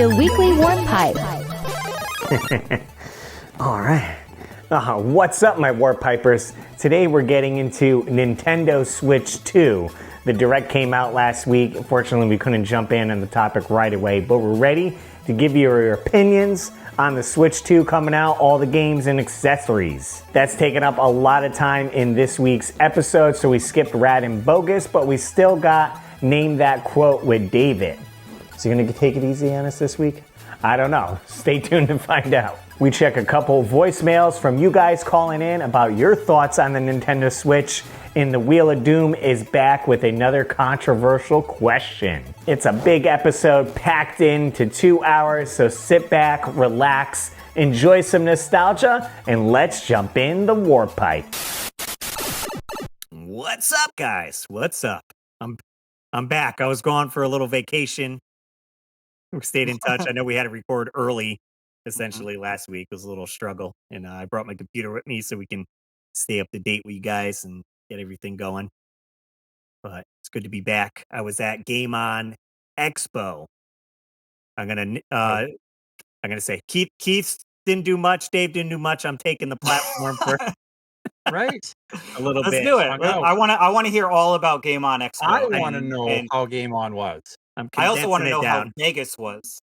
The Weekly Warp Pipe. All right. What's up, my Warp Pipers? Today we're getting into Nintendo Switch 2. The Direct came out last week. Unfortunately, we couldn't jump in on the topic right away, but we're ready to give you your opinions on the Switch 2 coming out, all the games and accessories. That's taken up a lot of time in this week's episode, so we skipped Rad and Bogus, but we still got Name That Quote with David. So you're gonna take it easy on us this week? I don't know. Stay tuned to find out. We check a couple voicemails from you guys calling in about your thoughts on the Nintendo Switch, and the Wheel of Doom is back with another controversial question. It's a big episode packed into 2 hours, so sit back, relax, enjoy some nostalgia, and let's jump in the Warp Pipe. What's up, guys? What's up? I'm back. I was gone for a little vacation. We stayed in touch. I know we had to record early, essentially, last week. It was a little struggle. And I brought my computer with me so we can stay up to date with you guys and get everything going. But it's good to be back. I was at Game On Expo. I'm gonna say Keith didn't do much. Dave didn't do much. I'm taking the platform for Right. a little Let's bit. do it. I know. I want to hear all about Game On Expo. I want to know how Game On was. I also want to condensing know it how down. Vegas was.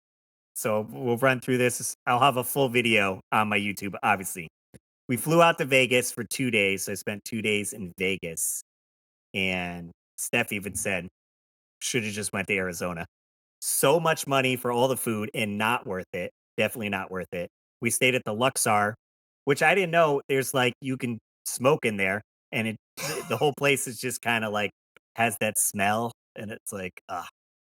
So we'll run through this. I'll have a full video on my YouTube, obviously. We flew out to Vegas for 2 days. So I spent 2 days in Vegas. And Steph even said, should have just went to Arizona. So much money for all the food and not worth it. Definitely not worth it. We stayed at the Luxor, which I didn't know there's like, you can smoke in there. And the whole place is just kind of like, has that smell. And it's like,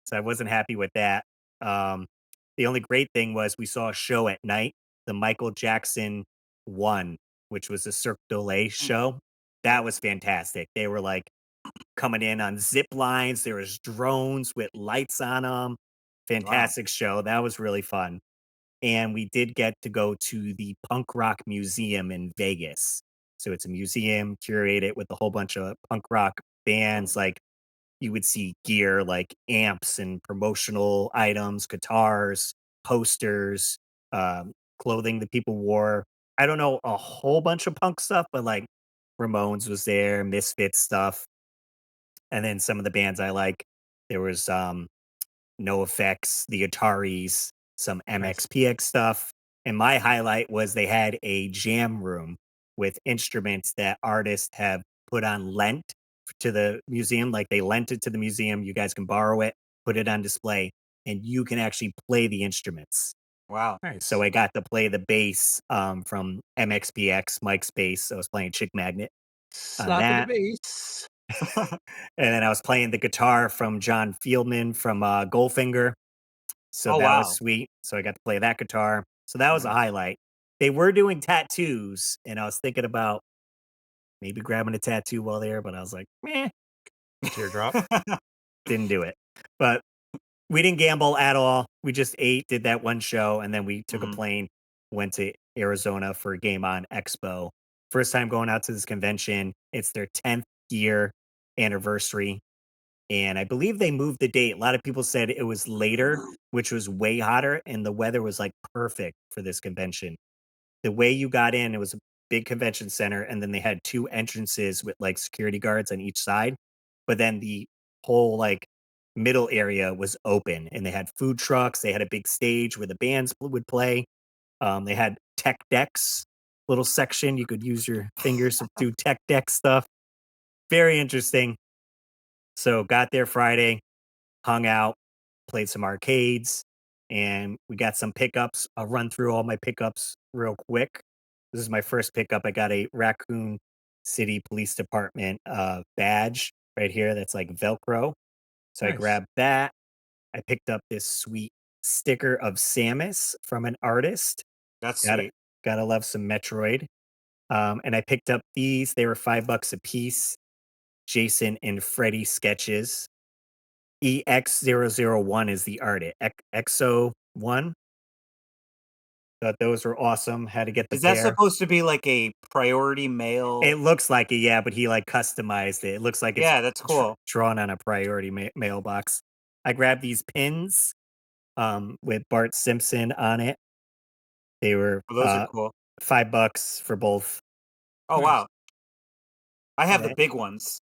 So I wasn't happy with that. The only great thing was we saw a show at night, the Michael Jackson 1, which was a Cirque du Soleil show. That was fantastic. They were like coming in on zip lines. There was drones with lights on them. Fantastic show. That was really fun. And we did get to go to the Punk Rock Museum in Vegas. So it's a museum curated with a whole bunch of punk rock bands. Like you would see gear like amps and promotional items, guitars, posters, clothing that people wore. I don't know a whole bunch of punk stuff, but like Ramones was there, Misfits stuff. And then some of the bands I like, there was No Effects, the Ataris, some MXPX stuff. And my highlight was they had a jam room with instruments that artists have put on Lent to the museum. Like they lent it to the museum. You guys can borrow it, put it on display, and you can actually play the instruments. Wow. Nice. So I got to play the bass from MXPX, Mike's bass. I was playing Chick Magnet. Slap that. the bass. And then I was playing the guitar from John Fieldman from Goldfinger. So that was sweet. So I got to play that guitar. So that was a highlight. They were doing tattoos, and I was thinking about maybe grabbing a tattoo while there, but I was like, meh, Teardrop. didn't do it. But we didn't gamble at all. We just ate, did that one show, and then we took a plane, went to Arizona for Game On Expo. First time going out to this convention. It's their 10th year anniversary. And I believe they moved the date. A lot of people said it was later, which was way hotter, and the weather was like perfect for this convention. The way you got in, it was a big convention center, and then they had 2 entrances with like security guards on each side. But then the whole like middle area was open, and they had food trucks. They had a big stage where the bands would play. They had tech decks, little section you could use your fingers to do tech deck stuff. Very interesting. So got there Friday, hung out, played some arcades, and we got some pickups. I'll run through all my pickups real quick. This is my first pickup. I got a Raccoon City Police Department badge right here that's like Velcro. So I Nice. grabbed that. I picked up this sweet sticker of Samus from an artist. That's Gotta, sweet. gotta love some Metroid. And I picked up these. They were $5 a piece. Jason and Freddy sketches. EX001 is the art. EXO1. Thought those were awesome. Had to get the Is that pair. supposed to be like a priority mail? It looks like it, yeah, but he like customized it. It looks like it's Yeah, that's cool. drawn on a priority mailbox. I grabbed these pins. with Bart Simpson on it. They were Oh, those are cool. $5 for both. Oh, Nice. wow. I have the Yeah. big ones.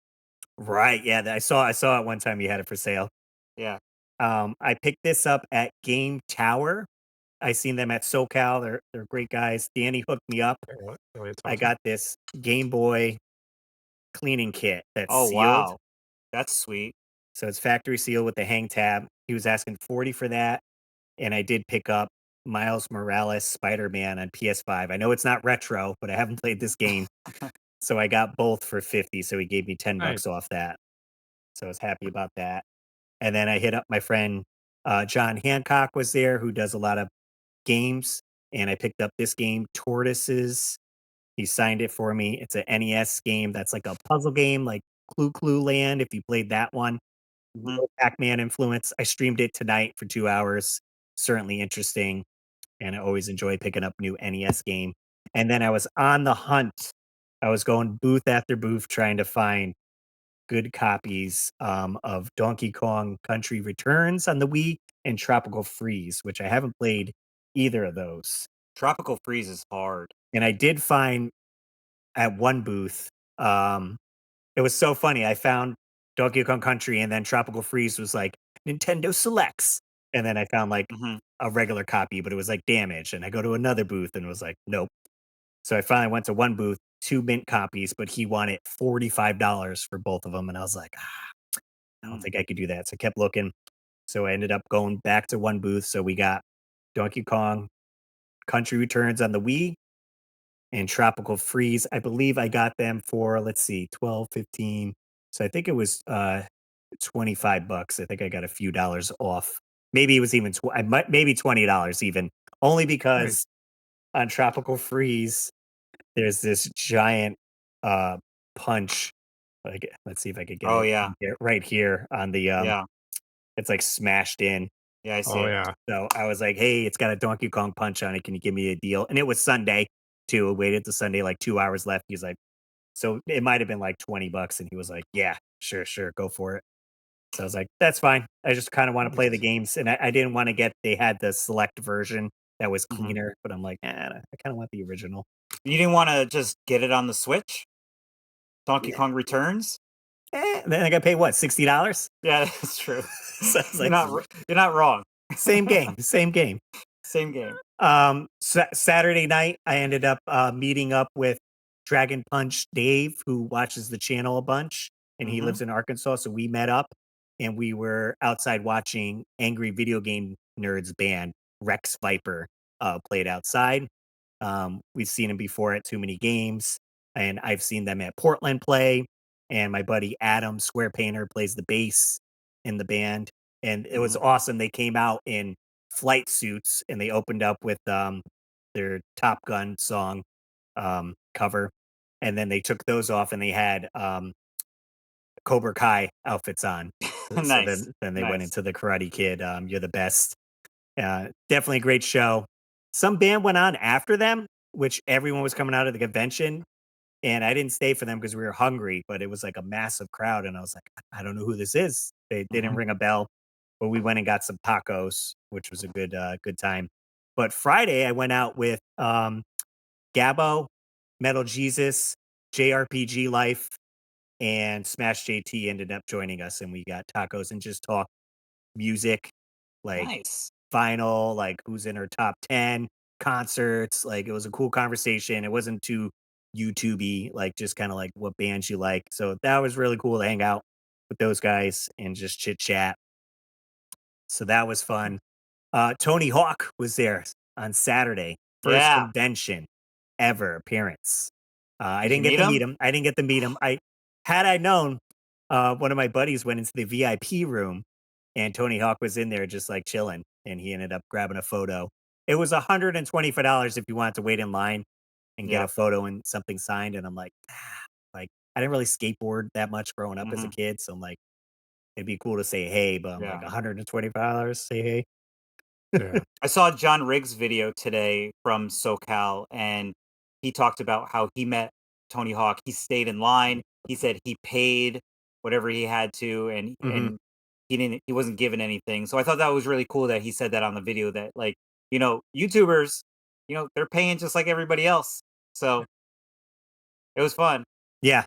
Right, yeah, I saw it one time you had it for sale. Yeah. I picked this up at Game Tower. I seen them at SoCal. They're great guys. Danny hooked me up. Oh, it's I awesome. got this Game Boy cleaning kit that's Oh, sealed. wow. That's sweet. So it's factory sealed with the hang tab. He was asking 40 for that. And I did pick up Miles Morales Spider-Man on PS5. I know it's not retro, but I haven't played this game. So I got both for 50. So he gave me 10 Nice. bucks off that. So I was happy about that. And then I hit up my friend John Hancock was there, who does a lot of games. And I picked up this game, Tortoises. He signed it for me. It's a NES game that's like a puzzle game, like Clue Land, if you played that one. Mhm. Little Pac-Man influence. I streamed it tonight for 2 hours. Certainly interesting, and I always enjoy picking up new NES game. And then I was on the hunt. I was going booth after booth trying to find good copies, of Donkey Kong Country Returns on the Wii and Tropical Freeze, which I haven't played either of those. Tropical Freeze is hard. And I did find at one booth, it was so funny. I found Donkey Kong Country, and then Tropical Freeze was like, "Nintendo Selects." And then I found, like, Mhm. a regular copy, but it was, like, damaged, and I go to another booth, and it was like, "Nope." So I finally went to one booth, 2 mint copies, but he wanted $45 for both of them, and I was like, "Ah, I don't Mm. think I could do that." So I kept looking. So I ended up going back to one booth, so we got Donkey Kong Country Returns on the Wii and Tropical Freeze. I believe I got them for, let's see, 12, 15. So I think it was 25 bucks. I think I got a few dollars off. Maybe it was even I might maybe $20 even. Only Nice. because on Tropical Freeze there's this giant uh punch. Like, let's see if I could get Oh, it yeah. in here, right here on the Yeah. it's like smashed in. Yeah, I see Oh, it. yeah. So I was like, "Hey, it's got a Donkey Kong punch on it. Can you give me a deal?" And it was Sunday too. I waited to Sunday, like 2 hours left. He's like, so it might have been like 20 bucks. And he was like, "Yeah, sure, sure, go for it." So I was like, "That's fine. I just kind of want to play the Nice. games." And I didn't want to get, they had the select version that was Mhm. cleaner, but I'm like, I kind of want the original. You didn't wanna just get it on the Switch? Donkey Yeah. Kong Returns? Then I got to pay what, $60? Yeah, that's true. So I was You're like, not you're not wrong. same game, same game. Same game. Saturday night, I ended up meeting up with Dragon Punch Dave, who watches the channel a bunch, and he Mhm. lives in Arkansas. So we met up, and we were outside watching Angry Video Game Nerds band Rex Viper played outside. We've seen him before at Too Many Games, and I've seen them at Portland play. And my buddy Adam Square Painter plays the bass in the band, and it was Mhm. awesome. They came out in flight suits, and they opened up with their Top Gun song cover, and then they took those off, and they had Cobra Kai outfits on. So Nice. then they went Nice. into the Karate Kid. You're the best. Definitely a great show. Some band went on after them, which everyone was coming out of the convention, and I didn't stay for them because we were hungry. But it was like a massive crowd, and I was like, I don't know who this is. They didn't Mhm. ring a bell, but we went and got some tacos, which was a good time. But Friday, I went out with Gabbo, Metal Jesus, JRPG Life, and Smash JT ended up joining us, and we got tacos and just talked music, like Nice. vinyl, like who's in her top 10, concerts. Like, it was a cool conversation. It wasn't too YouTubey, like just kind of like what bands you like. So that was really cool to hang out with those guys and just chit chat. So that was fun. Tony Hawk was there on Saturday. First Yeah. convention ever appearance. I Did you didn't get meet to him? meet him. I didn't get to meet him. I known, one of my buddies went into the VIP room, and Tony Hawk was in there just like chilling, and he ended up grabbing a photo. It was $125 if you wanted to wait in line and get Yeah. a photo and something signed. And I'm like, like I didn't really skateboard that much growing up as a Mhm. kid, so I'm like, it'd be cool to say hey, but I'm like, Yeah. $125, say hey. Yeah. I saw John Riggs' video today from SoCal, and he talked about how he met Tony Hawk. He stayed in line. He said he paid whatever he had to, and Mhm. he wasn't given anything. So I thought that was really cool that he said that on the video that like, YouTubers, they're paying just like everybody else. So it was fun. Yeah,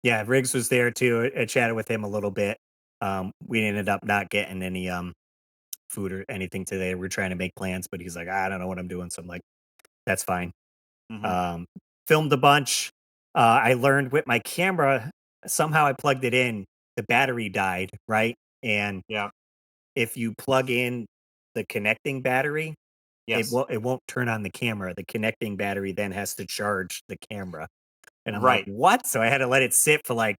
yeah, Riggs was there too. I chatted with him a little bit. We ended up not getting any food or anything today. We're trying to make plans, but he's like, I don't know what I'm doing. So I'm like, that's fine. Hmm. Um, Filmed a bunch. I learned with my camera, somehow I plugged it in, the battery died, right? And Yeah. if you plug in the connecting battery, Yes. it won't turn on the camera. The connecting battery then has to charge the camera. And I'm like, Right. "What?" So I had to let it sit for, like,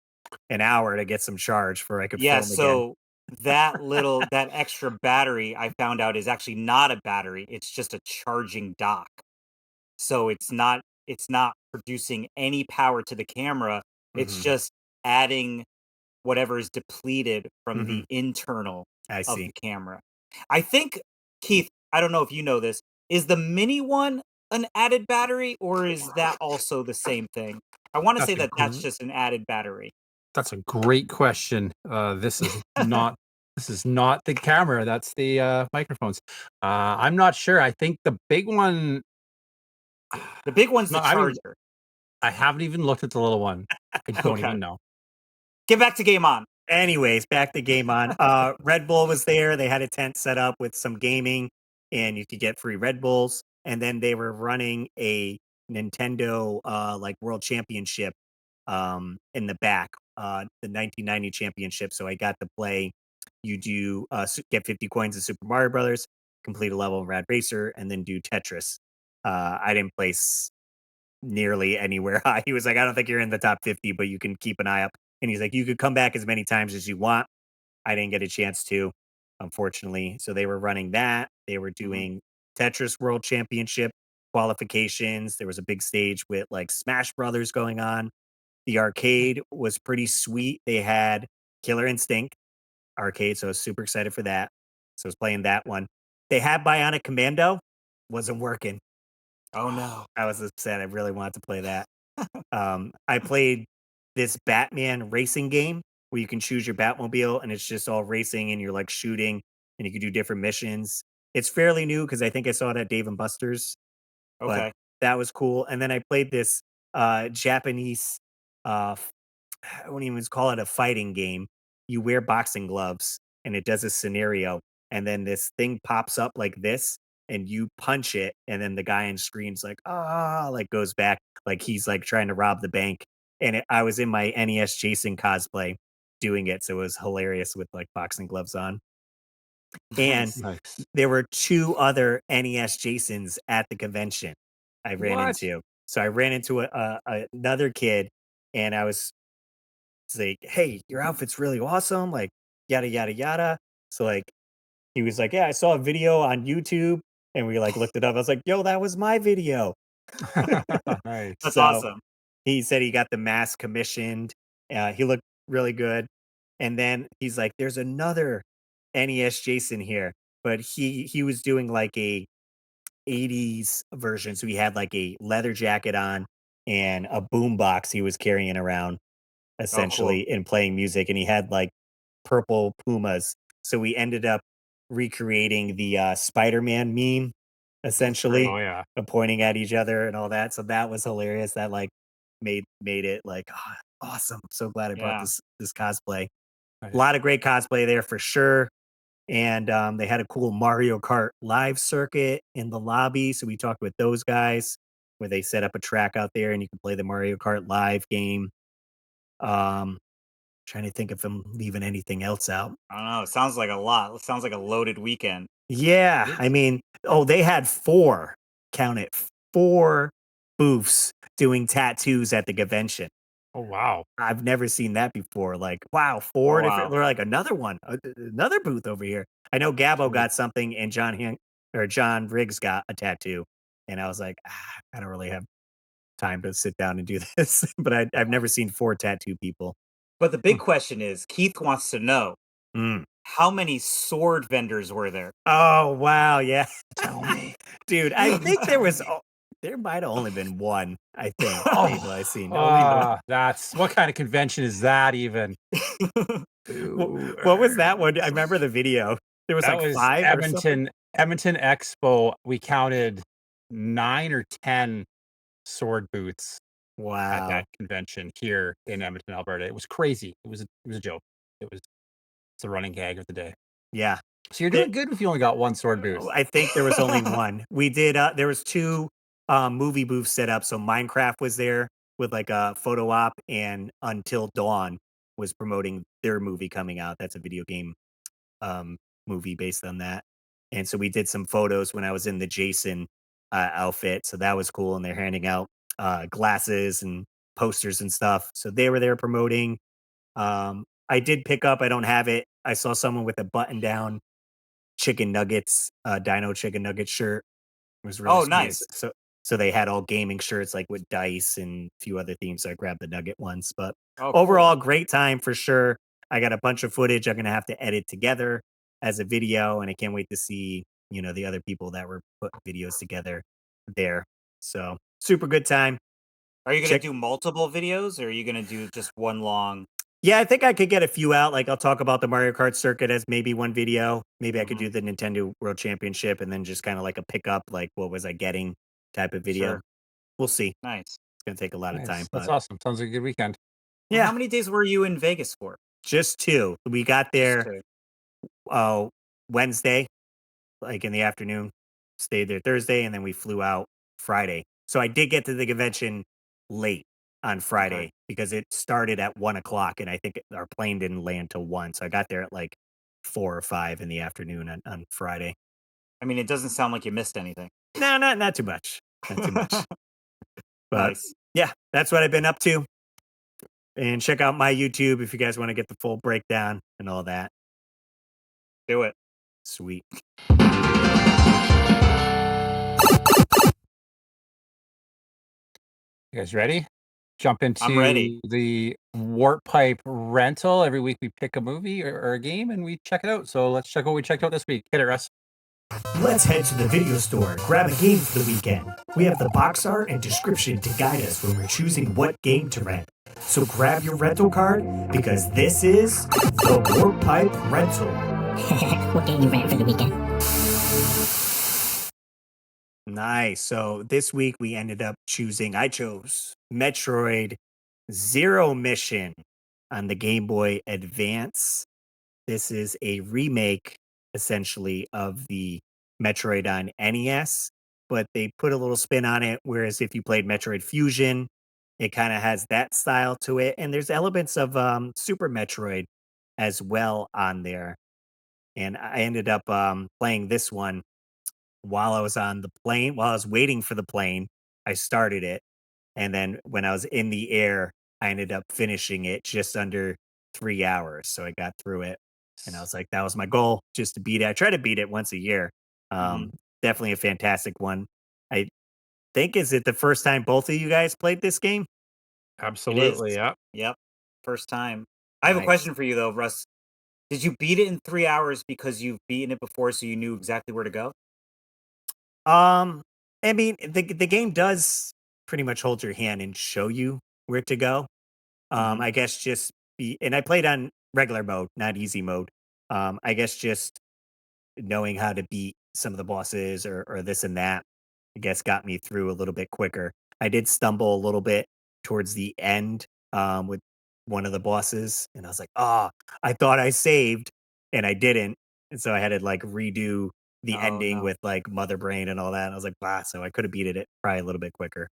an hour to get some charge before I could Yeah. film again. So that extra battery I found out is actually not a battery. It's just a charging dock. So it's not producing any power to the camera. It's Mhm, just adding whatever is depleted from mhm. the internal I of see. the camera. I think, Keith, I don't know if you know this, is the mini one an added battery or is that also the same thing? I want to say That's a that that's gr just an added battery. that's a great question. This is not the camera, that's the, microphones. I'm not sure, I think the big one The big one's no, the charger. I haven't even looked at the little one. I don't Okay. even know. Get back to game on. Anyways, back to Game On. Red Bull was there. They had a tent set up with some gaming, and you could get free Red Bulls. And then they were running a Nintendo like World Championship in the back, the 1990 championship. So I got to play. You do get 50 coins in Super Mario Brothers, complete a level of Rad Racer, and then do Tetris. I didn't place nearly anywhere high. He was like, I don't think you're in the top 50, but you can keep an eye up. And he's like, you could come back as many times as you want. I didn't get a chance to, unfortunately. So they were running that. They were Mhm. doing Tetris World Championship qualifications. There was a big stage with like Smash Brothers going on. The arcade was pretty sweet. They had Killer Instinct arcade, so I was super excited for that. So I was playing that one. They had Bionic Commando, wasn't working. Oh no. I was upset. I really wanted to play that. I played this Batman racing game where you can choose your Batmobile and it's just all racing and you're like shooting and you can do different missions. It's fairly new because I think I saw it at Dave and Buster's, but Okay. that was cool. And then I played this Japanese I wouldn't even call it a fighting game. You wear boxing gloves and it does a scenario, and then this thing pops up like this, and you punch it, and then the guy on screen's like, ah, like goes back, like he's like trying to rob the bank. And I was in my NES Jason cosplay doing it, so it was hilarious with like boxing gloves on. And Nice. Nice. there were two other NES Jasons at the convention I ran What? into. So I ran into another kid, and I was it's like, "Hey, your outfit's really awesome," like, yada, yada, yada. So, like, he was like, "Yeah, I saw a video on YouTube," and we, like, looked it up. I was like, "Yo, that was my video." That's Nice. So, awesome. he said he got the mask commissioned. He looked really good. And then he's like, "There's another NES Jason here," but he was doing, like, a '80s version, so he had, like, a leather jacket on and a boombox he was carrying around Oh, cool. essentially and playing music, and he had like purple pumas. So we ended up recreating the Spider-Man meme, That's essentially, great. Oh, yeah. pointing at each other and all that. So that was hilarious. That like made it like awesome. I'm so glad I brought Yeah. this cosplay. A Nice. lot of great cosplay there for sure. And they had a cool Mario Kart live circuit in the lobby. So we talked with those guys where they set up a track out there and you can play the Mario Kart live game. Um, Trying to think if I'm leaving anything else out. I don't know. It sounds like a lot. It sounds like a loaded weekend. Yeah, Did I mean, oh, they had 4, count it, 4 booths doing tattoos at the convention. Oh, wow. I've never seen that before. Like, wow, Oh 4 different wow. they're like, "Another one, another booth over here." I know Gabbo Jeez. got something and John Riggs got a tattoo, and I was like, I don't really have time to sit down and do this." But I've never seen 4 tattoo people. But the big Hmm. question is, Keith wants to know Mm. how many sword vendors were there? Oh, wow, yeah. Tell me. Dude, I think there was Tell me. There might have only been one, I think, Oh, table I seen. Only one. that's what kind of convention is that even? Wha Ooh, what was that one? I remember the video. There was, that like, was 5 or something? Edmonton Expo. We counted 9 or 10 sword booths at that Wow. convention here in Edmonton, Alberta. It was crazy. It was a joke. It's a running gag of the day. Yeah. So you're The doing good if you only got 1 sword booth. I think there was only one. We did, there was 2, movie booths set up, so Minecraft was there with, like, a photo op, and Until Dawn was promoting their movie coming out. That's a video game, um, movie based on that, and so we did some photos when I was in the Jason, outfit, so that was cool, and they're handing out, glasses and posters and stuff, so they were there promoting. I did pick up, I don't have it, I saw someone with a button down chicken nuggets, dino chicken nugget shirt. It was really Oh, sweet. nice. So they had all gaming shirts, like, with dice and a few other themes, so I grabbed the nugget ones, but Oh, cool. overall, great time for sure. I got a bunch of footage I'm gonna have to edit together as a video, and I can't wait to see, the other people that were putting videos together there. So, super good time. Are you gonna Check do multiple videos, or are you gonna do just one long? Yeah, I think I could get a few out, like, I'll talk about the Mario Kart circuit as maybe one video. Maybe I could Mhm. do the Nintendo World Championship and then just kinda like a pickup, like, what was I getting type of video. Sure. We'll see. Nice. It's gonna take a lot of time, Nice. That's but awesome. Sounds like a good weekend. And how yeah, many days were you in Vegas for? just 2. We got Just there, 2. uh, Wednesday, like, in the afternoon, stayed there Thursday, and then we flew out Friday. So I did get to the convention late on Okay. Friday because it started at 1 o'clock, and I think our plane didn't land till 1, so I got there at, like, 4 or 5 in the afternoon on Friday. I mean, it doesn't sound like you missed anything. No, not too much, not too much, but Nice. yeah, that's what I've been up to, and check out my YouTube if you guys wanna get the full breakdown and all that. Do it. Sweet. You guys ready? Jump I'm ready. into the Warp Pipe rental. Every week we pick a movie or a game and we check it out. So let's check what we checked out this week. Hit it, Russ. Let's head to the video store, grab a game for the weekend. We have the box art and description to guide us when we're choosing what game to rent. So grab your rental card because this is the Warp Pipe Rental. What game you rent for the weekend? Nice. So this week I chose Metroid Zero Mission on the Game Boy Advance. This is a remake, essentially, of the Metroid on NES, but they put a little spin on it. Whereas if you played Metroid Fusion, it kind of has that style to it. And there's elements of Super Metroid as well on there. And I ended up playing this one while I was on the plane, while I was waiting for the plane. I started it, and then when I was in the air, I ended up finishing it just under 3 hours, so I got through it, and I was like, "That was my goal, just to beat it." I try to beat it once a year. Mhm. Definitely a fantastic one. I think is it the first time both of you guys played this game? It is. Absolutely. Yeah. Yep. First time. I have a Nice. question for you though, Russ. Did you beat it in 3 hours because you've beaten it before so you knew exactly where to go? Um, I mean, the game does pretty much hold your hand and show you where to go. Mhm. I guess just be and I played on regular mode, not easy mode. I guess just knowing how to beat some of the bosses or this and that, I guess got me through a little bit quicker. I did stumble a little bit towards the end with one of the bosses, and I was like, "Ah, I thought I saved, and I didn't." And so I had to like redo the Oh, ending no. with like Mother Brain and all that. And I was like, "Bah," so I could have beaten it probably a little bit quicker.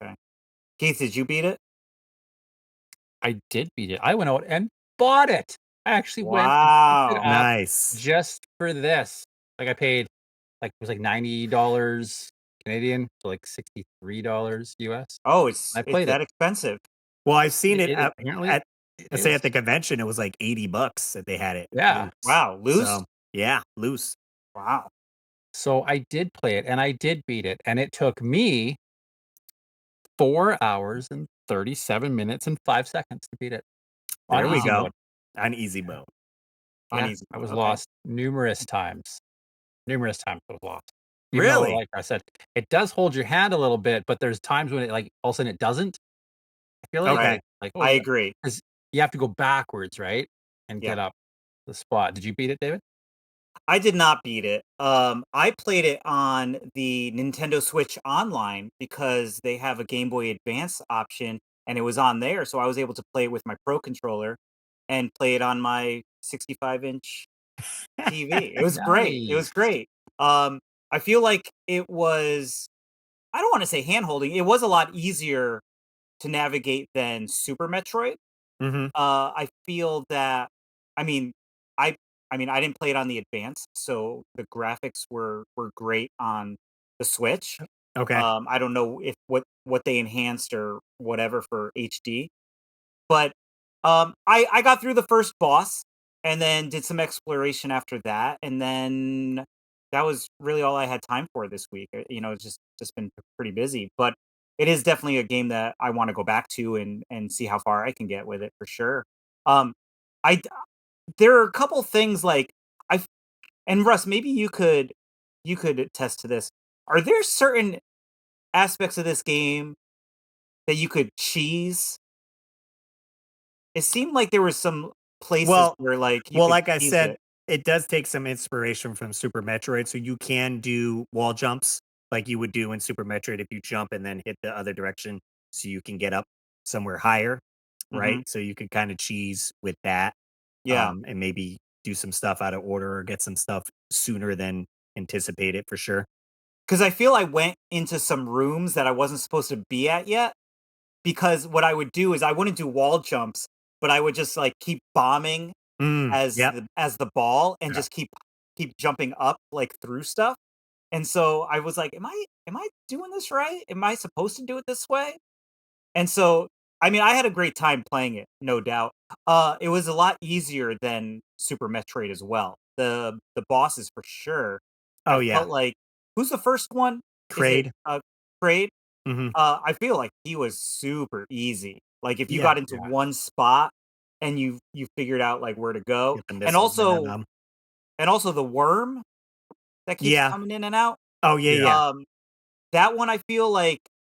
Okay. Keith, did you beat it? I did beat it. I went out and bought it. I actually went and picked it Wow. up Nice. just for this. Like I paid it was like $90 Canadian, so like $63 US. Oh, I it's played it. that expensive. Well, I've seen it It apparently at it I say is. at the convention, it was like $80 that they had it Yeah. loose. Wow, loose? So, yeah, loose. Wow. So I did play it and I did beat it, and it took me 4 hours and 37 minutes and 5 seconds to beat it on There we easy Wow. go. mode. On easy Yeah. mode. On Yeah, easy I mode. was Okay. lost numerous times. Numerous times I was lost. Even though, Really? like I said, it does hold your hand a little bit, but there's times when it like all of a sudden it doesn't. I feel like Okay. I agree. because you have to go backwards, right, and Yeah. get up the spot. Did you beat it, David? I did not beat it. I played it on the Nintendo Switch Online because they have a Game Boy Advance option, and it was on there, so I was able to play it with my Pro controller and play it on my 65-inch TV. It was great. It was Nice. great. I feel like it was. I don't want to say hand holding. It was a lot easier to navigate than Super Metroid. Mm-hmm. I feel that I mean, I I mean, I didn't play it on the advance, so the graphics were great on the Switch. Okay. I don't know if what they enhanced or whatever for HD, but I got through the first boss and then did some exploration after that, and then that was really all I had time for this week. It's just been pretty busy, but it is definitely a game that I want to go back to and see how far I can get with it for sure. Um, I There are a couple things like I and Russ, maybe you could attest to this. Are there certain aspects of this game that you could cheese? It seemed like there were some places Well, where, like, you well, could like I cheese said, it. it does take some inspiration from Super Metroid, so you can do wall jumps like you would do in Super Metroid if you jump and then hit the other direction so you can get up somewhere higher, right? Mhm. So you could kind of cheese with that, Yeah, and maybe do some stuff out of order or get some stuff sooner than anticipated for sure. because I feel I went into some rooms that I wasn't supposed to be at yet, because what I would do is I wouldn't do wall jumps, but I would just, like, keep bombing Yep. as the ball and Yeah. just keep jumping up, like, through stuff, and so I was like, "Am I doing this right? Am I supposed to do it this way?" And so, I mean, I had a great time playing it, no doubt. It was a lot easier than Super Metroid as well. The bosses for sure. Oh I yeah. felt like who's the first one? Is it Trade. Kraid? Hmm. I feel like he was super easy. Like if you Yeah. got into Yeah. one spot and you figured out like where to go, Get the and missiles. also and also the worm that keeps Yeah. coming in and out. Oh yeah. Yeah. Yeah. Um, that one I feel like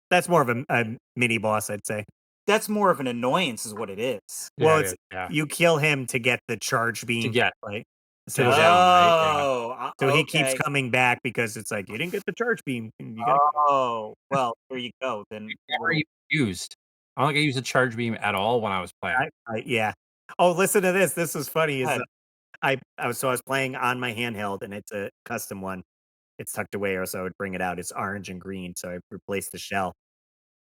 That's more of a mini boss, I'd say. that's more of an annoyance, is what it is. Well, Yeah, it it's is, yeah. you kill him to get the charge To beam, get right? to go Essentially. down, right? Yeah. Oh, So he keeps okay. coming back because it's like, "You didn't get the charge beam, and you gotta." Oh, well, there you go. Then what Never do even used. I don't think I used a charge beam at all when I was playing. Yeah. Oh, listen to this. This was funny. go Is ahead. I was playing on my handheld, and it's a custom one. It's tucked away, or so I would bring it out. It's orange and green, so I replaced the shell.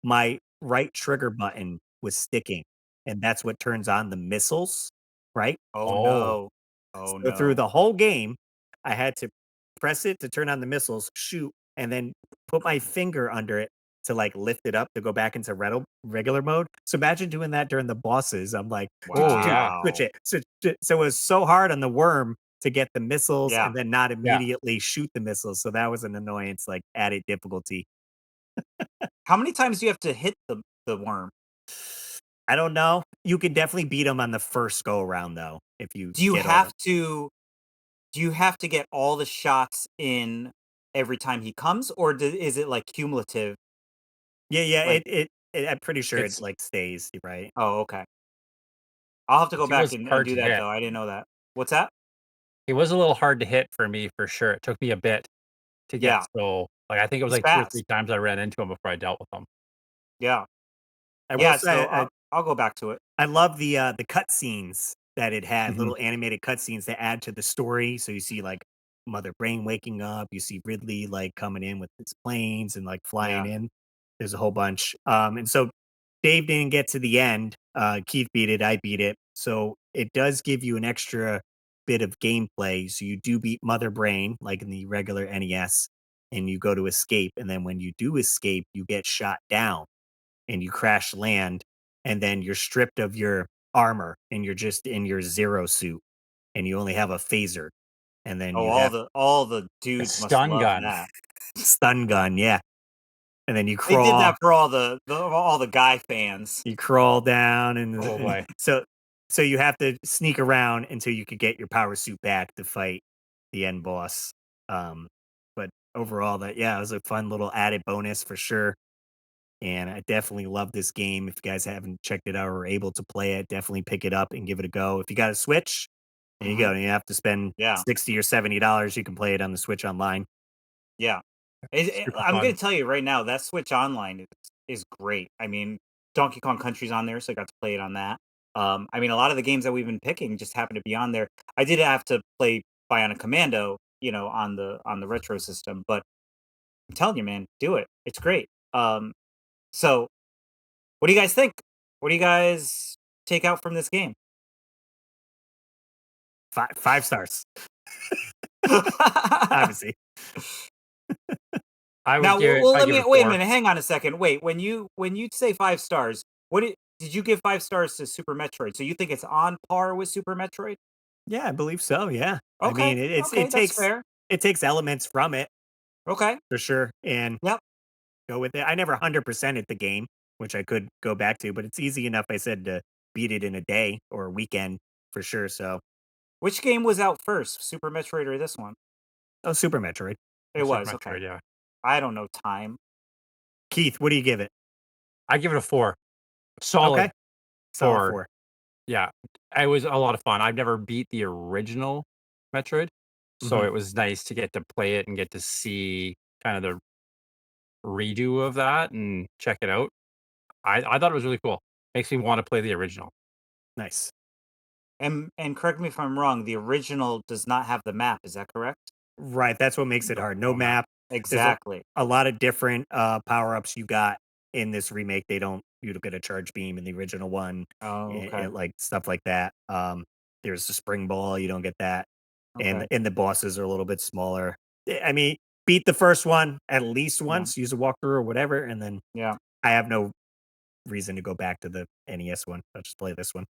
My right trigger button was sticking, and that's what turns on the missiles, right? Oh, Oh, no. Oh, So through no. the whole game, I had to press it to turn on the missiles, shoot, and then put my finger under it to like lift it up to go back into regular mode. So imagine doing that during the bosses. I'm like, oh, "Dude, yeah, switch Wow. it." So it was so hard on the worm to get the missiles Yeah. and then not yeah. immediately shoot the missiles. So that was an annoyance, like added difficulty. How many times do you have to hit the worm? I don't know. You can definitely beat them on the first go around though, if you Do you get all the. have to do you have to get all the shots in every time he comes, or is it, like, cumulative? Yeah, yeah. Like I'm pretty sure it It's like stays right. oh, okay. I'll have to go he back was and hard do to that, hit. though. I didn't know that. What's that? He was a little hard to hit for me for sure. It took me a bit to get Yeah. so like, I think it was He's like 2 or 3 fast. times I ran into him before I dealt with him. Yeah. I will Yeah, say so I'll go back to it. I love the cutscenes that it had, Mhm. little animated cutscenes that add to the story. So you see like Mother Brain waking up, you see Ridley like coming in with his planes and like flying Yeah. in. There's a whole bunch. And so Dave didn't get to the end. Keith beat it, I beat it. So it does give you an extra bit of gameplay. So you do beat Mother Brain, like in the regular NES, and you go to escape. And then when you do escape, you get shot down and you crash land, and then you're stripped of your armor and you're just in your zero suit and you only have a phaser, and then Oh, you have all the The dudes must stun love gun. that. stun gun, yeah, and then They did that for all the guy fans. you crawl down, and Oh boy. so you have to sneak around until you could get your power suit back to fight the end boss. Um, but overall, that it was a fun little added bonus for sure. And I definitely love this game. If you guys haven't checked it out or are able to play it, definitely pick it up and give it a go. If you got a Switch, there you Mhm. go. You have to spend Yeah. $60 or $70. You can play it on the Switch online. Yeah. Super I'm fun. gonna tell you right now, that Switch Online is great. I mean, Donkey Kong Country's on there, so I got to play it on that. I mean, a lot of the games that we've been picking just happen to be on there. I did have to play Bionic Commando, on the retro system, but I'm telling you, man, do it. It's great. So what do you guys think? What do you guys take out from this game? 5 stars, obviously. I would Now, give it. I let give me it a wait a 4. minute. Hang on a second. Wait, when you say 5 stars, did you give 5 stars to Super Metroid? So you think it's on par with Super Metroid? Yeah, I believe so. Yeah. I Okay, mean, okay, that's fair. it takes elements from it Okay, for sure and yep. go with it. I never 100%ed the game, which I could go back to, but it's easy enough, I said, to beat it in a day or a weekend for sure. So, Which game was out first, Super Metroid or this one? Super Metroid. It Super was okay. Metroid, yeah. I don't know time. Keith, what do you give it? I give it a 4. Okay. Solid Solid 4. 4. Yeah, it was a lot of fun. I've never beat the original Metroid, so Mhm. it was nice to get to play it and get to see kind of the redo of that and check it out. I thought it was really cool. Makes me want to play the original. Nice. And correct me if I'm wrong. The original does not have the map. Is that correct? Right, that's what makes it No, hard. No no map. map. There's Exactly. a lot of different, power-ups you got in this remake. They don't you don't get a charge beam in the original one, Oh, okay. and, like, stuff like that. There's a spring ball, you don't get that, Okay. and the bosses are a little bit smaller. I mean, beat the first one at least Yeah. once, use a walkthrough or whatever, and then Yeah. I have no reason to go back to the NES one. I'll just play this one.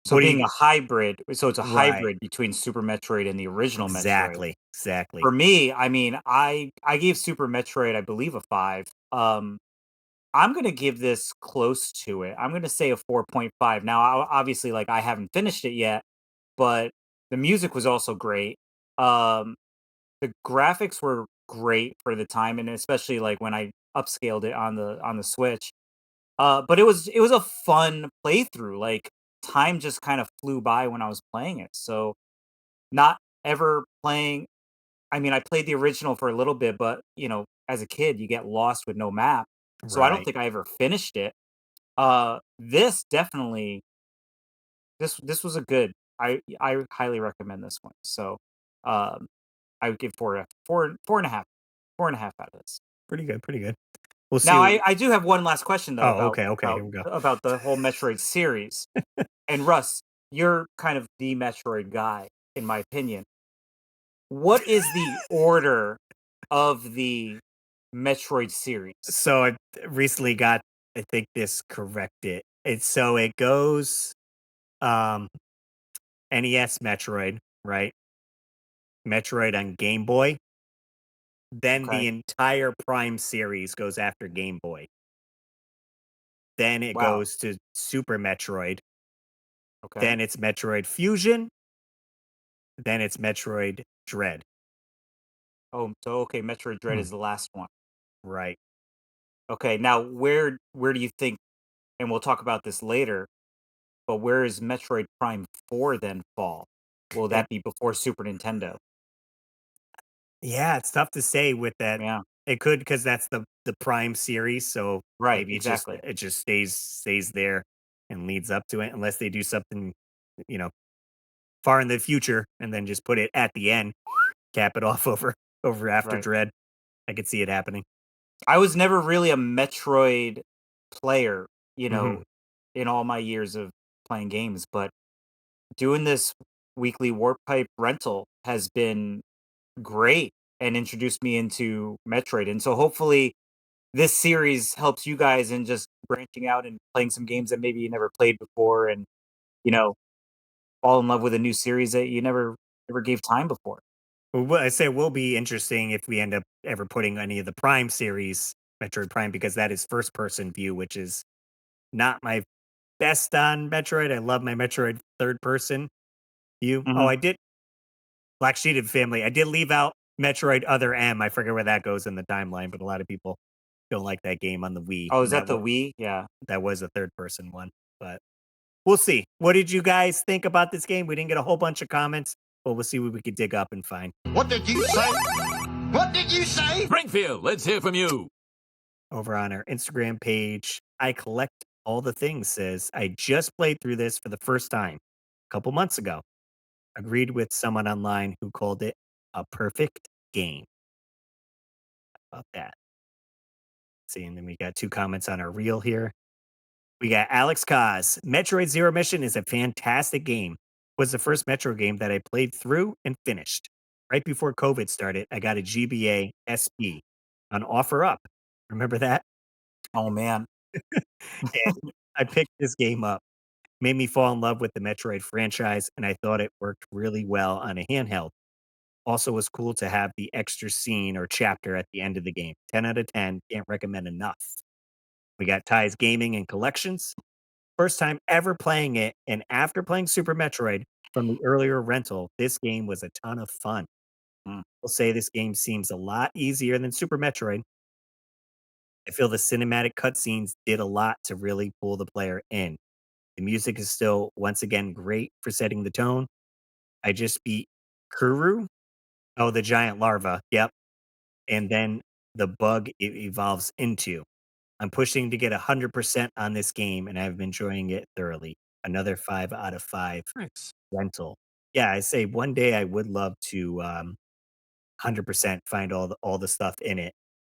So What do being you a hybrid, so it's a Right. hybrid between Super Metroid and the original Metroid. Exactly, exactly. For me, I mean, I gave Super Metroid, I believe, a 5. I'm gonna give this close to it. I'm gonna say a 4.5. Now, obviously, like I haven't finished it yet, but the music was also great. Um, the graphics were great for the time, and especially like when I upscaled it on the Switch. But it was a fun playthrough. Like time just kind of flew by when I was playing it. So not ever playing. I mean, I played the original for a little bit, but as a kid, you get lost with no map. So I don't Right. think I ever finished it. This definitely this was a good. I highly recommend this one. So, um, I would give four and a half, 4.5 out of this. Pretty good, pretty good. We'll see Now, what I do have one last question though Oh, okay, okay, here we go. about the whole Metroid series. And Russ, you're kind of the Metroid guy, in my opinion. What is the order of the Metroid series? So I recently got, I think this corrected. It goes um NES Metroid, right? Metroid on Game Boy. Then Okay. the entire Prime series goes after Game Boy. Then it Wow. goes to Super Metroid. Okay. Then it's Metroid Fusion. Then it's Metroid Dread. Oh, so okay, Metroid Dread Hmm. is the last one. Right. Okay, now where do you think, and we'll talk about this later, but where is Metroid Prime 4 then fall? Will It that be before Super Nintendo? Yeah, it's tough to say with that. Yeah, It could because that's the Prime series, so right, maybe exactly. it just stays there and leads up to it, unless they do something, you know, far in the future and then just put it at the end, cap it off over after Right. Dread. I could see it happening. I was never really a Metroid player, Mhm. in all my years of playing games, but doing this weekly Warp Pipe rental has been great and introduced me into Metroid. And so hopefully this series helps you guys in just branching out and playing some games that maybe you never played before and, you know, fall in love with a new series that you never gave time before. Well, I say it will be interesting if we end up ever putting any of the Prime series, Metroid Prime, because that is first person view, which is not my best on Metroid. I love my Metroid third person view. Oh, Mhm. I did Black Sheeted Family. I did leave out Metroid Other M. I forget where that goes in the timeline, but a lot of people don't like that game on the Wii. Oh, is that the Wii? Yeah. That was a third-person one, but we'll see. What did you guys think about this game? We didn't get a whole bunch of comments, but we'll see what we could dig up and find. What did you say? What did you say? Springfield, let's hear from you. Over on our Instagram page, I collect all the things says, I just played through this for the first time a couple months ago. Agreed with someone online who called it a perfect game. How about that? See, and then we got 2 comments on our reel here. We got Alex Kaz. Metroid Zero Mission is a fantastic game. Was the first Metro game that I played through and finished. Right before COVID started, I got a GBA SP on offer up. Remember that? Oh man. And I picked this game up. Made me fall in love with the Metroid franchise, and I thought it worked really well on a handheld. Also was cool to have the extra scene or chapter at the end of the game. 10 out of 10. Can't recommend enough. We got Ty's Gaming and Collections. First time ever playing it, and after playing Super Metroid from the earlier rental, this game was a ton of fun. I'll say this game seems a lot easier than Super Metroid. I feel the cinematic cutscenes did a lot to really pull the player in. The music is still, once again, great for setting the tone. I just beat Kuru. Oh, the giant larva. Yep. And then the bug it evolves into. I'm pushing to get 100% on this game, and I've been enjoying it thoroughly. Another 5 out of 5 Nice. rental. Yeah, I say one day I would love to 100% find all the stuff in it.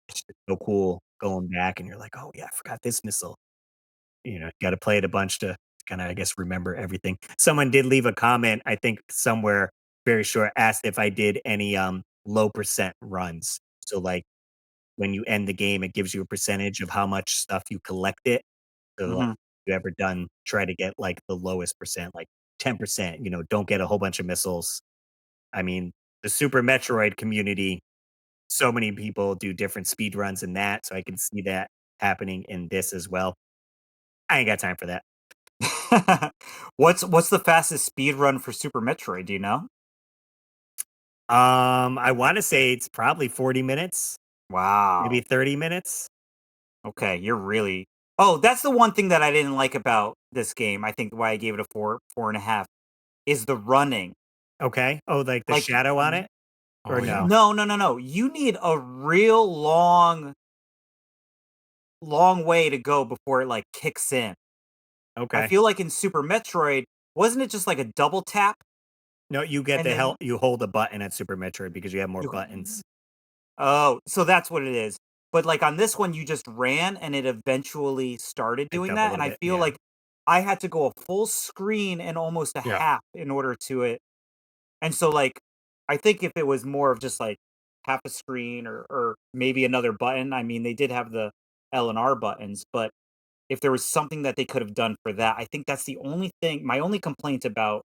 It's just so cool going back, and you're like, oh yeah, I forgot this missile. You know, got to play it a bunch to kind of, I guess, remember everything. Someone did leave a comment, I think somewhere very short, asked if I did any low percent runs. So like when you end the game, it gives you a percentage of how much stuff you collected. So like, if you ever done try to get like the lowest percent, like 10%, you know, don't get a whole bunch of missiles. I mean, the Super Metroid community, so many people do different speed runs in that. So I can see that happening in this as well. I ain't got time for that. What's the fastest speed run for Super Metroid? Do you know? I want to say it's probably 40 minutes, Wow. maybe 30 minutes. Okay, you're really. Oh, that's the one thing that I didn't like about this game. I think why I gave it a 4.5 is the running. Okay. Oh, like the Like, shadow on it? Or Oh, yeah. no? No. You need a real long way to go before it like kicks in. I Okay. feel like in Super Metroid, wasn't it just like a double tap? No, you get And the then help. You hold a button at Super Metroid because you have more you buttons. Oh, so that's what it is. But like on this one, you just ran and it eventually started Picked doing up a that. little And I bit. feel Yeah. like I had to go a full screen and almost a Yeah. half in order to it. And so like I think if it was more of just like half a screen or maybe another button, I mean they did have the L and R buttons, but if there was something that they could have done for that, I think that's the only thing my only complaint about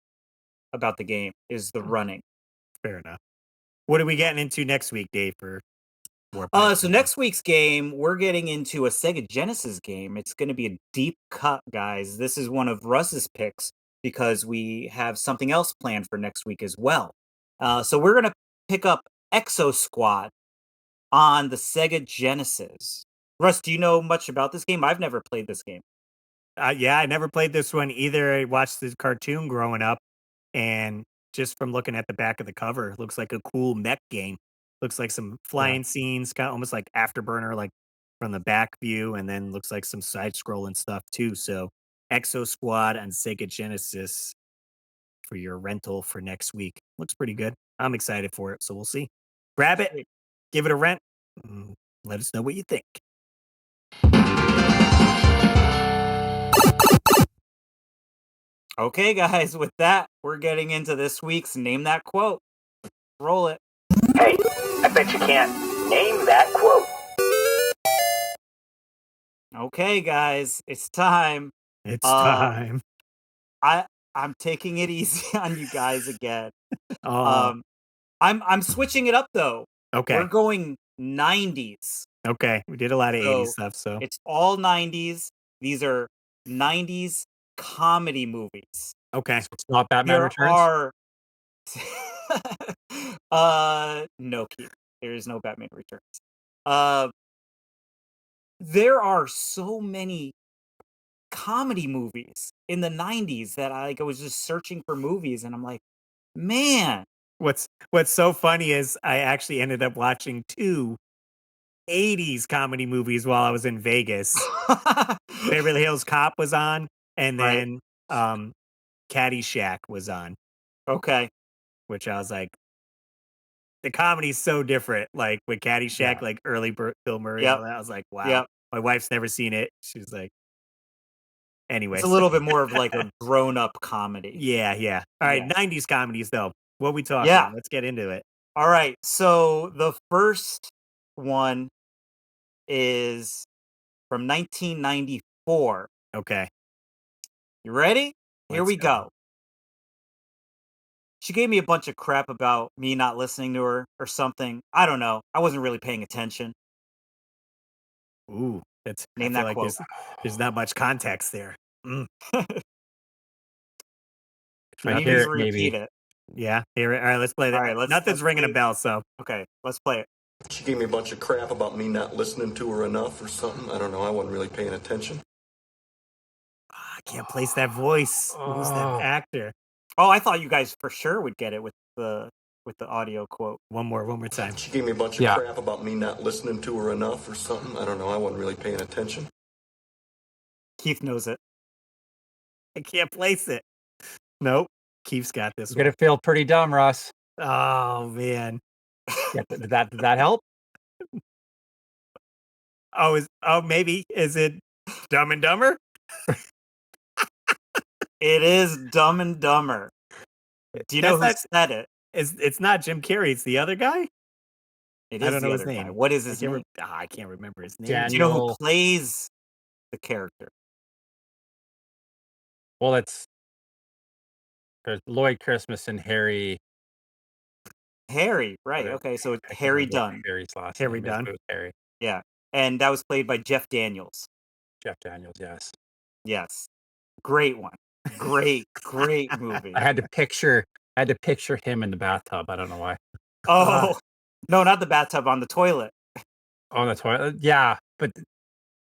the game is the running. Fair enough. What are we getting into next week, Dave, for Warp? So next week's game, we're getting into a Sega Genesis game. It's going to be a deep cut, guys. This is one of Russ's picks because we have something else planned for next week as well. So we're going to pick up Exo Squad on the Sega Genesis. Russ, do you know much about this game? I've never played this game. Yeah, I never played this one either. I watched the cartoon growing up, and just from looking at the back of the cover, it looks like a cool mech game. Looks like some flying scenes, kind of almost like Afterburner, like from the back view, and then looks like some side scrolling stuff too. So, Exo Squad on Sega Genesis for your rental for next week. Looks pretty good. I'm excited for it, so we'll see. Grab it, Sweet. give it a rent. Let us know what you think. Okay, guys, with that, we're getting into this week's Name That Quote. Roll it. Hey, I bet you can't name that quote. Okay, guys, it's time. It's Uh, time. I'm taking it easy on you guys again. Oh, I'm switching it up though. okay. We're going 90s. Okay. We did a lot of 80s So stuff, so it's all 90s. These are 90s comedy movies. okay. So it's not Batman There Returns. are No, Keith. There is no Batman Returns. There are so many comedy movies in the 90s that I was just searching for movies and I'm like, man. What's so funny is I actually ended up watching 2 80s comedy movies while I was in Vegas. Beverly Hills Cop was on, and Right. then Caddyshack was on, Okay. which I was like, the comedy's so different. Like with Caddyshack, Yeah. like early Bill Murray, Yep. all that. I was like, wow. Yep. My wife's never seen it. She's like, anyway. It's a little bit more of like a grown-up comedy. Yeah. All right, Yeah. 90s comedies though. What we talking? Yeah. Let's get into it. All right. So the first one is from 1994. Okay. You ready? Here Let's we go. go. She gave me a bunch of crap about me not listening to her or something. I don't know. I wasn't really paying attention. Ooh, I Name feel that like quote. there's not much context there. If You I need hear me it, to maybe. repeat it. Yeah. Here. All right. Let's play that. All right, let's Nothing's ringing play- a bell. So Okay, let's play it. She gave me a bunch of crap about me not listening to her enough or something. I don't know. I wasn't really paying attention. I can't place that voice. Who's that Oh. actor? Oh, I thought you guys for sure would get it with the audio quote. One more time. She gave me a bunch of Yeah. crap about me not listening to her enough or something. I don't know. I wasn't really paying attention. Keith knows it. I can't place it. Nope. Keith's got this You're gonna feel pretty dumb, Russ. one. Oh man. Yeah, did that help? Maybe is it Dumb and Dumber? It is Dumb and Dumber. Do you know who That's said it? It's not Jim Carrey. It's the other guy. It I is don't the know his other guy. name. What is his name? I can't remember his name. Dan- Do you know who Daniel- plays the character? Well, there's Lloyd Christmas and Harry. Harry, right? whatever. Okay, so it's I can't Harry remember what Dunn. Harry's last Harry name is, Dunn. but it was Harry. Yeah, and that was played by Jeff Daniels. Jeff Daniels, yes. Yes, great one. Great movie. I had to picture him in the bathtub. I don't know why. Oh no, not the bathtub, on the toilet. On the toilet. Yeah, but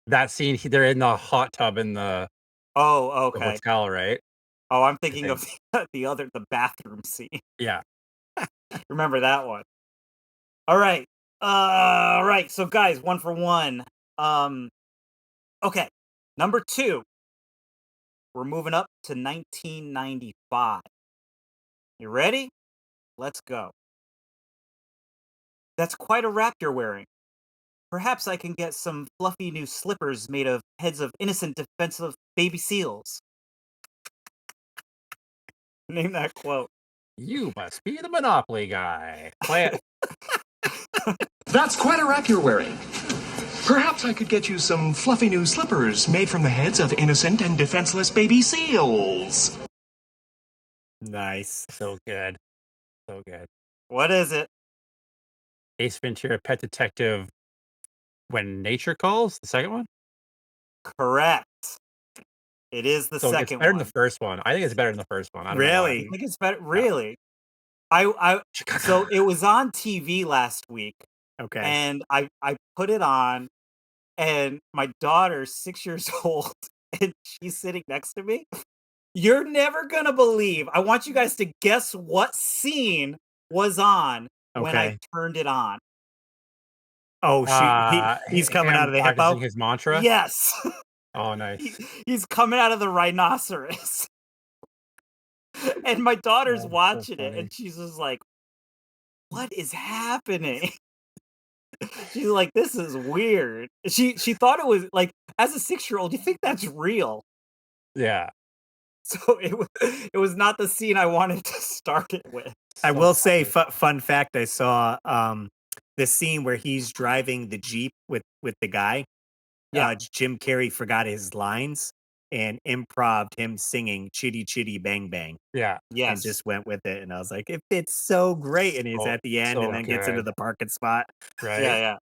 that scene, they're in the hot tub in the Oh, okay. hotel, right? Oh, I'm thinking of the bathroom scene. Yeah. Remember that one. All right. Right. So guys, 1 for 1. Okay. Number 2. We're moving up to 1995. You ready? Let's go. That's quite a wrap you're wearing. Perhaps I can get some fluffy new slippers made of heads of innocent defenseless baby seals. Name that quote. You must be the Monopoly guy. Play it. That's quite a wrap you're wearing. Perhaps I could get you some fluffy new slippers made from the heads of innocent and defenseless baby seals. Nice. So good. So good. What is it? Ace Ventura, Pet Detective, When Nature Calls, the second one? Correct. It is the So it's second better one. than the first one. I think it's better than the first one. I don't know why. Really? I think it's better. Really? So it was on TV last week, Okay. and I put it on, and my daughter's 6 years old, and she's sitting next to me. You're never gonna believe. I want you guys to guess what scene was on when I Okay. turned it on. Oh shoot. He's coming him out of the practicing hippo. his mantra. Yes, Oh, nice. he's coming out of the rhinoceros. And my daughter's That's so watching it, funny. and she's just like, "What is happening?" She's like, "This is weird." She thought it was like, as a 6-year-old, you think that's real. Yeah. So it was not the scene I wanted to start it with. I So will say, funny. fun fact: I saw the scene where he's driving the Jeep with the guy. Yeah. Jim Carrey forgot his lines and improv'd him singing "Chitty Chitty Bang Bang" Yeah. and Yes. just went with it. And I was like, it fits so great. And he's So- at the end, so and then gets into good. the parking spot. Right. Yeah.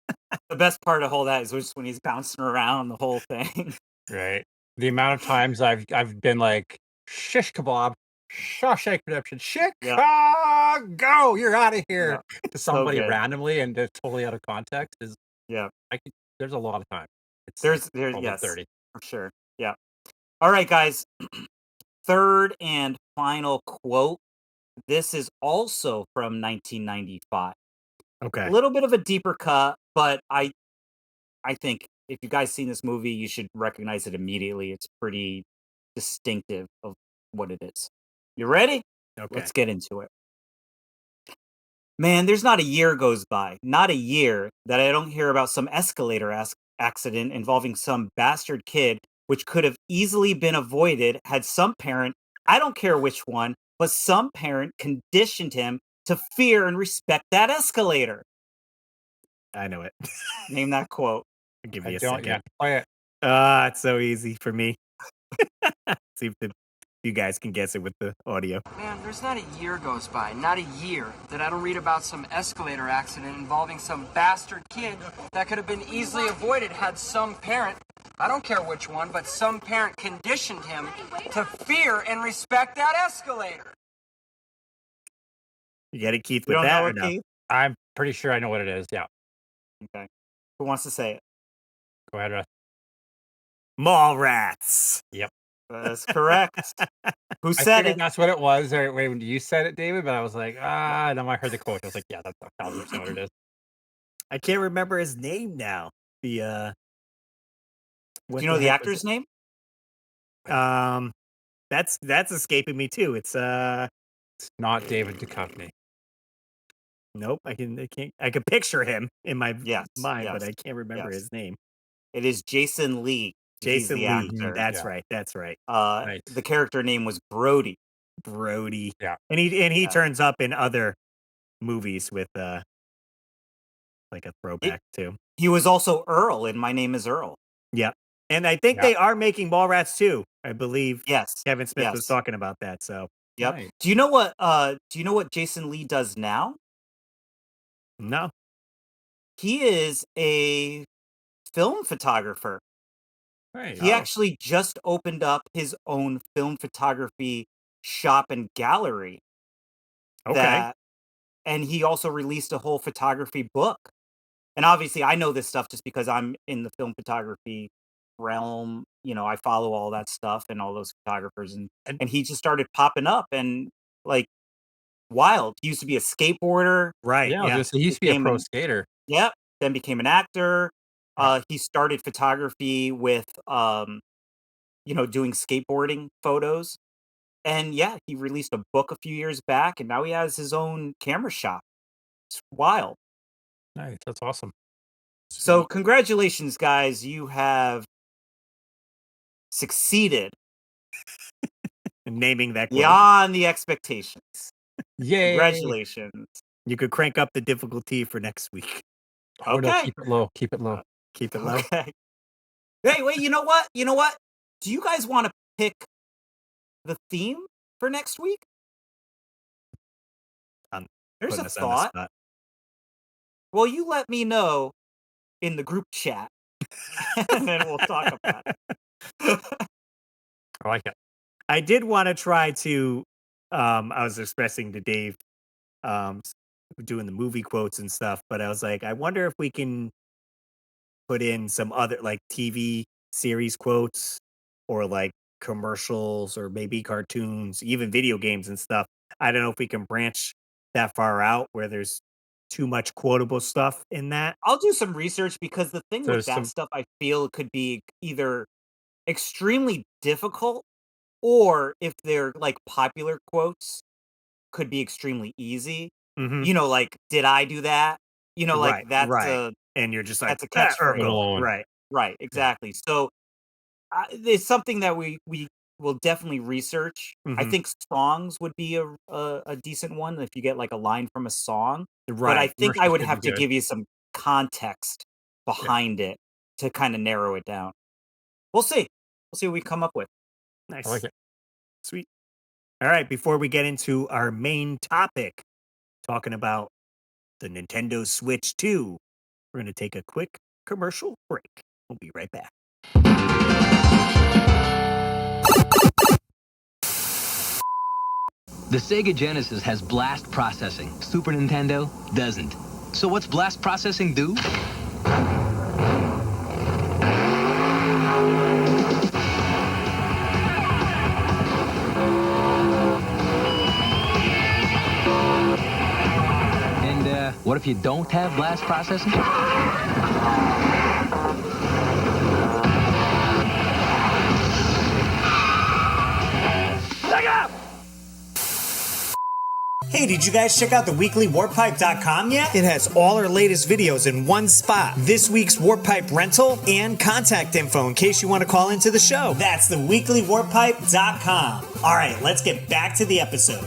The best part of all that is just when he's bouncing around the whole thing. Right. The amount of times I've been like, shish kebab. Shawshank Redemption, Chicago, you're out of here. To So somebody good. randomly and totally out of context is Yeah. there's a lot of time. It's There's probably yes, 30. for sure. Yeah. All right, guys. Third and final quote. This is also from 1995. A Okay. little bit of a deeper cut, but I think if you guys seen this movie, you should recognize it immediately. It's pretty distinctive of what it is. You ready? Okay. Let's get into it. Man, there's not a year goes by, not a year, that I don't hear about some escalator accident involving some bastard kid, which could have easily been avoided had some parent, I don't care which one, but some parent conditioned him to fear and respect that escalator. I know it. Name that quote. I'll give I you a don't second. yet. Play it. It's so easy for me. See if you guys can guess it with the audio. Man, there's not a year goes by, not a year, that I don't read about some escalator accident involving some bastard kid that could have been easily avoided had some parent, I don't care which one, but some parent conditioned him to fear and respect that escalator. You get it, Keith, You with don't that know or it, no? Keith? I'm pretty sure I know what it is. Yeah. Okay. Who wants to say it? Go ahead, Russ. Mall rats. Yep. That's correct. Who I said figured it? that's what it was. Or wait, when you said it, David, but I was like, no, I heard the quote. I was like, yeah, that's 1,000% what it is. I can't remember his name now. The Do what you know the heck was actor's name? it? That's escaping me too. It's It's not David Duchovny. nope. I can picture him in my Yes, mind, but yes, I can't remember yes. his name. It is Jason Lee. He's Jason the Lee. actor. That's Yeah. right. That's right. Nice. The character name was Brody. Brody. Yeah. And he Yeah. turns up in other movies with like a throwback too. He was also Earl in My Name is Earl. Yep. And I think Yeah. they are making Mallrats too. I believe Yes. Kevin Smith was Yes. talking about that. So Yep. Nice. Do you know what Jason Lee does now? no. He is a film photographer. Right. He actually just opened up his own film photography shop and gallery. Okay. And he also released a whole photography book. And obviously, I know this stuff just because I'm in the film photography realm. You know, I follow all that stuff and all those photographers, and he just started popping up and like wild. He used to be a skateboarder. Right. Yeah, I was Yeah. gonna say, he used to be a Became pro an- skater. Yep. Then became an actor. Yeah. He started photography with doing skateboarding photos. And yeah, he released a book a few years back, and now he has his own camera shop. It's wild. Nice. That's awesome. So congratulations, guys. You have succeeded Naming that quote. beyond the expectations. Yay. Congratulations. You could crank up the difficulty for next week. Oh, no, Okay. keep it low. Keep it low. Keep it low. Okay. Hey, wait, you know what? Do you guys want to pick the theme for next week? There's Putting a us on the thought. spot. Well, you let me know in the group chat, and then we'll talk about it. I like it. I did want to try to I was expressing to Dave doing the movie quotes and stuff, but I was like, I wonder if we can put in some other like TV series quotes or like commercials or maybe cartoons, even video games and stuff. I don't know if we can branch that far out where there's too much quotable stuff in that. I'll do some research because the thing with There's that some- stuff, I feel it could be either extremely difficult or if they're like popular quotes, could be extremely easy. Mhm. You know, like, did I do that? You know, like that's right. And you're just like, that's a catchphrase. Alone. Right. Right, exactly. So it's something that we will definitely research. I Mhm. think songs would be a decent one if you get like a line from a song. Right. But I think I Commercials would could have be to good. give you some context behind it to kind of narrow it down. We'll see. We'll see what we come up with. Nice. I like it. Sweet. All right. Before we get into our main topic, talking about the Nintendo Switch 2, we're going to take a quick commercial break. We'll be right back. The Sega Genesis has blast processing. Super Nintendo doesn't. So what's blast processing do? And what if you don't have blast processing? Hey, did you guys check out the weekly warpipe.com yet? It has all our latest videos in one spot. This week's Warp Pipe rental and contact info in case you want to call into the show. That's the weekly warpipe.com. All right, let's get back to the episode.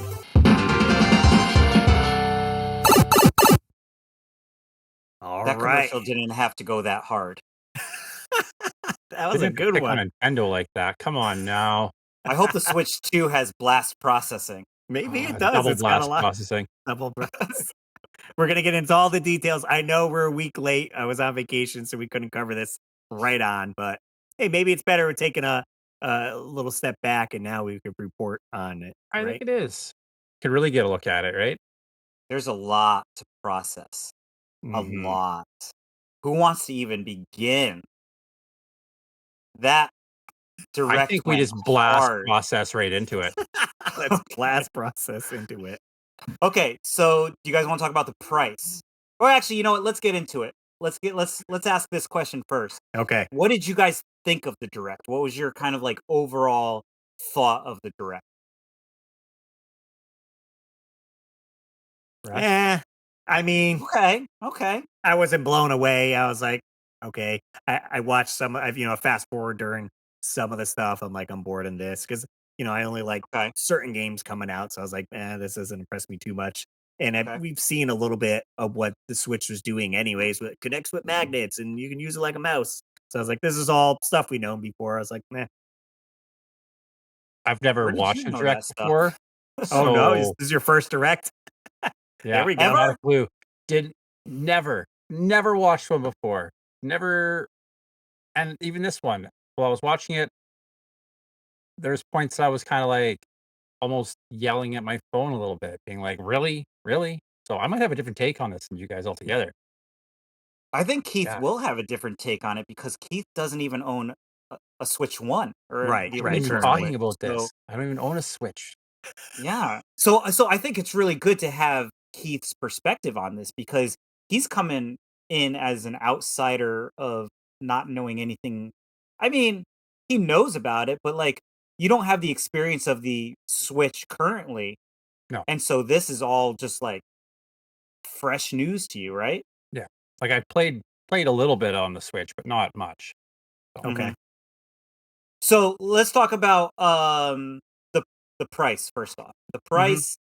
All That right. commercial didn't have to go that hard. That was a Didn't good pick one. on Nintendo like that. Come on now. I hope the Switch 2 has blast processing. Maybe it does. Double It's got a blast lot. processing. Double blast. We're going to get into all the details. I know we're a week late. I was on vacation, so we couldn't cover this right on. But hey, maybe it's better we're taking a little step back, and now we could report on it. I right? think it is. Could really get a look at it, right? There's a lot to process. A Mhm. lot. Who wants to even begin? That direct I think we went just blast hard. process right into it. Let's blast process into it. Okay, so do you guys want to talk about the price? Or actually, you know what? Let's get into it. Let's ask this question first. Okay. What did you guys think of the direct? What was your kind of like overall thought of the direct? Russ? I mean, Okay. I wasn't blown away. I was like, okay. I watched some, I've, fast forward during some of the stuff. I'm like, I'm bored in this because, I only like Okay. certain games coming out. So I was like, this doesn't impress me too much. And Okay. we've seen a little bit of what the Switch was doing anyways. It connects with magnets and you can use it like a mouse. So I was like, this is all stuff we know before. I was like, meh. I've never Where did watched you a know direct that stuff? before. Oh no, So, this is your first direct? yeah, we go. not Ever? a clue. Never watched one before. Never, and even this one, while I was watching it, there's points I was kind of like almost yelling at my phone a little bit, being like, really? Really? So I might have a different take on this than you guys altogether. I think Keith Yeah. will have a different take on it because Keith doesn't even own a Switch 1 or Right, the I'm right, not even original currently. talking Switch. about So, this. I don't even own a Switch. yeah. So I think it's really good to have Keith's perspective on this because he's coming in as an outsider of not knowing anything. I mean, he knows about it, but like you don't have the experience of the Switch currently. No. And so this is all just like fresh news to you, right? Yeah, like I played a little bit on the Switch, but not much. Okay. Mhm. So let's talk about the price first off. The price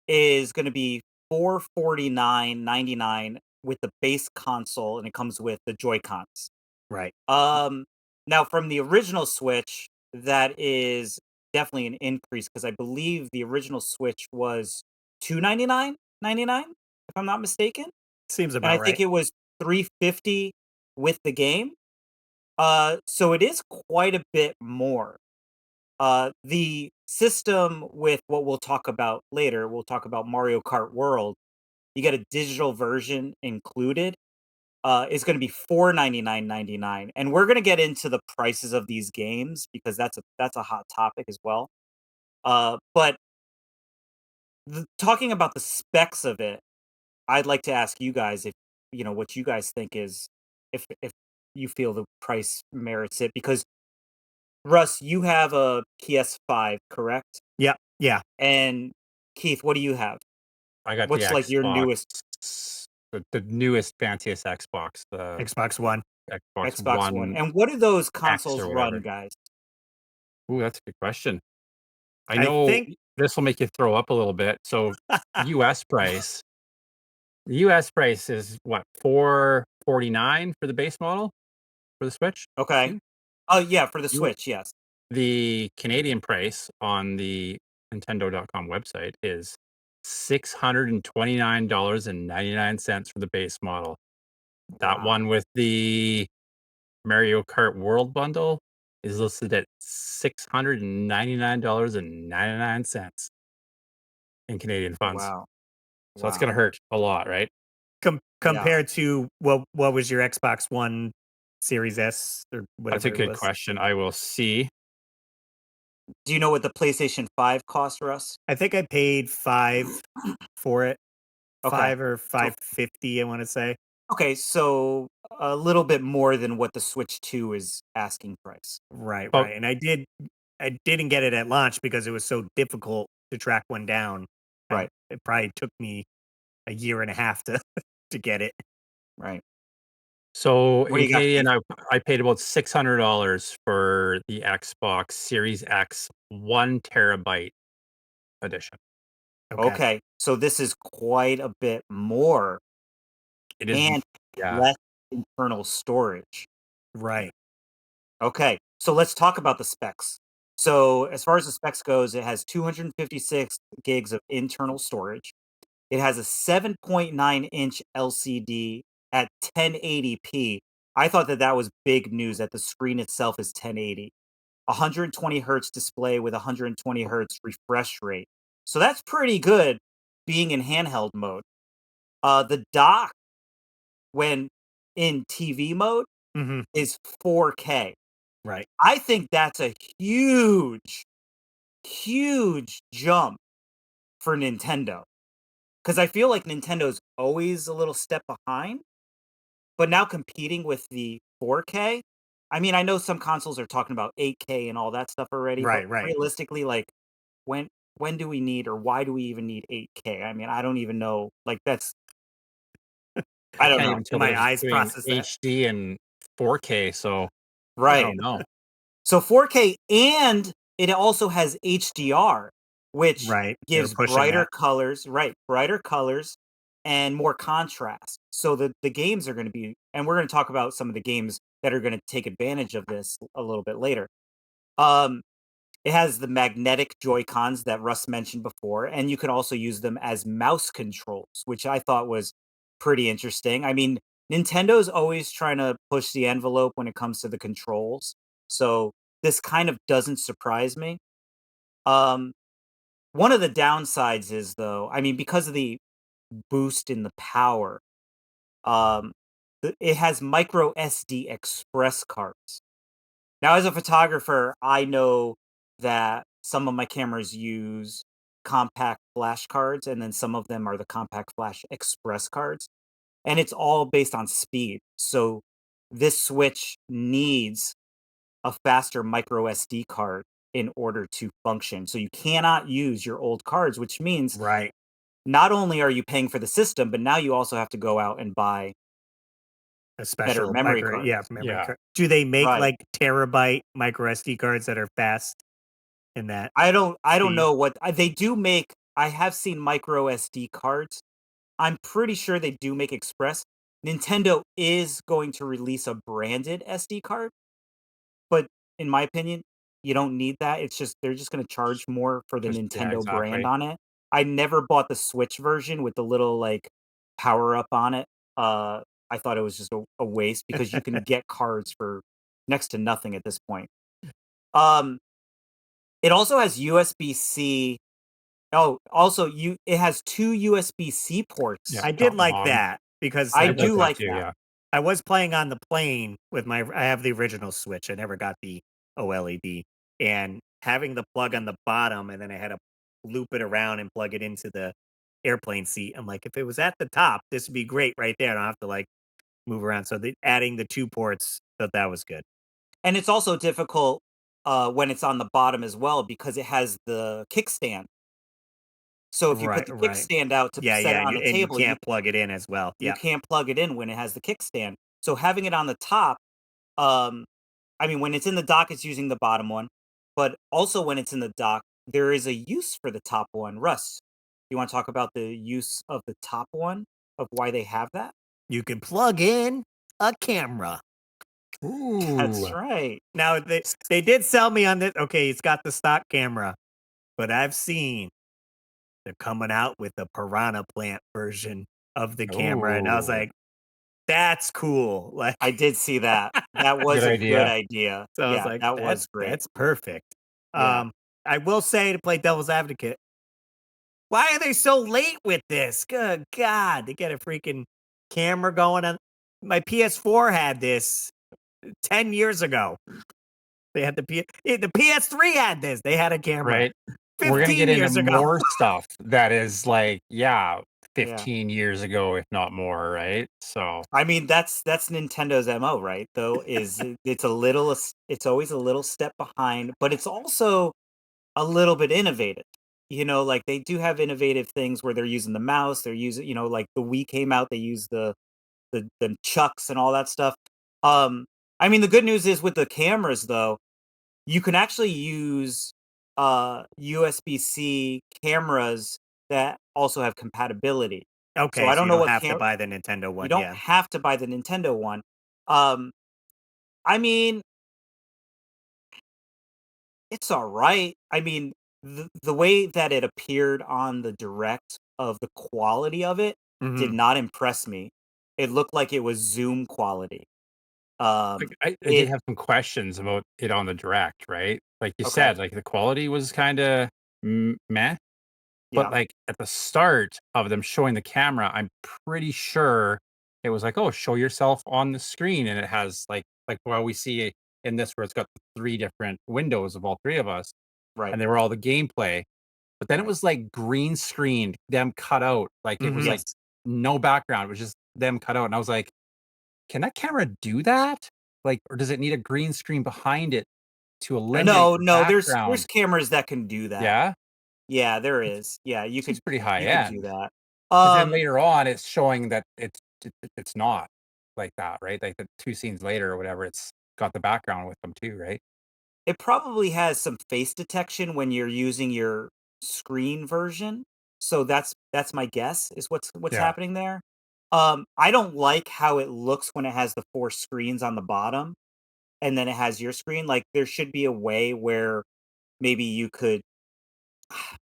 is going to be $449.99 with the base console, and it comes with the Joy Cons. Right. Now from the original Switch, that is definitely an increase because I believe the original Switch was $299.99, if I'm not mistaken, Seems and I about think right. it was $350 with the game. So it is quite a bit more. The system with what we'll talk about later, we'll talk about Mario Kart World. You get a digital version included. Is going to be $499.99, and we're going to get into the prices of these games because that's a hot topic as well. But talking about the specs of it, I'd like to ask you guys if what you guys think is if you feel the price merits it because Russ, you have a PS5, correct? Yeah. Yeah. And Keith, what do you have? I got the What's like your Xbox, newest the newest fanciest Xbox, the Xbox One. Xbox Xbox One? One And what do those X consoles or run, whatever. guys? Ooh, that's a good question. I I know think- this will make you throw up a little bit. So US price. The US price is what, $449 for the base model for the Switch? Okay. Oh yeah, for the You- Switch, yes. The Canadian price on the Nintendo.com website is $629.99 for the base model. That Wow. one with the Mario Kart World bundle is listed at $699.99. in Canadian funds. Wow. So it's going to hurt a lot, right? Compared to what was your Xbox One Series S or whatever That's a it good was? question. I will see. Do you know what the PlayStation 5 cost, Russ? I think I paid 5 for it. Okay. 5 or So 5.50, I want to say. okay, so a little bit more than what the Switch 2 is asking price. Right, But right. And I didn't get it at launch because it was so difficult to track one down. Right. It probably took me a year and a half to to get it. Right. so What do in you got, Canadian, Keith? I paid about $600 for the Xbox Series X 1 terabyte edition. Okay. Okay, so this is quite a bit more It is, and yeah. less internal storage. Right. Okay, so let's talk about the specs. So as far as the specs goes, it has 256 gigs of internal storage. It has a 7.9-inch LCD at 1080p. I thought that that was big news that the screen itself is 1080. 120 hertz display with 120 hertz refresh rate. So that's pretty good being in handheld mode. The dock, when in TV mode, Hmm. is 4K. Right. I think that's a huge, huge jump for Nintendo. Because I feel like Nintendo's always a little step behind, but now competing with the 4K. I mean, I know some consoles are talking about 8K and all that stuff already, but Right, right. realistically, like when when do we need or why do we even need 8K? I mean, I don't even know. Like that's I don't Can't know. even tell the My difference eyes between process that. HD and 4K. So I Right. don't know. So 4K and it also has HDR, which Right. They were gives pushing brighter that. colors, right? Brighter colors and more contrast. So the games are going to be, and we're going to talk about some of the games that are going to take advantage of this a little bit later. Um, it has the magnetic Joy-Cons that Russ mentioned before, and you can also use them as mouse controls, which I thought was pretty interesting. I mean, Nintendo's always trying to push the envelope when it comes to the controls, so this kind of doesn't surprise me. Um, one of the downsides is though, I mean, because of the boost in the power, um, it has micro SD express cards. Now, as a photographer, I know that some of my cameras use compact flash cards, and then some of them are the compact flash express cards, and it's all based on speed. So this Switch needs a faster micro SD card in order to function. So you cannot use your old cards, which means Right. not only are you paying for the system, but now you also have to go out and buy A better special memory micro, cards. yeah, memory Yeah. card. Do they make Right. like terabyte micro SD cards that are fast in that I don't speed? know what they do make. I have seen micro SD cards. I'm pretty sure they do make express. Nintendo is going to release a branded SD card, but in my opinion, you don't need that. It's just they're just going to charge more for the Yeah, Nintendo brand exactly. on it. I never bought the Switch version with the little like power up on it. I thought it was just a waste because you can get cards for next to nothing at this point. Um, it also has USB-C. Oh, also you it has 2 USB-C ports. Yeah. I did like Um, that because I I like do that like too. that. Yeah. I was playing on the plane with I have the original Switch. I never got the OLED. And having the plug on the bottom and then I had to loop it around and plug it into the airplane seat. I'm like, if it was at the top, this would be great right there. I don't have to like move around. So adding the 2 ports, thought that was good. And it's also difficult when it's on the bottom as well because it has the kickstand. So if you put Right, the right. kickstand out to Yeah, set yeah, it on the and you table, can't plug it in as well. you Yeah. can't plug it in when it has the kickstand. So having it on the top, um, I mean, when it's in the dock, it's using the bottom one, but also when it's in the dock, there is a use for the top one. Russ, you want to talk about the use of the top one of why they have that? You can plug in a camera. That's Ooh. right. Now they did sell me on this. Okay, it's got the stock camera, but I've seen they're coming out with the piranha plant version of the camera, and I was Oh, like, "That's cool!" Like, I did see that. That good was a good idea. idea. so I was Yeah, like, that was "That's great. perfect." Yeah. I will say to play devil's advocate, Why are they so late with this? Good God. They get a freaking camera going on. My PS4 had this 10 years ago. They had the PS3 had this. They had a camera Right? We're gonna 15 get into years ago. more stuff that is like, Yeah. 15 years ago, if not more, right? So I mean, that's Nintendo's MO, right? Though it's it's always a little step behind, but it's also a little bit innovative. Like they do have innovative things where they're using the mouse, they're using, like the Wii came out, they use the chucks and all that stuff. I mean, the good news is with the cameras though, you can actually use USB-C cameras that also have compatibility. So Okay, I so don't you know don't what have to buy the Nintendo you one. don't Yeah. have to buy the Nintendo one. Um, I mean, it's all right. I mean, the way that it appeared on the direct of the quality of it did Mhm. not impress me. It looked like it was Zoom quality. like, Um, I did it have some questions about it on the direct, right? Like you okay, said, like the quality was kind of meh, but yeah, like at the start of them showing the camera, I'm pretty sure it was like, oh, show yourself on the screen, and it has like well we see in this where it's got the three different windows of all three of us, right, and they were all the gameplay. But then it right, was like green screened, them cut out, like it was Mhm. like yes. no background, it was just them cut out, and I was like, can that camera do that? Like, or does it need a green screen behind it to eliminate No, the no, there's background? cameras that can do that. Yeah? Yeah, there It's is. Yeah, seems pretty high you could do end. that. 'Cause then Um, later on, it's showing that it's not like that, right? Like, the 2 scenes later or whatever, it's got the background with them too, right? it probably has some face detection when you're using your screen version. So that's my guess is what's Yeah. happening there. I don't like how it looks when it has the 4 screens on the bottom and then it has your screen. Like there should be a way where maybe you could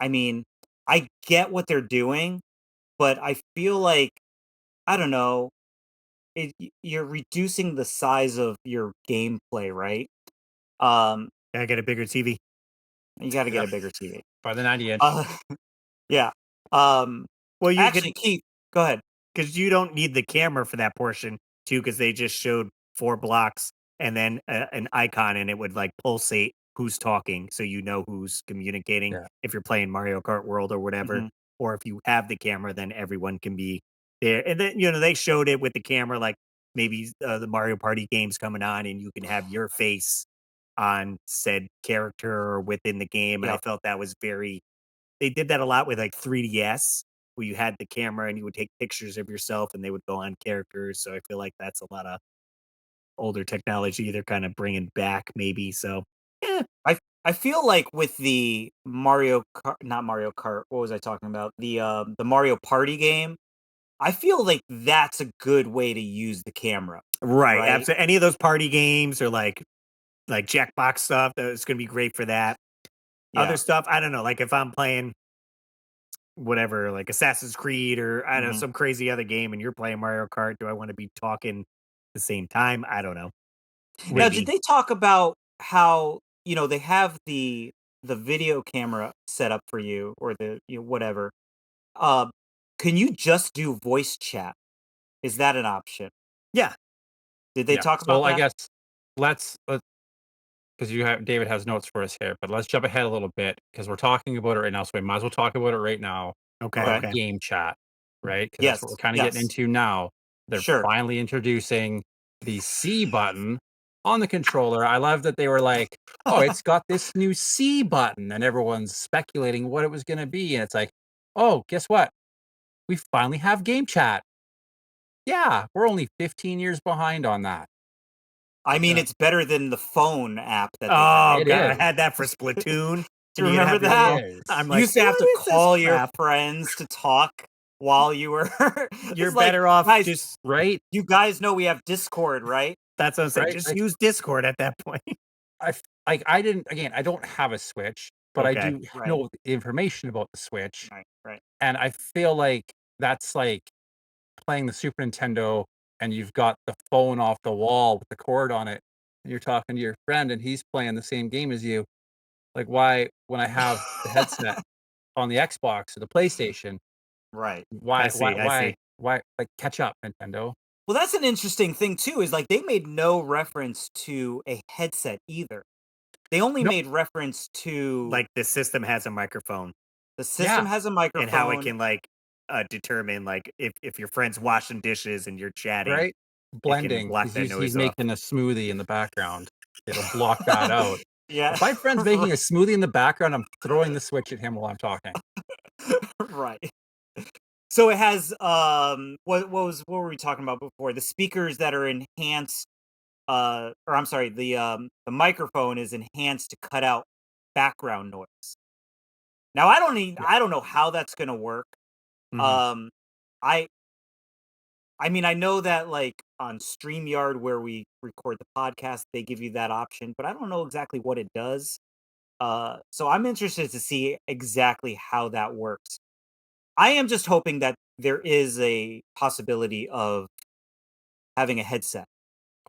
I mean, I get what they're doing, but I feel like I don't know, you're reducing the size of your gameplay, right? Um, Gotta get a bigger TV. you got to get Yep. a bigger TV. By the 90-inch. Uh, yeah. Um, Well, you actually, can Keith, go ahead. because you don't need the camera for that portion too, because they just showed 4 blocks and then an icon, and it would like pulsate who's talking, so you know who's communicating. Yeah. If you're playing Mario Kart World or whatever, Mhm. or if you have the camera, then everyone can be there. And then they showed it with the camera, like maybe the Mario Party games coming on, and you can have your face on said character or within the game. And I Yeah. felt that was very they did that a lot with like 3DS, where you had the camera and you would take pictures of yourself and they would go on characters. So I feel like that's a lot of older technology they're kind of bringing back, maybe. So yeah, I feel like with the Mario Kart, not Mario Kart. What was I talking about? The Mario Party game. I feel like that's a good way to use the camera, right. right? Absolutely. Any of those party games or like Jackbox stuff, it's going to be great for that. Other Yeah. stuff, I don't know. Like if I'm playing whatever, like Assassin's Creed or I don't know Mhm. some crazy other game, and you're playing Mario Kart, do I want to be talking the same time? I don't know. Now, did Maybe. they talk about how, they have the video camera set up for you or the whatever. Uh, can you just do voice chat? Is that an option? Yeah. Did they Yeah. talk So about I that? guess let's because you have David has notes for us here, but let's jump ahead a little bit because we're talking about it right now, so we might as well talk about it right now Okay. about Okay. the Okay. game chat, right? Because that's Yes. what we're kind of getting Yes. into now. They're Sure. finally introducing the C button on the controller. I love that they were like, "Oh, it's got this new C button," and everyone's speculating what it was going to be, and it's like, "Oh, guess what? We finally have game chat." Yeah, we're only 15 years behind on that. I mean, Yeah. it's better than the phone app that they Oh had. It god, I is. had that for Splatoon, Do and you you gotta remember have your It that? little. is. I'm You like, used to have what to is this call your crap? friends to talk while you were. You're It's like, better off guys, just. Right? you guys know we have Discord, right? That's what I'm saying. Right? Just Like use Discord at that point. I didn't again, I don't have a Switch, but I Okay. do Right. know the information about the Switch, Right. Right. and I feel like that's like playing the Super Nintendo and you've got the phone off the wall with the cord on it, and you're talking to your friend and he's playing the same game as you. Like, why when I have the headset, on the Xbox or the PlayStation. Right. Why? I see. Why? Like, catch up, Nintendo. Well, that's an interesting thing too. Is like they made no reference to a headset either. They only No. made reference to Like the system has a microphone the system Yeah. has a microphone. and how it can like determine like if your friend's washing dishes and you're chatting, Right? Blending. block that He's noise off. making a smoothie in the background. It'll block that out. Yeah. If my friend's making a smoothie in the background, I'm throwing the Switch at him while I'm talking. Right. So it has what were we talking about before? The speakers that are enhanced or I'm sorry, the microphone is enhanced to cut out background noise. Now I don't know how that's going to work. Mhm. I I mean I know that like on StreamYard where we record the podcast they give you that option, but I don't know exactly what it does. So I'm interested to see exactly how that works. I am just hoping that there is a possibility of having a headset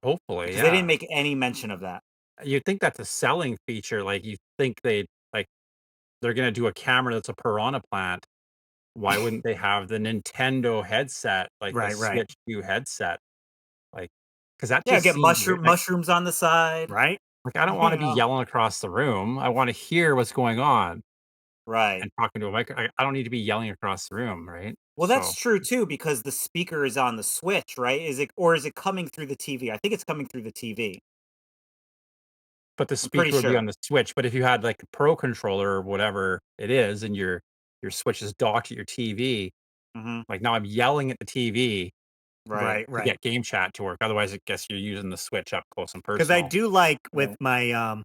Hopefully, because they didn't yeah. make any mention of that. You'd think that's a selling feature. Like, you think they're gonna do a camera that's a piranha plant. Why wouldn't they have the Nintendo headset, like the Right. Switch 2 headset? Like, because that Yeah, just get seems weird. mushrooms on the side. Right? Like, I don't You wanna be know? yelling across the room. I wanna hear what's going on Right. and talking to a mic. I don't need to be yelling across the room, right? Well, that's So, true too because the speaker is on the Switch, right? Is it coming through the TV? I think it's coming through the TV. but the I'm pretty speaker would be sure. on the Switch. But if you had, like, a Pro controller or whatever it is, and your Switch is docked at your TV, Hmm. like, now I'm yelling at the TV Right. to get game chat to work. Otherwise, I guess you're using the Switch up close and Because I personal. do like with Right. my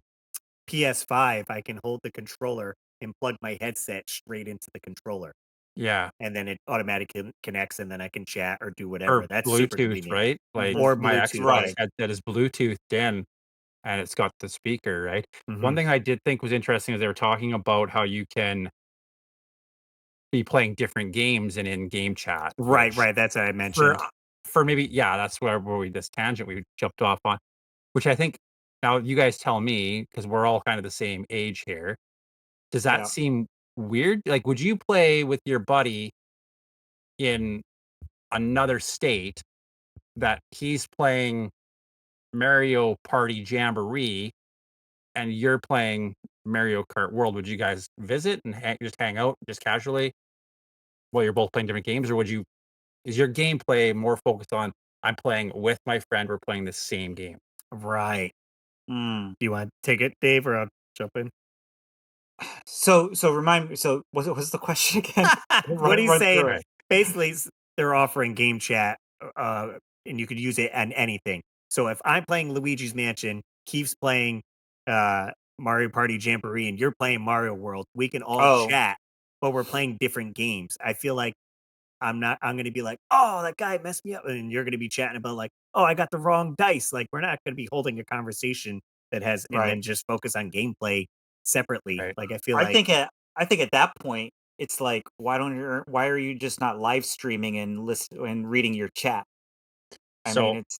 PS5, I can hold the controller and plug my headset straight into the controller, Yeah. and then it automatically connects, and then I can chat or do Or whatever. That's super Bluetooth, convenient. right? Like, Mhm. Or my Bluetooth, Xbox Right. right? headset is Bluetoothed in, and it's got the speaker, right? One Mhm. thing I did think was interesting is they were talking about how you can be playing different games and in-game chat, which Right. That's what I for mentioned. for maybe yeah, that's where we this tangent we jumped off on, which I think now you guys tell me because 'cause we're all kind of the same age here. Does that Yeah. seem weird? Like, would you play with your buddy in another state that he's playing Mario Party Jamboree and you're playing Mario Kart World? Would you guys visit and just hang out just casually while you're both playing different games, or would you is your gameplay more focused on I'm playing with my friend, we're playing the same game? Right. Mm. Do you want to take it, Dave, or I'll jump in? So remind me. So what's the question again? What he's Run saying, through it. Right. basically, they're offering game chat, and you could use it on anything. So if I'm playing Luigi's Mansion, Keith's playing uh, Mario Party Jamboree, and you're playing Mario World, we can all Oh, chat, but we're playing different games. I feel like I'm gonna be like, "Oh, that guy messed me up," and you're gonna be chatting about like, "Oh, I got the wrong dice." Like, we're not gonna be holding a conversation that has and right. then just focus on gameplay separately. Right. Like, I feel I like think at that point it's like why are you just not live streaming and listen and reading your chat? I mean, So it's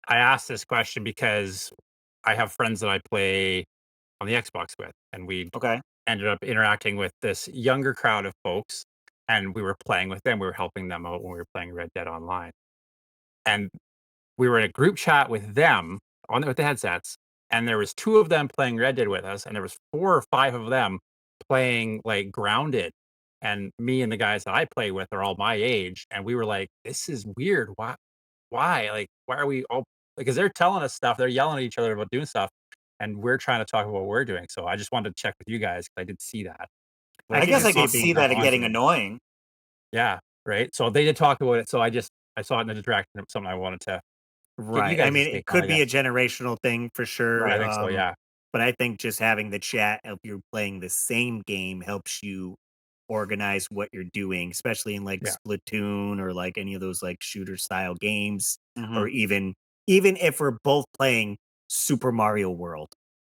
I asked this question because I have friends that I play on the Xbox with, and we okay. ended up interacting with this younger crowd of folks, and we were playing with them. We were helping them out when we were playing Red Dead Online, and we were in a group chat with them with the headsets, and there was 2 of them playing Red Dead with us, and there was 4 or 5 of them playing, like, Grounded, and me and the guys that I play with are all my age, and we were like, "This is weird. Why? Like, why are we all" because they're telling us stuff, they're yelling at each other about doing stuff, and we're trying to talk about what we're doing, so I just wanted to check with you guys because I did see that. I I Like, could guess and I see could it being see on that on getting confusing. annoying. yeah, right? So they did talk about it, so I saw it in the direction of something I wanted to get you Right. I guys' mean, take it on, could I be a guess. generational thing for sure. I Right. think so, yeah. But I think just having the chat if you're playing the same game helps you organize what you're doing, especially in like Yeah. Splatoon or like any of those like shooter style games, or Mhm. even if we're both playing Super Mario World,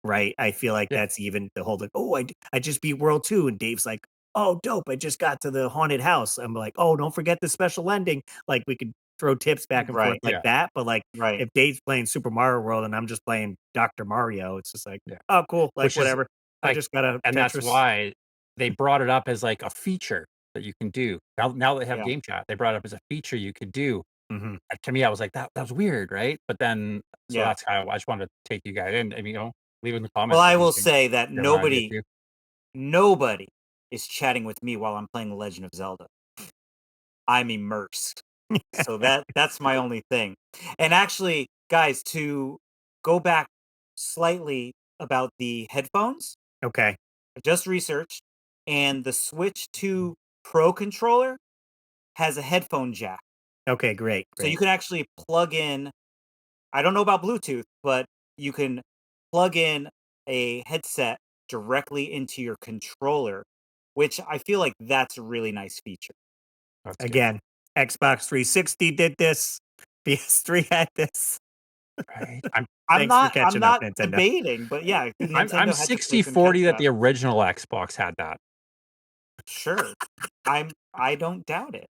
right? I feel like Yeah. that's even the whole like, oh, I just beat World 2, and Dave's like, oh, dope, I just got to the haunted house. I'm like, oh, don't forget the special ending. Like we could throw tips back and forth Right. like Yeah. that. But like Right. if Dave's playing Super Mario World and I'm just playing Dr. Mario, it's just like, Yeah. oh, cool, like Which is whatever. I like just got a and that's Tetris. why they brought it up as like a feature that you can do. Now they have Yeah. game chat. They brought it up as a feature you could do. Mhm. To me, I was like, that was weird, right? But then, so Yeah. that's how I just wanted to take you guys in, and leave in the comments. Well, if I you will think say that you have an idea nobody is chatting with me while I'm playing The Legend of Zelda. I'm immersed. So that's my only thing. And actually, guys, to go back slightly about the headphones, Okay. I just researched, and the Switch 2 Pro controller has a headphone jack. Okay, great. So you can actually plug in, I don't know about Bluetooth, but you can plug in a headset directly into your controller, which I feel like that's a really nice feature. That's good. Again, Xbox 360 did this. PS3 had this. Right? I'm Thanks for not catching up, I'm not Nintendo. debating, but yeah, Nintendo I'm had to play some 60-40 catch that up. the original Xbox had that. Sure. I don't doubt it.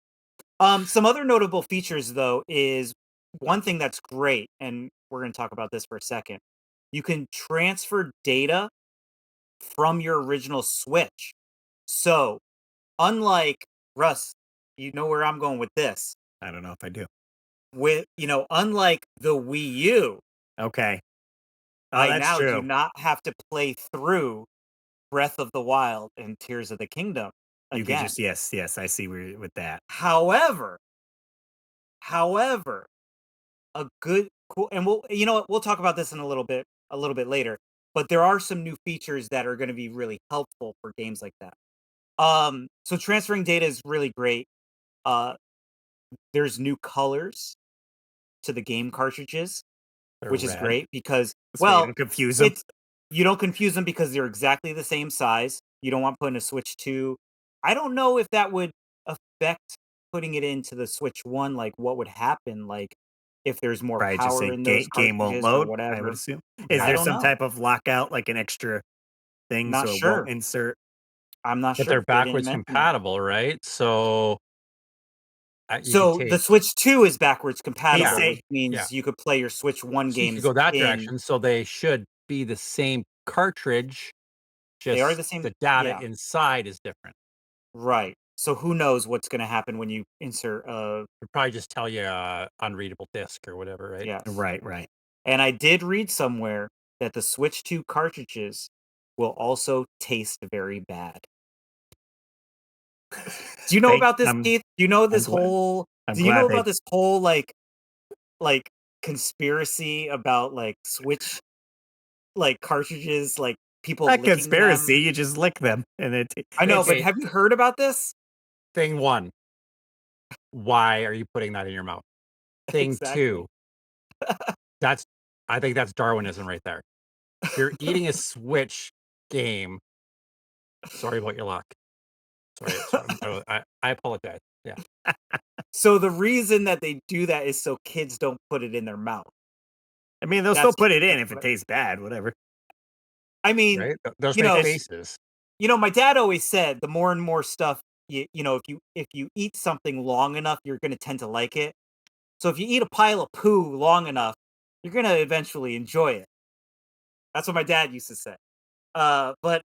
Some other notable features though is one thing that's great, and we're going to talk about this for a second. You can transfer data from your original Switch. So, unlike Russ, you know where I'm going with this. I don't know if I do. Unlike the Wii U, Okay. Oh, I that's now do true. not have to play through Breath of the Wild and Tears of the Kingdom You could again. just yes, I see where with that. However, a good cool, and we'll talk about this in a little bit later, but there are some new features that are going to be really helpful for games like that. So transferring data is really great. There's new colors to the game cartridges, They're which is red. great because So you don't confuse them. you don't confuse them because they're exactly the same size. You don't want putting a Switch 2. I don't know if that would affect putting it into the Switch 1, like what would happen, like if there's more Probably just power say in those game won't cartridges or load, I would whatever. assume. Is I there don't some know. type of lockout, like an extra thing Not so it won't sure. insert? I'm not But sure. they're They didn't backwards mention that. compatible, right? So you could So the take Switch 2 is backwards compatible, say- which means you could play your Switch 1 so you could games go that in. direction. So they should be the same cartridge, They are just the same. the data Yeah, inside is different. right. So who knows what's going to happen when you insert It'd probably just tell you unreadable disk or whatever, right? yes. Right. And I did read somewhere that the Switch 2 cartridges will also taste very bad. Do you know about this, Keith? Do you know this glad- whole I'm do you know glad they- about this whole like conspiracy about like Switch like cartridges, like people Not licking conspiracy, them? you just lick them and it I know, but Okay. have you heard about this? Thing one, why are you putting that in your mouth? Thing Exactly. two, I think that's Darwinism right there. You're eating a Switch game. Sorry about your luck. Sorry. I apologize. Yeah. So the reason that they do that is so kids don't put it in their mouth. I mean, they'll That's- still put it in that's if it what- tastes bad, whatever. I mean, Right? Those you make know, faces. my dad always said the more and more stuff if you eat something long enough, you're going to tend to like it. So if you eat a pile of poo long enough, you're going to eventually enjoy it. That's what my dad used to say. But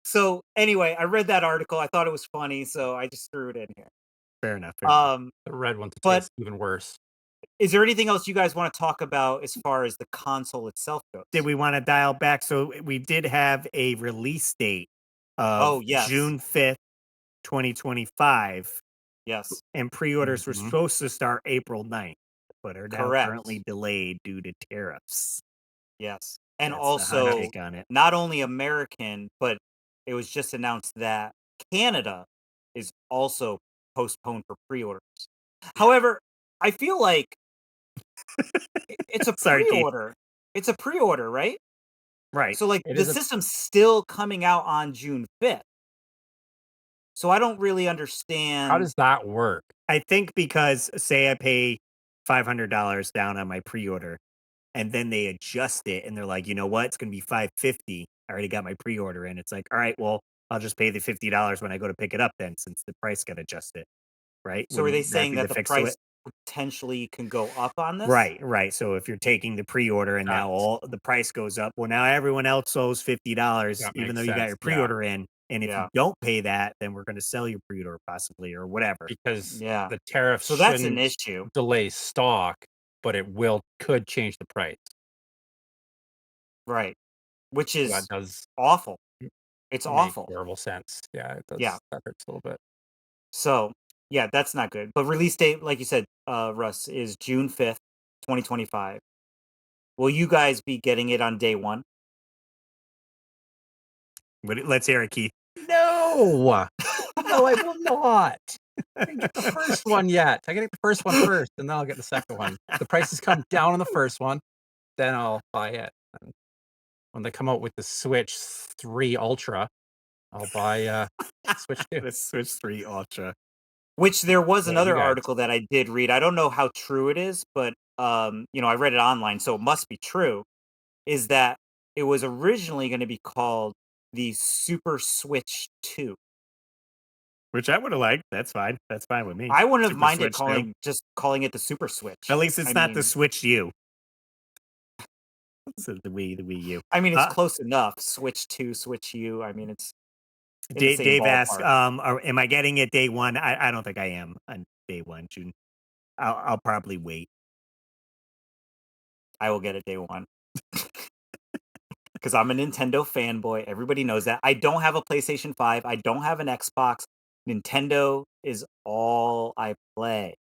so anyway, I read that article. I thought it was funny, so I just threw it in here. Fair enough. Fair enough. The red one but- tastes even worse. Is there anything else you guys want to talk about as far as the console itself goes? Did we want to dial back? So we did have a release date Oh, of yes. June 5th, 2025, Yes. and pre-orders were Mhm. supposed to start April 9th, but are now Correct. currently delayed due to tariffs. Yes. And That's the hot also, take on it. not only American, but it was just announced that Canada is also postponed for pre-orders. However, I feel like it's a Sorry, Keith. pre-order. It's a pre-order, right? Right. So like It the is a- system's still coming out on June 5th. So I don't really understand. How does that work? I think because say I pay $500 down on my pre-order, and then they adjust it, and they're like, you know what, it's going to be $550. I already got my pre-order in. It's like, all right, well, I'll just pay the $50 when I go to pick it up then, since the price got adjusted, right? So are they Wouldn't saying be that the fix to price it? potentially can go up on this? Right. So if you're taking the pre-order and now That's- all the price goes up, well, now everyone else owes $50, That even makes though you got sense, your yeah. pre-order in. And if you Yeah. don't pay that, then we're going to sell your pre-order possibly or whatever. Because Yeah. the tariffs So that's an shouldn't issue. delay stock, but it could change the price. Right. Which So that is does awful. It's make awful. horrible sense. Yeah, it does. Yeah. That hurts a little bit. So yeah, that's not good. But release date, like you said, Russ, is June 5th, 2025. Will you guys be getting it on day one? Let's hear it, Keith. No, no, I will not. I didn't get the first one yet. I gotta get the first one first, and then I'll get the second one. The prices come down on the first one, then I'll buy it. And when they come out with the Switch 3 Ultra, I'll buy Switch 2. The Switch 3 Ultra. Which there was Yeah, you another guys. article that I did read. I don't know how true it is, but I read it online, so it must be true. Is that it was originally going to be called the Super Switch 2. Which I would have liked. That's fine. That's fine with me. I wouldn't have Super minded Switch 2. calling it the Super Switch. At least it's I not the mean, Switch U. So the Wii U. I mean, it's close enough. Switch 2, Switch U. I mean, it's in the same Dave asks, ballpark. am I getting it day one? I don't think I am on day one, June. I'll probably wait. I will get it day one. Because I'm a Nintendo fanboy. Everybody knows that. I don't have a PlayStation 5. I don't have an Xbox. Nintendo is all I play.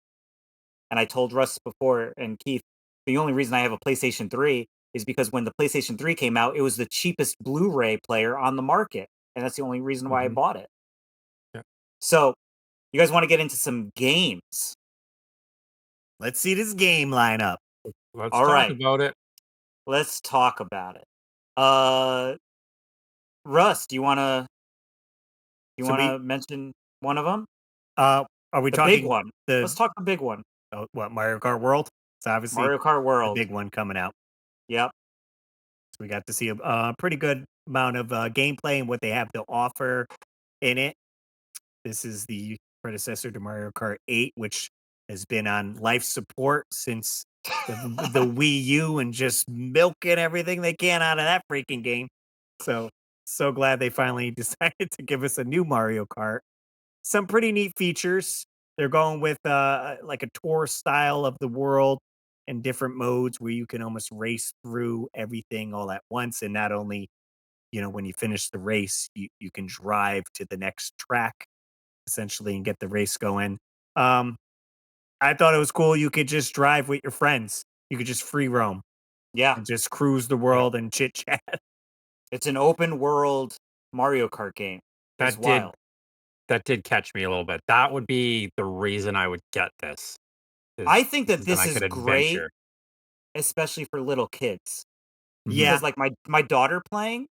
And I told Russ before and Keith, the only reason I have a PlayStation 3 is because when the PlayStation 3 came out, it was the cheapest Blu-ray player on the market. And that's the only reason why I bought it. Yeah. So, you guys want to get into some games? Let's see this game lineup. Let's All talk right. about it. Let's talk about it. Russ, do you want to mention one of them? Are we The talking big one. Let's talk the big one. What, Mario Kart World? It's obviously Mario Kart World. the big one coming out. Yep. So we got to see a pretty good amount of gameplay and what they have to offer in it. This is the predecessor to Mario Kart 8, which has been on life support since the Wii U and just milking everything they can out of that freaking game. So glad they finally decided to give us a new Mario Kart. Some pretty neat features. They're going with like a tour style of the world and different modes where you can almost race through everything all at once. And not only, when you finish the race, you can drive to the next track essentially and get the race going. I thought it was cool. You could just drive with your friends. You could just free roam. Yeah. And just cruise the world and chit chat. It's an open world Mario Kart game. It's wild. That did catch me a little bit. That would be the reason I would get this. I think that this I is could great, adventure. especially for little kids. Yeah. Because like my daughter playing,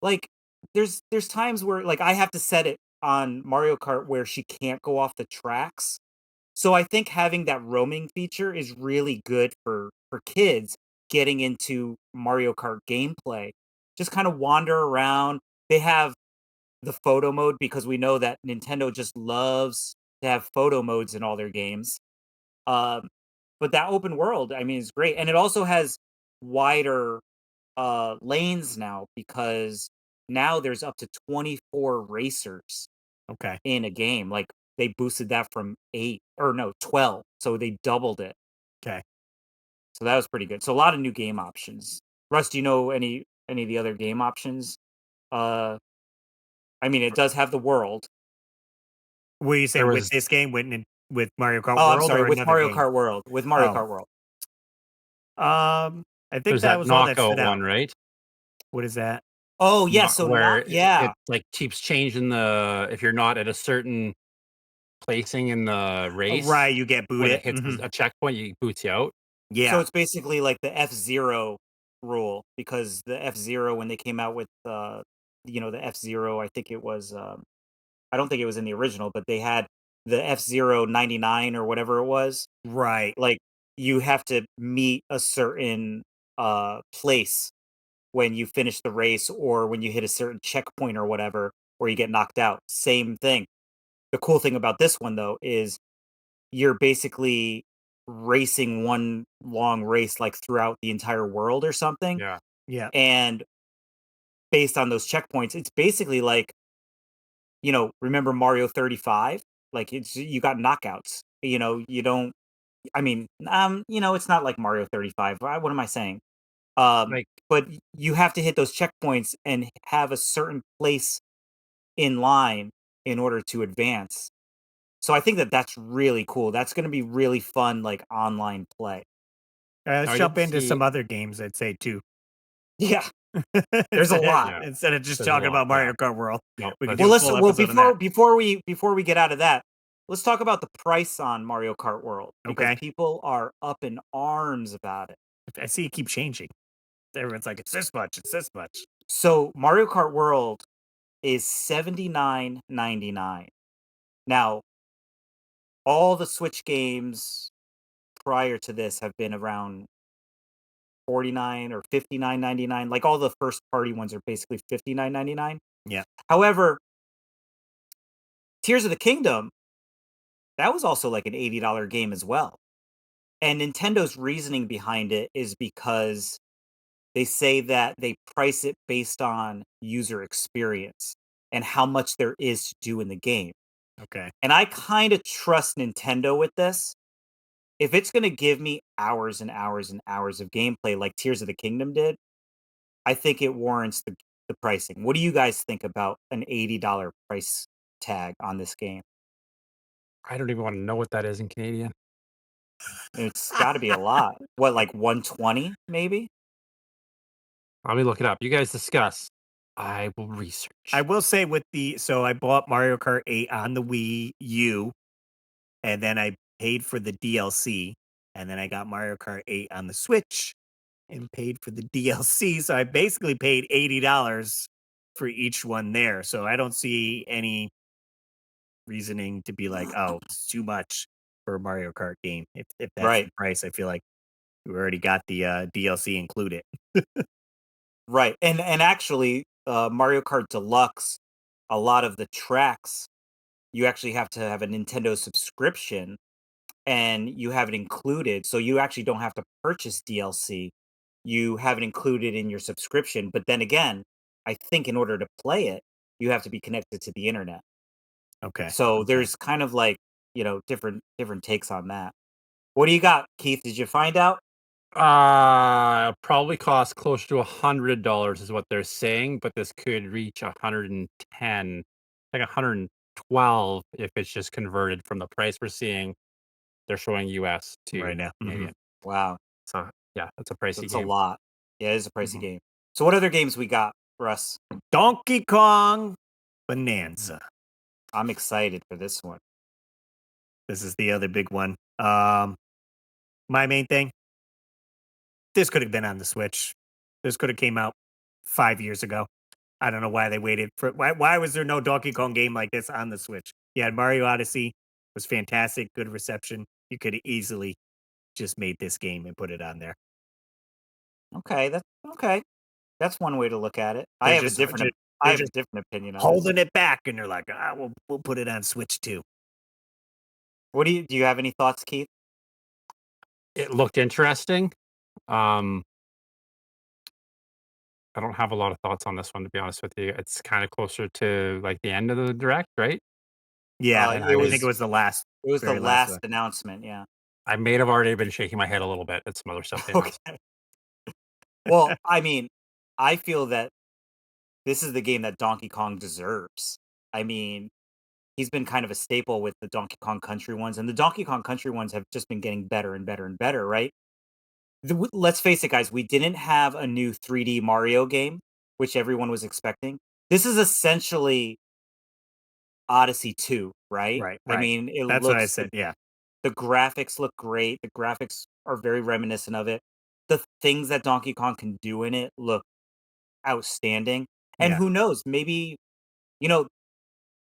like there's times where like I have to set it on Mario Kart where she can't go off the tracks. So I think having that roaming feature is really good for kids getting into Mario Kart gameplay. Just kind of wander around. They have the photo mode because we know that Nintendo just loves to have photo modes in all their games. But that open world, I mean, is great. And it also has wider lanes now because now there's up to 24 racers Okay. in a game. Like they boosted that from 12. So they doubled it. Okay. So that was pretty good. So a lot of new game options. Russ, do you know any of the other game options? I mean, it does have the world. Were you saying There with was- this game, with Mario Kart Oh, World, I'm sorry, or with another Mario game? Kart World. With Mario Oh. Kart World. I think There's that that was all that knockout stood out. one, right? What is that? Oh, yeah. So where yeah. it like keeps changing if you're not at a certain placing in the race, Right, you get when booted. it hits Mhm. a checkpoint, it boots you out. Yeah. So it's basically like the F-Zero rule because the F-Zero when they came out with the F-Zero, I think it was I don't think it was in the original, but they had the F-Zero 99 or whatever it was. Right. Like you have to meet a certain place when you finish the race or when you hit a certain checkpoint or whatever, or you get knocked out. Same thing. The cool thing about this one though is you're basically racing one long race like throughout the entire world or something. Yeah. Yeah. And based on those checkpoints, it's basically like remember Mario 35? Like you got knockouts. You don't. I mean, it's not like Mario 35. What am I saying? Like, But you have to hit those checkpoints and have a certain place in line in order to advance. So I think that that's really cool. That's going to be really fun, like online play. Let's I jump didn't into see- some other games, I'd say, too. Yeah, there's a lot. Yeah. Instead of just There's a talking lot, about Mario Kart World. No, We could that's- do Well, a full well episode on before that. before we get out of that, let's talk about the price on Mario Kart World because Okay. people are up in arms about it. I see it keep changing. Everyone's like, it's this much, it's this much. So Mario Kart World is $79.99. Now, all the Switch games prior to this have been around 49 or 59.99. Like all the first party ones are basically 59.99. Yeah. However, Tears of the Kingdom, that was also like an $80 game as well. And Nintendo's reasoning behind it is because they say that they price it based on user experience and how much there is to do in the game. Okay. And I kind of trust Nintendo with this. If it's going to give me hours and hours and hours of gameplay like Tears of the Kingdom did, I think it warrants the pricing. What do you guys think about an $80 price tag on this game? I don't even want to know what that is in Canadian. It's got to be a lot. What, like 120 maybe? Let me look it up. You guys discuss. I will research. I will say so I bought Mario Kart 8 on the Wii U, and then I paid for the DLC, and then I got Mario Kart 8 on the Switch and paid for the DLC. So I basically paid $80 for each one there. So I don't see any reasoning to be like, oh, it's too much for a Mario Kart game. If that's Right. the price, I feel like we already got the DLC included. Right. And actually, Mario Kart Deluxe, a lot of the tracks, you actually have to have a Nintendo subscription and you have it included. So you actually don't have to purchase DLC. You have it included in your subscription. But then again, I think in order to play it, you have to be connected to the internet. Okay. So there's kind of like, different takes on that. What do you got, Keith? Did you find out? Probably cost close to $100 is what they're saying, but this could reach 110, like 112 if it's just converted from the price we're seeing. They're showing US to Right now. Canadian. Wow. So yeah, that's a pricey That's game. a lot. Yeah, it is a pricey Mhm. game. So what other games we got, Russ? Donkey Kong Bonanza. I'm excited for this one. This is the other big one. My main thing, this could have been on the Switch. This could have came out 5 years ago. I don't know why they waited for why was there no Donkey Kong game like this on the Switch? You had Mario Odyssey, was fantastic, good reception. You could have easily just made this game and put it on there. Okay, that's okay. That's one way to look at it. I They're have a just- different they're- I they're have a just different opinion on this. Holding it back, and they're like, we'll put it on Switch too. What do you have any thoughts, Keith? It looked interesting. I don't have a lot of thoughts on this one, to be honest with you. It's kind of closer to like the end of the direct, right? Yeah, Uh, I it think was- it was the last. It was the very last last announcement, yeah. I may have already been shaking my head a little bit at some other stuff. They announced. Okay. Well, I mean, I feel that this is the game that Donkey Kong deserves. I mean, he's been kind of a staple with the Donkey Kong Country ones, and the Donkey Kong Country ones have just been getting better and better and better, right? Let's face it, guys, we didn't have a new 3D Mario game, which everyone was expecting. This is essentially Odyssey 2, right? Right, I right. mean, it That's looks what I said. Yeah, the graphics look great. The graphics are very reminiscent of it. The things that Donkey Kong can do in it look outstanding. And Yeah. who knows, maybe, you know,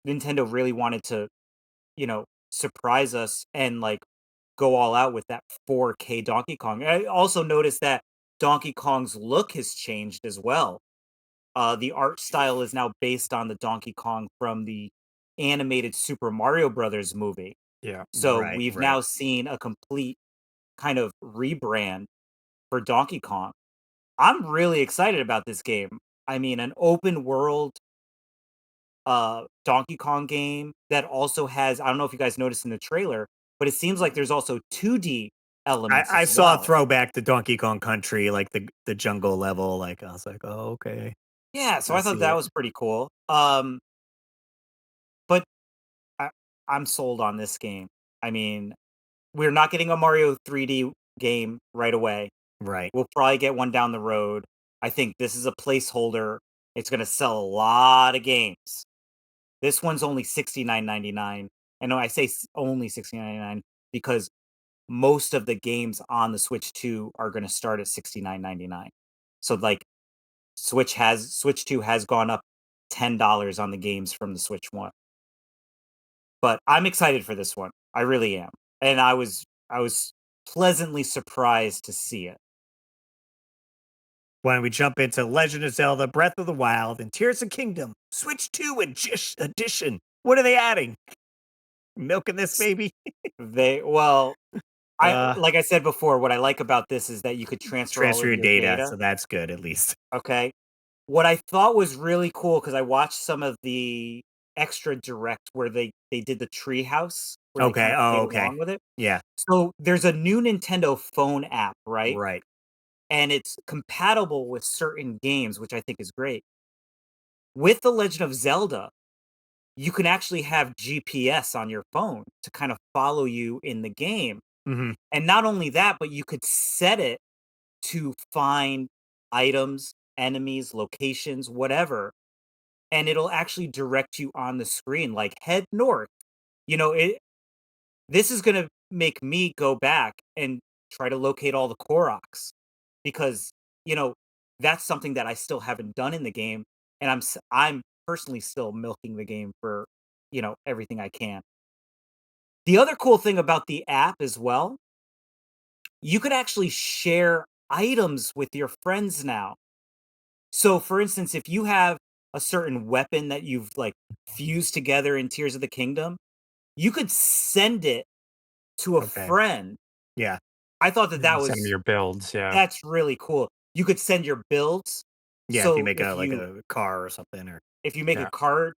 Nintendo really wanted to, surprise us and like go all out with that 4K Donkey Kong. I also noticed that Donkey Kong's look has changed as well. The art style is now based on the Donkey Kong from the animated Super Mario Brothers movie. Yeah. So Right, we've right. now seen a complete kind of rebrand for Donkey Kong. I'm really excited about this game. I mean, an open world Donkey Kong game that also has, I don't know if you guys noticed in the trailer, but it seems like there's also 2D elements I as saw a well. throwback to Donkey Kong Country, like the jungle level. Like I was like, oh, okay. Yeah, so I I thought see that it. was pretty cool. But I, I'm sold on this game. I mean, we're not getting a Mario 3D game right away. Right. We'll probably get one down the road. I think this is a placeholder. It's going to sell a lot of games. This one's only $69.99. And I say only $69.99 because most of the games on the Switch 2 are going to start at $69.99. So like Switch 2 has gone up $10 on the games from the Switch 1. But I'm excited for this one. I really am. And I was pleasantly surprised to see it. Why don't we jump into Legend of Zelda: Breath of the Wild and Tears of Kingdom Switch 2 edition? What are they adding? Milking this baby? Like I said before, what I like about this is that you could transfer all Transfer of your your data, so that's good at least. Okay. What I thought was really cool, because I watched some of the extra direct where they did the tree house where they Okay. kind of Oh, played okay. along with it. Yeah. So there's a new Nintendo phone app, right? Right. And it's compatible with certain games, which I think is great. With The Legend of Zelda, you can actually have GPS on your phone to kind of follow you in the game. Mhm. And not only that, but you could set it to find items, enemies, locations, whatever, and it'll actually direct you on the screen, like head north. You know, this is gonna make me go back and try to locate all the Koroks because, you know, that's something that I still haven't done in the game, and I'm personally still milking the game for, everything I can. The other cool thing about the app as well, you could actually share items with your friends now. So, for instance, if you have a certain weapon that you've like fused together in Tears of the Kingdom, you could send it to a Okay. friend. Yeah. I thought that Send them your builds. Yeah. that's really cool. You could send your builds. Yeah. If you So make a car or something, or if you make Yeah. a car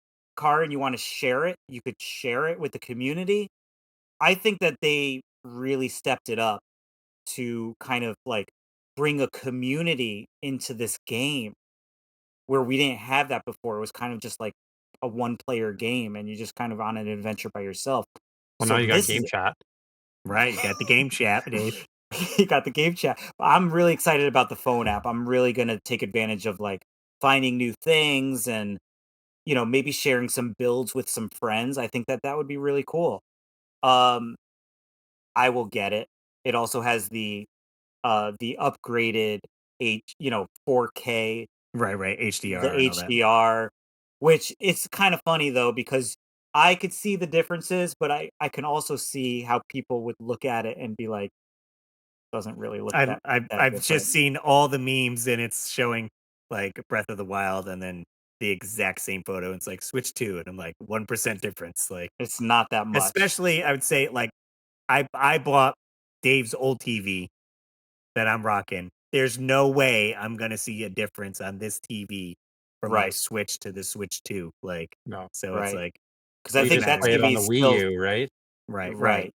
and you want to share it, you could share it with the community. I think that they really stepped it up to kind of like bring a community into this game where we didn't have that before. It was kind of just like a one-player game, and you're just kind of on an adventure by yourself. Well, So now you got this game is chat. right. You got the game chat, Dave. you got the game chat. I'm really excited about the phone app. I'm really gonna take advantage of like finding new things and maybe sharing some builds with some friends. I think that that would be really cool. Um, I will get it. It also has the upgraded 4K, Right. Right. the HDR and all that. HDR, which it's kind of funny though because I could see the differences, but I can also see how people would look at it and be like, doesn't really look that I've just different. seen all the memes, and it's showing like Breath of the Wild, and then the exact same photo. And it's like Switch 2, and I'm like 1% difference. Like, It's not that much. especially I would say like I bought Dave's old TV that I'm rocking. There's no way I'm gonna see a difference on this TV from my Right, Switch to the Switch 2. Like, No. so it's right. like Because I You doesn't think just that matter play it on TV the is Wii still U, right? right, right, right.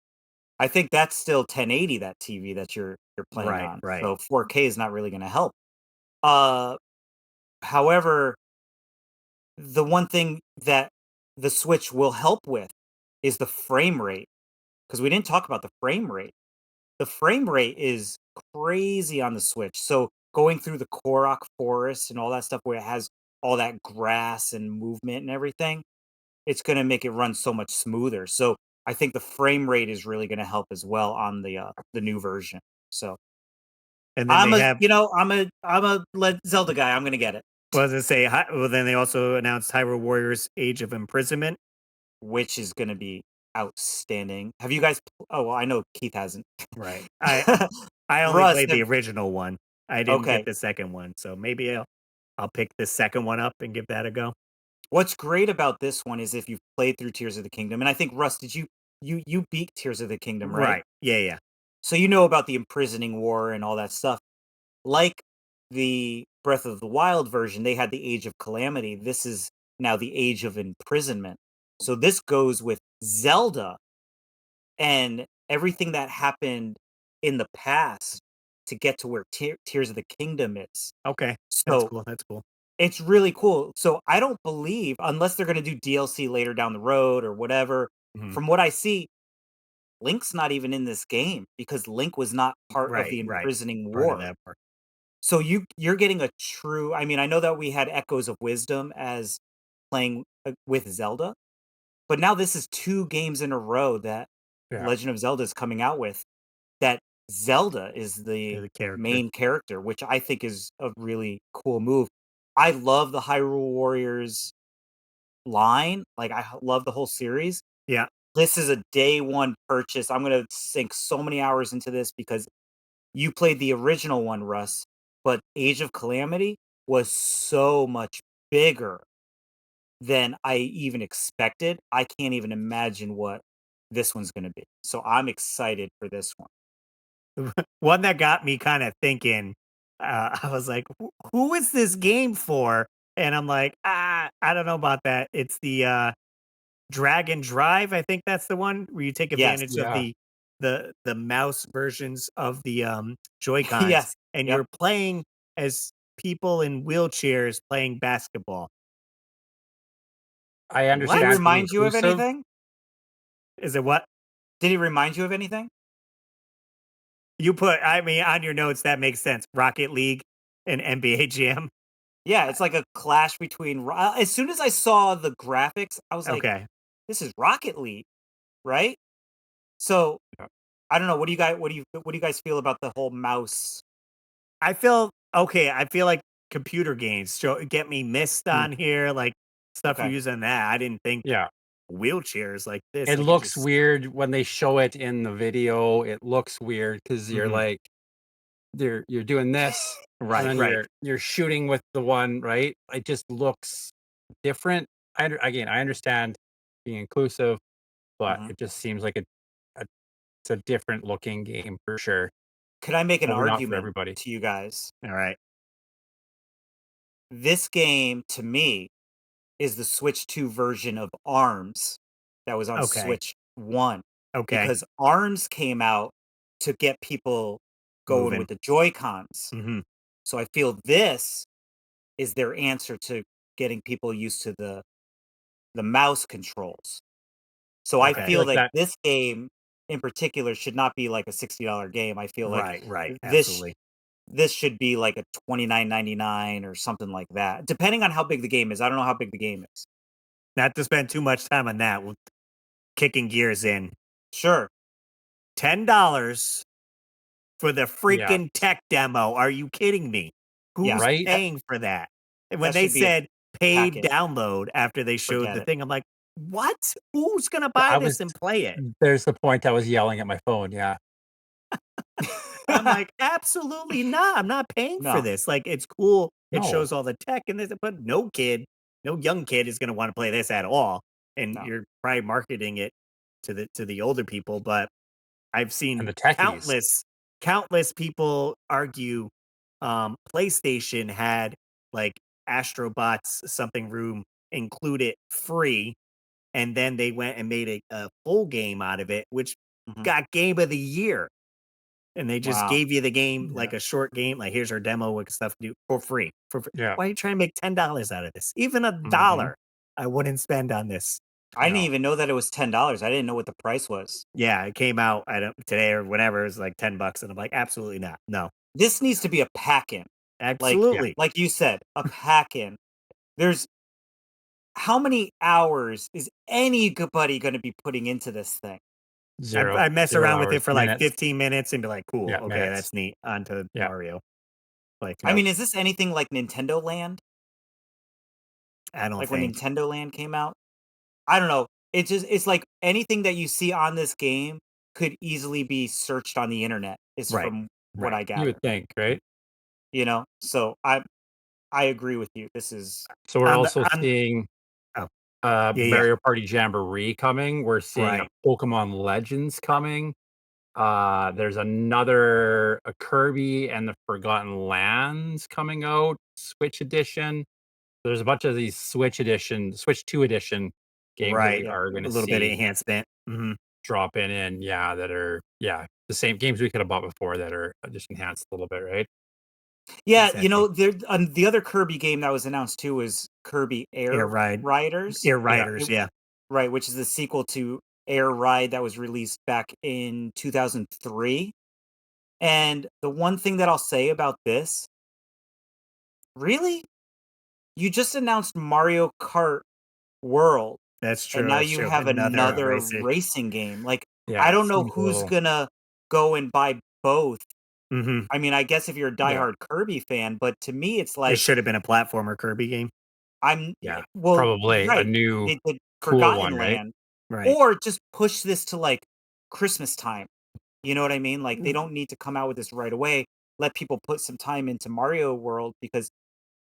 I think that's still 1080, that TV that you're playing right, on. right. So 4K is not really going to help. Uh, However, the one thing that the Switch will help with is the frame rate, because we didn't talk about the frame rate. The frame rate is crazy on the Switch. So going through the Korok forest and all that stuff where it has all that grass and movement and everything, it's going to make it run so much smoother. So I think the frame rate is really going to help as well on the new version. So And then they have I'm a Zelda guy. I'm going to get it. what does it say? Well, then they also announced Hyrule Warriors: Age of Imprisonment. Which is going to be outstanding. Have you guys? Oh, well, I know Keith hasn't. Right. I only Russ, played the original one. I didn't okay. get the second one, so maybe I'll pick the second one up and give that a go. What's great about this one is if you've played through Tears of the Kingdom, and I think Russ, did you beat Tears of the Kingdom, right? Right. Yeah, yeah. So you know about the imprisoning war and all that stuff. Like the Breath of the Wild version, they had the Age of Calamity. This is now the age of imprisonment. So this goes with Zelda and everything that happened in the past to get to where Tears of the Kingdom is. Okay, that's So cool. That's cool. it's really cool. So I don't believe, unless they're going to do DLC later down the road or whatever, Mhm. from what I see, Link's not even in this game because Link was not part of the Right. imprisoning Part of war. that part. So you're getting a true. I mean, I know that we had Echoes of Wisdom as playing with Zelda, but now this is 2 games in a row that Yeah. Legend of Zelda is coming out with that Zelda is the The character. main character, which I think is a really cool move. I love the Hyrule Warriors line. Like I love the whole series. Yeah. This is a day one purchase. I'm gonna sink so many hours into this because you played the original one, Russ, but Age of Calamity was so much bigger than I even expected. I can't even imagine what this one's gonna be. So I'm excited for this one. One that got me kind of thinking, I was like, who is this game for? And I'm like, I don't know about that. It's the Dragon Drive. I think that's the one where you take Yes. advantage of Yeah. the mouse versions of the Joy-Cons, Yes. and Yep. you're playing as people in wheelchairs playing basketball. I Did understand he being remind you of inclusive. anything? Is it what? Did he remind you of anything? You put, I mean, on your notes, that makes sense. Rocket League and NBA Jam. Yeah, it's like a clash between. As soon as I saw the graphics, I was like, Okay. "This is Rocket League, right?" So Yeah. I don't know. What do you guys feel about the whole mouse? I feel okay. I feel like computer games get me missed Mm. on here, like stuff you're Okay. using that. I didn't think Yeah. wheelchairs like this. It I could looks just weird when they show it in the video. It looks weird because you're Mhm. like, you're doing this, and Right, then right. you're shooting with the one, right? It just looks different. Again, I understand being inclusive, but Mhm. it just seems like it's a different looking game for sure. Could I make an Probably not for argument everybody. to you guys? All right. This game, to me, is the Switch 2 version of ARMS that was on Okay. Switch 1 Okay. because ARMS came out to get people going Moving. with the Joy-Cons. Hmm. So I feel this is their answer to getting people used to the mouse controls. So I Okay. I feel feel like like that this game in particular should not be like a $60 game. I feel like Right, right. this Absolutely. this should be like a $29.99 or something like that, depending on how big the game is. I don't know how big the game is. Not to spend too much time on that. With kicking gears in. Sure. $10 for the yeah, freaking tech demo. Are you kidding me? Yeah. Who's right? That paying for that? And when that they should be a said paid packet. download after they showed Forget the it. thing, I'm like, what? Who's gonna buy I this was and play it? There's the point I was yelling at my phone. Yeah. I'm like, absolutely not. I'm not paying for No, this. Like, it's cool. It No. shows all the tech and this, but no kid, no young kid is gonna want to play this at all. And no. you're probably marketing it to the older people, but I've And seen the techies. countless people argue PlayStation had like Astrobots something room included free, and then they went and made a full game out of it, which Mhm. got game of the year. And they just Wow. gave you the game Yeah. like a short game, like here's our demo with stuff to do for free. For free. Yeah. Why are you trying to make $10 out of this? Even a Mhm. dollar I wouldn't spend on this. I didn't No. even know that it was $10. I didn't know what the price was. Yeah, it came out I don't today or whatever, it was like $10 and I'm like, absolutely not. No. This needs to be a pack-in. Like Yeah. Absolutely. like you said, a pack-in. There's how many hours is anybody going to be putting into this thing? Zero. I mess 0 around with hours, it for like minutes. 15 minutes and be like, cool, Yeah, okay, minutes. that's neat. On to Yeah. Mario. Like, I no, mean, is this anything like Nintendo Land? I don't Like when think. Nintendo Land came out? I don't know. It's like anything that you see on this game could easily be searched on the internet is Right. from what Right. I You gather, would think, right? So I agree with you. This is So we're On the also on seeing oh, yeah, yeah. Mario Party Jamboree coming. We're seeing a Right. Pokemon Legends coming. There's a Kirby and the Forgotten Lands coming out, Switch edition. there's a bunch of these Switch 2 edition games that Right. we are A going to little bit of see enhancement. Hmm. drop in, yeah, that are the same games we could have bought before that are just enhanced a little bit, right? Yeah, Exactly. there the other Kirby game that was announced too was Kirby Air Air Ride. Riders. Air Yeah. Riders. Yeah. Right, which is the sequel to Air Ride that was released back in 2003. And the one thing that I'll say about this, really? You just announced Mario Kart World, That's and true. now That's you true. have Another another racer. racing game. Like, Yeah, I it don't know seems a who's little gonna go and buy both. Hmm. I mean, I guess if you're a yeah, diehard Kirby fan, but to me, it's It like should have been a platformer Kirby game. yeah, well, probably a right. new They did cool one, Forgotten right? Land, Right. or just push this to like Christmas time. You know what I mean? Like they Mm. don't need to come out with this right away. Let people put some time into Mario World because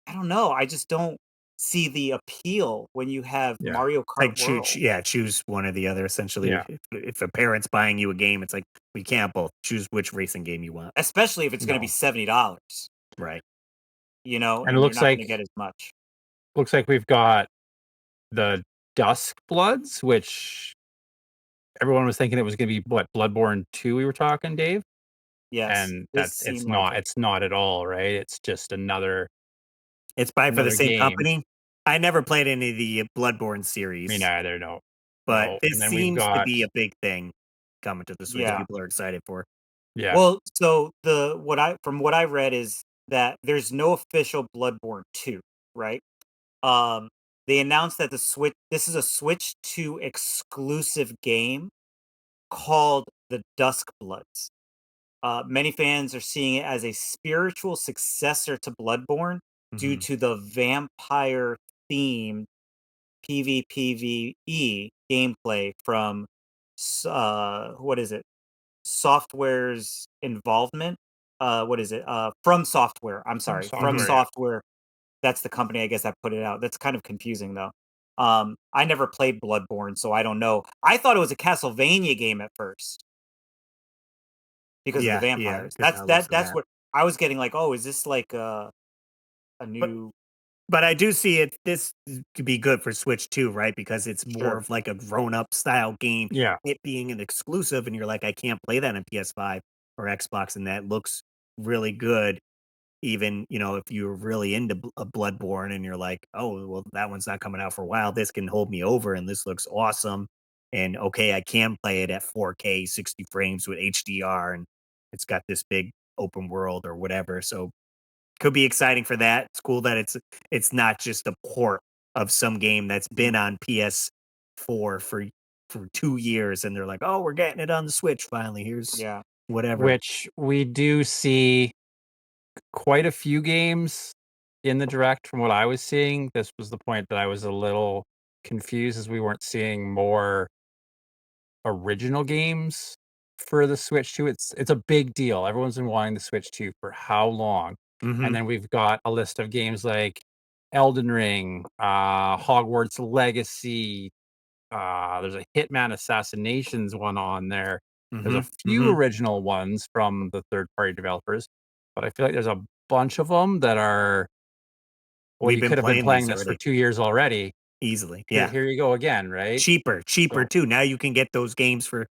I don't know. I just don't see the appeal when you have Yeah, Mario Like Kart World, choose one or the other. Essentially, yeah, if a parent's buying you a game, it's like we can't both choose which racing game you want. especially if it's going to be no, $70, Right. and it and you're not going to get as much. looks like we've got the Dusk Bloods, which everyone was thinking it was going to be what Bloodborne 2 we were talking, Dave, Yes, and this seemed like it. it's not at all, right? It's just It's by for the another same game. company. I never played any of the Bloodborne Me series, neither, no, but no. this And then we've seems to got be a big thing coming to the Switch. Yeah. People are excited for. yeah, Well, so from what I read is that there's no official Bloodborne 2, right? Um, they announced that this is a Switch 2 exclusive game called the Dusk Bloods. Many fans are seeing it as a spiritual successor to Bloodborne due Mhm. to the vampire themed PvPvE gameplay from what is it? Software's involvement. What is it? From Software. I'm from sorry, From software, yeah. Software. That's the company I guess that put it out. That's kind of confusing though. I never played Bloodborne, so I don't know. I thought it was a Castlevania game at first because of the Yeah, vampires. because how it looks in That's that. what I was getting like, oh, is this like a But new but I do see it. This could be good for Switch too, right? Because it's more sure. of like a grown-up style game. Yeah, It being an exclusive, and you're like, I can't play that on PS5 or Xbox, and that looks really good. Even if you're really into a Bloodborne, and you're like, oh well, that one's not coming out for a while. This can hold me over, and this looks awesome. And okay, I can play it at 4K, 60 frames with HDR, and it's got this big open world or whatever. So could be exciting for that. It's cool that it's not just a port of some game that's been on PS4 for 2 years, and they're like, oh, we're getting it on the Switch finally. Here's Yeah. whatever. which we do see quite a few games in the direct from what I was seeing. This was the point that I was a little confused as we weren't seeing more original games for the Switch 2. It's a big deal. Everyone's been wanting the Switch 2 for how long? And Hmm. then we've got a list of games like Elden Ring, Hogwarts Legacy, there's a Hitman Assassinations one on there. There's Hmm. a few Hmm. original ones from the third-party developers, but I feel like there's a bunch of them that are, well, We've you been could have been playing playing these this for already 2 years already. easily. Here Yeah. here you go again, right? Cheaper So too. Now you can get those games for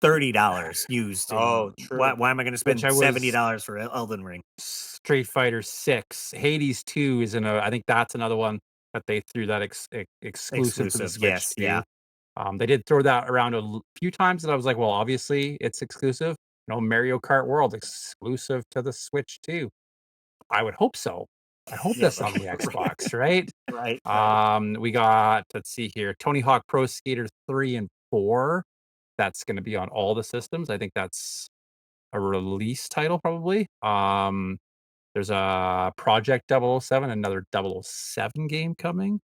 $30 used. Oh, And why true. why am I going to which spend I was $70 for Elden Ring? Street Fighter 6, Hades 2 is I think that's another one that they threw that exclusive to the Exclusive. Switch Yes. too. Yeah. They did throw that around few times, and I was like, well, obviously it's exclusive. Mario Kart World exclusive to the Switch too. I would hope so. I hope Yeah, that's on the right. Xbox, right? Right. We got, let's see here, Tony Hawk Pro Skater 3 and 4. That's going to be on all the systems. I think that's a release title probably. There's a Project 007, another 007 game coming.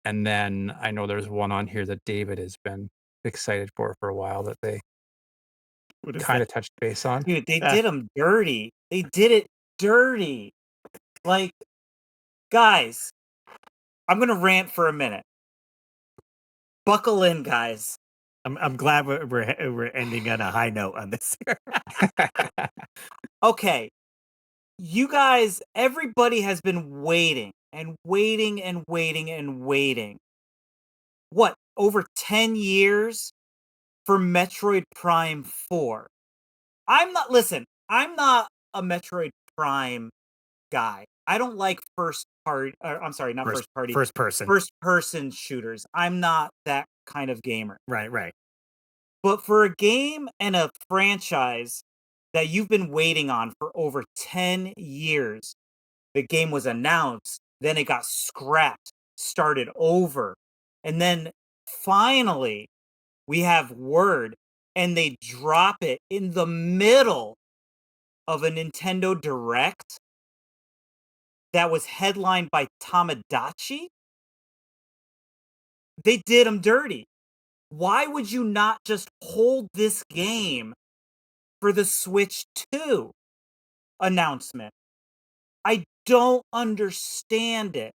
And then I know there's one on here that David has been excited for a while that they What is kind that? of touched base on. Dude, they Ah, did them dirty. They did it dirty. Like, guys, I'm gonna rant for a minute. Buckle in, guys. I'm glad we're ending on a high note on this. Okay, you guys, everybody has been waiting and waiting and waiting and waiting. What, over 10 years for Metroid Prime 4? I'm not a Metroid Prime guy. I don't like I'm sorry, not first party, First person. first person shooters. I'm not that kind of gamer. Right. But for a game and a franchise that you've been waiting on for over 10 years, the game was announced, then it got scrapped, started over, and then finally we have word and they drop it in the middle of a Nintendo Direct that was headlined by Tamagotchi. They did them dirty. Why would you not just hold this game for the Switch 2 announcement? I don't understand it.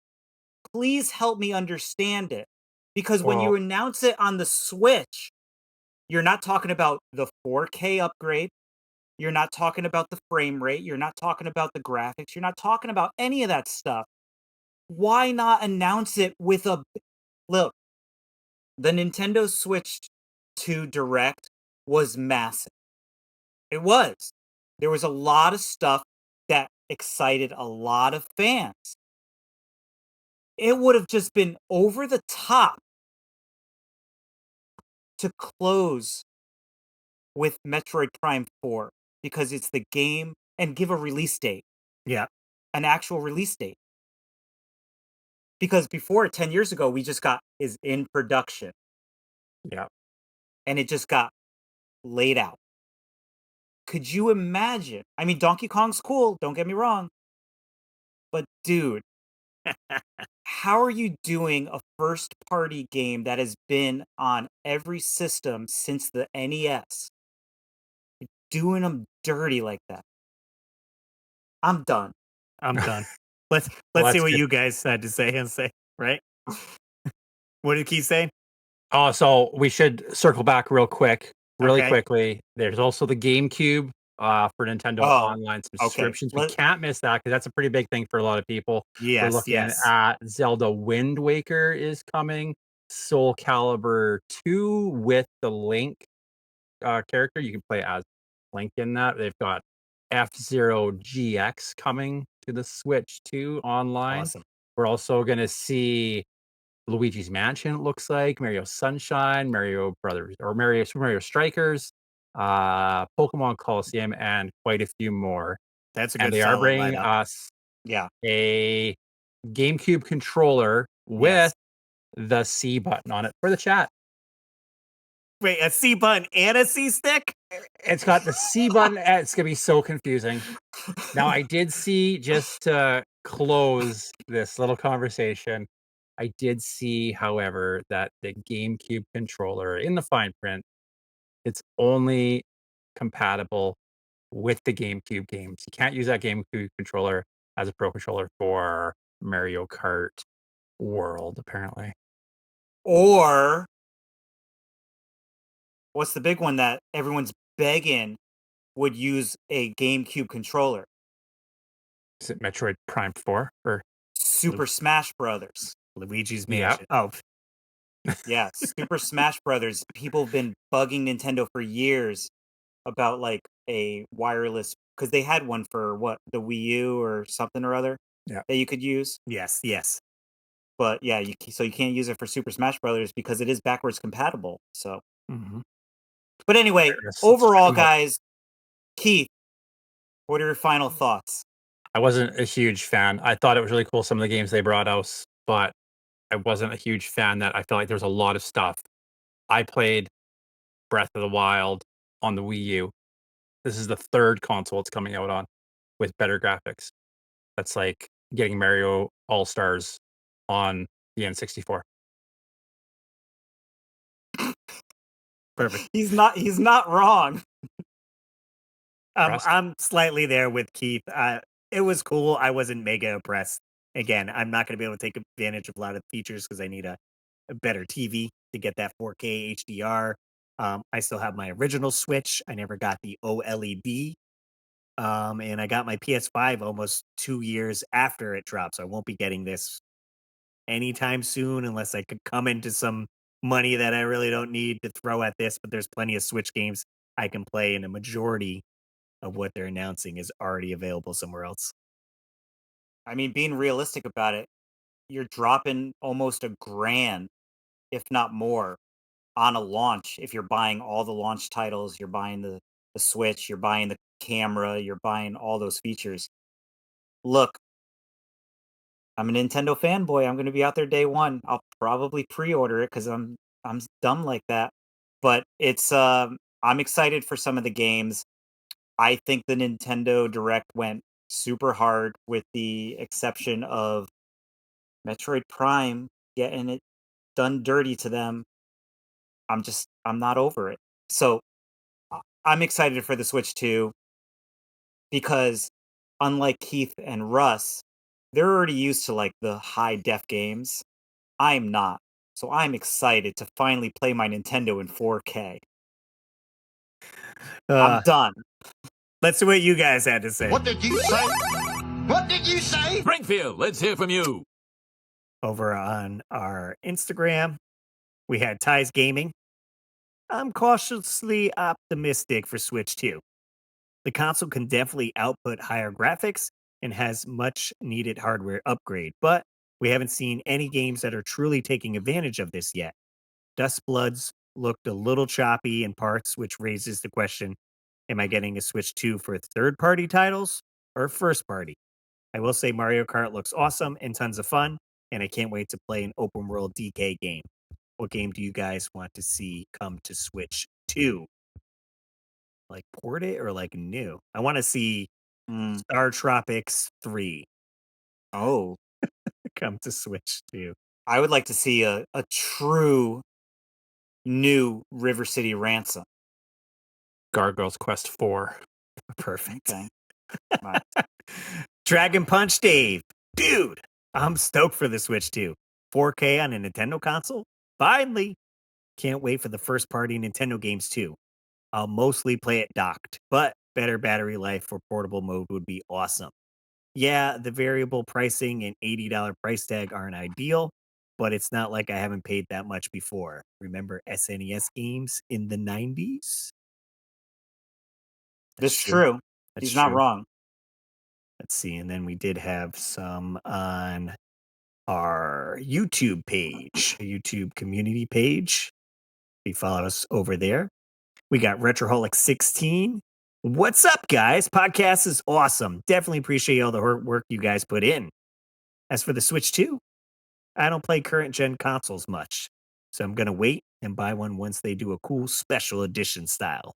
Please help me understand it. Because when you announce it on the Switch, you're not talking about the 4K upgrade. You're not talking about the frame rate. You're not talking about the graphics. You're not talking about any of that stuff. Why not announce it with a... Look, the Nintendo Switch 2 Direct was massive. It was. There was a lot of stuff that excited a lot of fans. It would have just been over the top to close with Metroid Prime 4 because it's the game and give a release date. Yeah. An actual release date. Because before, 10 years ago, we just got is in production. Yeah. And it just got laid out. Could you imagine? I mean, Donkey Kong's cool, don't get me wrong. But dude, how are you doing a first-party game that has been on every system since the NES? You're doing them dirty like that. I'm done. I'm done. Let's Well, see that's what good. you guys had to say, right? What did Keith say? Oh, so we should circle back really Okay. quickly. There's also the GameCube for Nintendo Online okay. subscriptions. We can't miss that because that's a pretty big thing for a lot of people. We're Yes, looking yes. at Zelda Wind Waker is coming, Soul Calibur 2 with the Link character. You can play as Link in that. They've got F-Zero GX coming to the Switch 2 online. Awesome. We're also going to see Luigi's Mansion, it looks like, Mario Sunshine, Mario Brothers, or Super Mario Strikers, Pokemon Coliseum, and quite a few more. That's a And good they are solid bringing lineup. us Yeah. a GameCube controller with Yes. the C button on it for the chat. Wait, a C button and a C stick? It's got the C button. It's going to be so confusing. Now, I did see, just to close this little conversation, I did see, however, that the GameCube controller in the fine print, it's only compatible with the GameCube games. You can't use that GameCube controller as a Pro controller for Mario Kart World, apparently. Or what's the big one that everyone's begging would use a GameCube controller? Is it Metroid Prime 4? Or Super Smash Brothers. Luigi's Yep. Mansion. Oh, Yeah, Super Smash Brothers. People have been bugging Nintendo for years about like a wireless, because they had one for what, the Wii U or something or other Yeah. that you could use. yes. But yeah, so you can't use it for Super Smash Brothers because it is backwards compatible. So, Mhm. but anyway, Let's overall, check 'em out. guys, Keith, what are your final thoughts? I wasn't a huge fan. I thought it was really cool, some of the games they brought out, but I wasn't a huge fan that I felt like there was a lot of stuff. I played Breath of the Wild on the Wii U. This is the third console it's coming out on with better graphics. That's like getting Mario All-Stars on the N64. Perfect. He's not wrong. Russ? I'm slightly there with Keith. It was cool. I wasn't mega impressed. Again, I'm not going to be able to take advantage of a lot of features because I need a better TV to get that 4K HDR. I still have my original Switch. I never got the OLED And I got my PS5 almost 2 years after it dropped, so I won't be getting this anytime soon unless I could come into some money that I really don't need to throw at this. But there's plenty of Switch games I can play, and a majority of what they're announcing is already available somewhere else. I mean, being realistic about it, you're dropping almost $1,000, if not more, on a launch. If you're buying all the launch titles, you're buying the Switch, you're buying the camera, you're buying all those features. Look, I'm a Nintendo fanboy. I'm going to be out there day one. I'll probably pre-order it because I'm dumb like that. But I'm excited for some of the games. I think the Nintendo Direct went super hard, with the exception of Metroid Prime getting it done dirty to them. I'm not over it. So I'm excited for the Switch 2 because, unlike Keith and Russ, they're already used to like the high def games. I'm not. So I'm excited to finally play my Nintendo in 4K. I'm done. Let's see what you guys had to say. What did you say? What did you say? Springfield, let's hear from you. Over on our Instagram, we had Ty's Gaming. I'm cautiously optimistic for Switch 2. The console can definitely output higher graphics and has much needed hardware upgrade, but we haven't seen any games that are truly taking advantage of this yet. Dustbloods looked a little choppy in parts, which raises the question, am I getting a Switch 2 for third-party titles or first-party? I will say Mario Kart looks awesome and tons of fun, and I can't wait to play an open-world DK game. What game do you guys want to see come to Switch 2? Like port it or like new? I want to see Star Tropics 3 Oh, come to Switch 2. I would like to see a true new River City Ransom. Gargoyle's Quest 4. Perfect. Okay. Right. Dragon Punch Dave. Dude, I'm stoked for the Switch 2. 4K on a Nintendo console? Finally. Can't wait for the first party Nintendo games too. I'll mostly play it docked, but better battery life for portable mode would be awesome. Yeah, the variable pricing and $80 price tag aren't ideal, but it's not like I haven't paid that much before. Remember SNES games in the 90s? That's true. That's He's not true. wrong. Let's see. And then we did have some on our YouTube page, YouTube community page. If you follow us over there. We got Retroholic16. What's up, guys? Podcast is awesome. Definitely appreciate all the work you guys put in. As for the Switch 2, I don't play current gen consoles much, so I'm going to wait and buy one once they do a cool special edition style.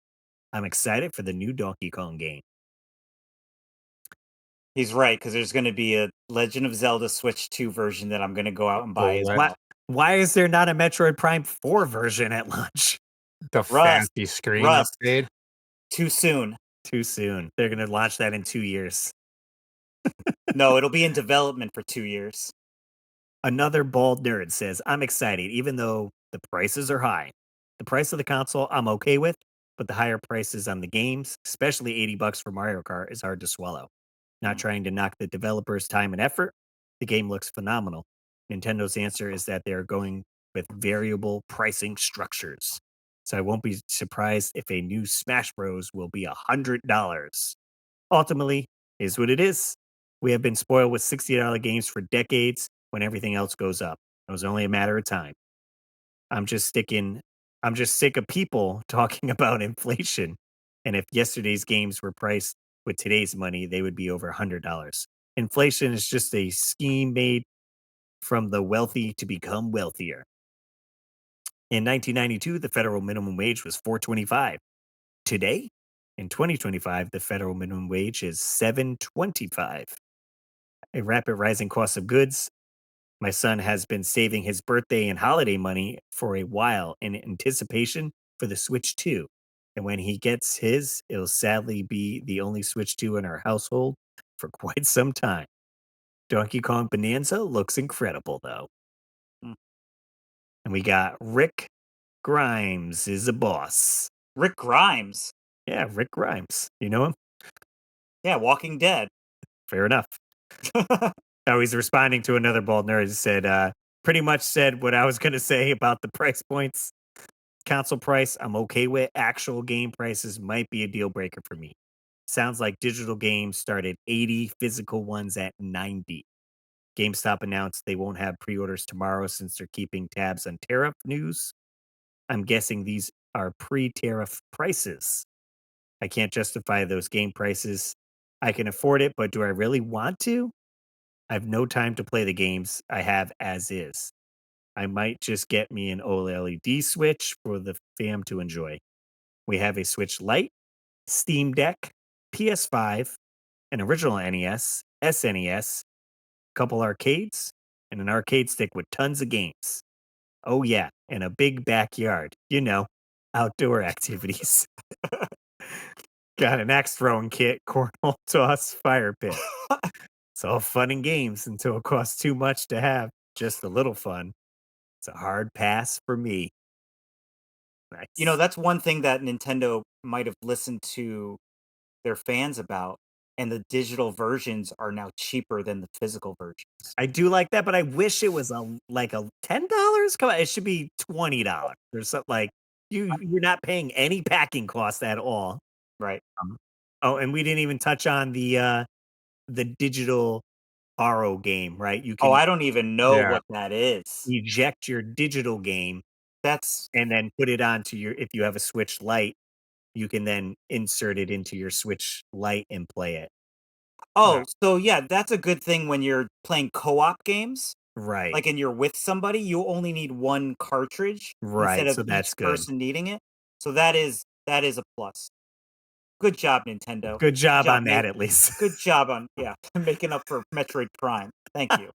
I'm excited for the new Donkey Kong game. He's right, because there's going to be a Legend of Zelda Switch 2 version that I'm going to go out and buy as well. Why is there not a Metroid Prime 4 version at launch? The fancy screen upgrade. Too soon. Too soon. They're going to launch that in 2 years. No, it'll be in development for 2 years. Another bald nerd says, I'm excited, even though the prices are high. The price of the console I'm okay with, but the higher prices on the games, especially $80 for Mario Kart, is hard to swallow. Not trying to knock the developers' time and effort. The game looks phenomenal. Nintendo's answer is that they're going with variable pricing structures. So I won't be surprised if a new Smash Bros. Will be $100. Ultimately, is what it is. We have been spoiled with $60 games for decades when everything else goes up. It was only a matter of time. I'm just sick of people talking about inflation. And if yesterday's games were priced with today's money, they would be over $100. Inflation is just a scheme made from the wealthy to become wealthier. In 1992, the federal minimum wage was $4.25. Today, in 2025, the federal minimum wage is $7.25. A rapid rising cost of goods. My son has been saving his birthday and holiday money for a while in anticipation for the Switch 2. And when he gets his, it'll sadly be the only Switch 2 in our household for quite some time. Donkey Kong Bonanza looks incredible, though. And we got Rick Grimes is a boss. Rick Grimes? Yeah, Rick Grimes. You know him? Yeah, Walking Dead. Fair enough. Oh, he's responding to another bald nerd. He said, pretty much said what I was going to say about the price points. Console price, I'm okay with. Actual game prices might be a deal breaker for me. Sounds like digital games start at 80, physical ones at 90. GameStop announced they won't have pre-orders tomorrow since they're keeping tabs on tariff news. I'm guessing these are pre-tariff prices. I can't justify those game prices. I can afford it, but do I really want to? I have no time to play the games I have as is. I might just get me an OLED Switch for the fam to enjoy. We have a Switch Lite, Steam Deck, PS5, an original NES, SNES, a couple arcades, and an arcade stick with tons of games. Oh, yeah, and a big backyard. You know, outdoor activities. Got an axe throwing kit, cornhole toss, fire pit. It's all fun and games until it costs too much to have just a little fun. It's a hard pass for me. Nice. You know, that's one thing that Nintendo might have listened to their fans about, and the digital versions are now cheaper than the physical versions. I do like that, but I wish it was like a $10. Come on, it should be $20. There's something like you're not paying any packing cost at all. Right. Oh, and we didn't even touch on the digital borrow game, right? You Oh, can I don't even know Yeah. what that is. eject your digital game That's and then put it onto your, if you have a Switch Lite, you can then insert it into your Switch Lite and play it. oh, so yeah, that's a good thing when you're playing co-op games. Right. Like, and you're with somebody, you only need one cartridge Right, instead of so that's each good. person needing it. So that is a plus. Good job, Nintendo. Good job on mate. that, at least. Good job on making up for Metroid Prime. Thank you.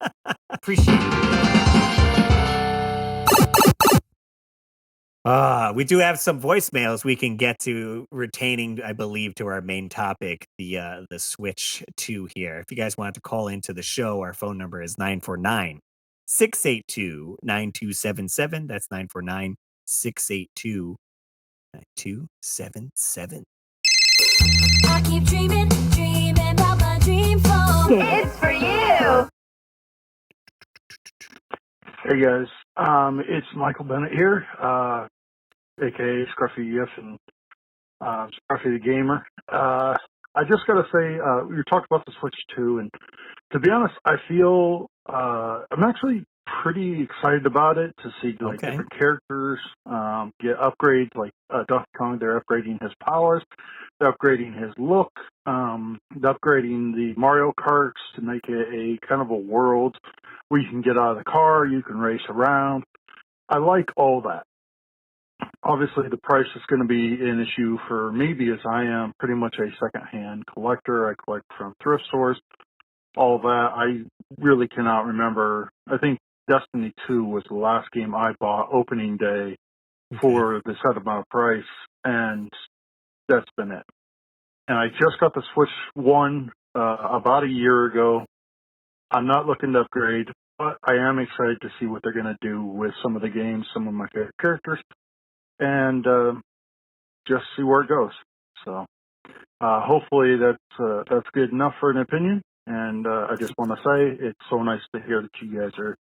Appreciate it. We do have some voicemails we can get to, retaining, I believe, to our main topic, the Switch 2 here. If you guys want to call into the show, our phone number is 949-682-9277. That's 949-682-9277. I keep dreaming about my dream phone. It's for you. Hey guys, it's Michael Bennett here, aka Scruffy EF and Scruffy the Gamer. I just gotta say, you talked about the Switch 2, and to be honest, I feel I'm actually pretty excited about it to see like different characters get upgrades. Like Donkey Kong, they're upgrading his powers, they're upgrading his look, they're upgrading the Mario Karts to make it a kind of a world where you can get out of the car, you can race around. I like all that. Obviously, the price is going to be an issue for me because I am pretty much a secondhand collector. I collect from thrift stores, all that. I really cannot remember. I think Destiny 2 was the last game I bought opening day for the set amount of price, and that's been it. And I just got the Switch 1 about a year ago. I'm not looking to upgrade, but I am excited to see what they're going to do with some of the games, some of my favorite characters, and just see where it goes. So hopefully that's good enough for an opinion. And I just want to say it's so nice to hear that you guys are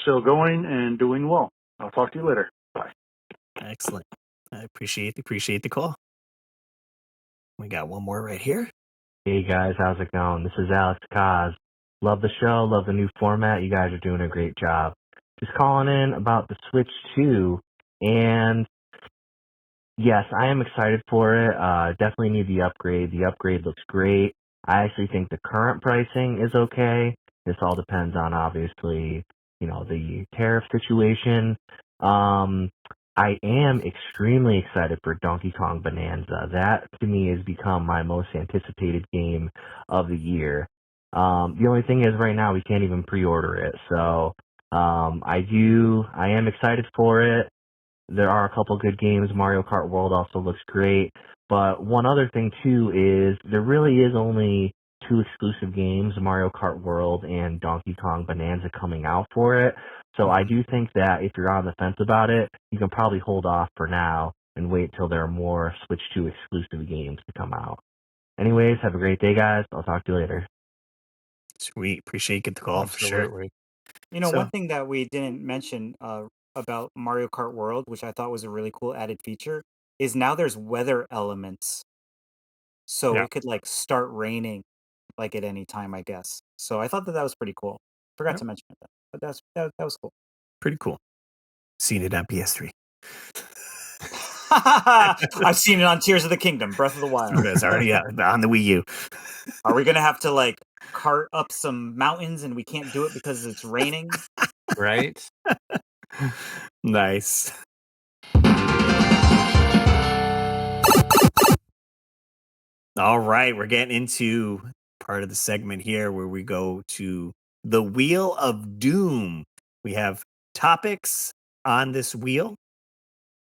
still going and doing well. I'll talk to you later. Bye. Excellent. I appreciate the call. We got one more right here. Hey guys, how's it going? This is Alex Kaz. Love the show, love the new format. You guys are doing a great job. Just calling in about the Switch 2, and yes, I am excited for it. Definitely need the upgrade. The upgrade looks great. I actually think the current pricing is okay. This all depends on, obviously, the tariff situation. I am extremely excited for Donkey Kong Bonanza. That, to me, has become my most anticipated game of the year. The only thing is, right now, we can't even pre-order it. So, I am excited for it. There are a couple good games. Mario Kart World also looks great. But one other thing, too, is there really is only 2 exclusive games, Mario Kart World and Donkey Kong Bonanza, coming out for it. So I do think that if you're on the fence about it, you can probably hold off for now and wait till there are more Switch 2 exclusive games to come out. Anyways, have a great day, guys. I'll talk to you later. Sweet. Appreciate you get the call for sure. Absolutely. You know, So- one thing that we didn't mention about Mario Kart World, which I thought was a really cool added feature, is now there's weather elements. So Yeah. it could like start raining like at any time, I guess. So I thought that was pretty cool. Forgot Yep. to mention it, but that was cool. Pretty cool. Seen it on PS3. I've seen it on Tears of the Kingdom, Breath of the Wild. It's already out on the Wii U. Are we gonna have to like cart up some mountains and we can't do it because it's raining? Right? Nice. All right, we're getting into part of the segment here where we go to the Wheel of Doom. We have topics on this wheel,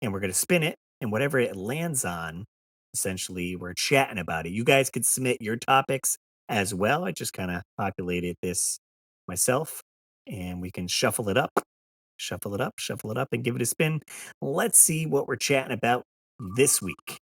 and we're going to spin it, and whatever it lands on, essentially, we're chatting about it. You guys could submit your topics as well. I just kind of populated this myself, and we can shuffle it up, and give it a spin. Let's see what we're chatting about this week.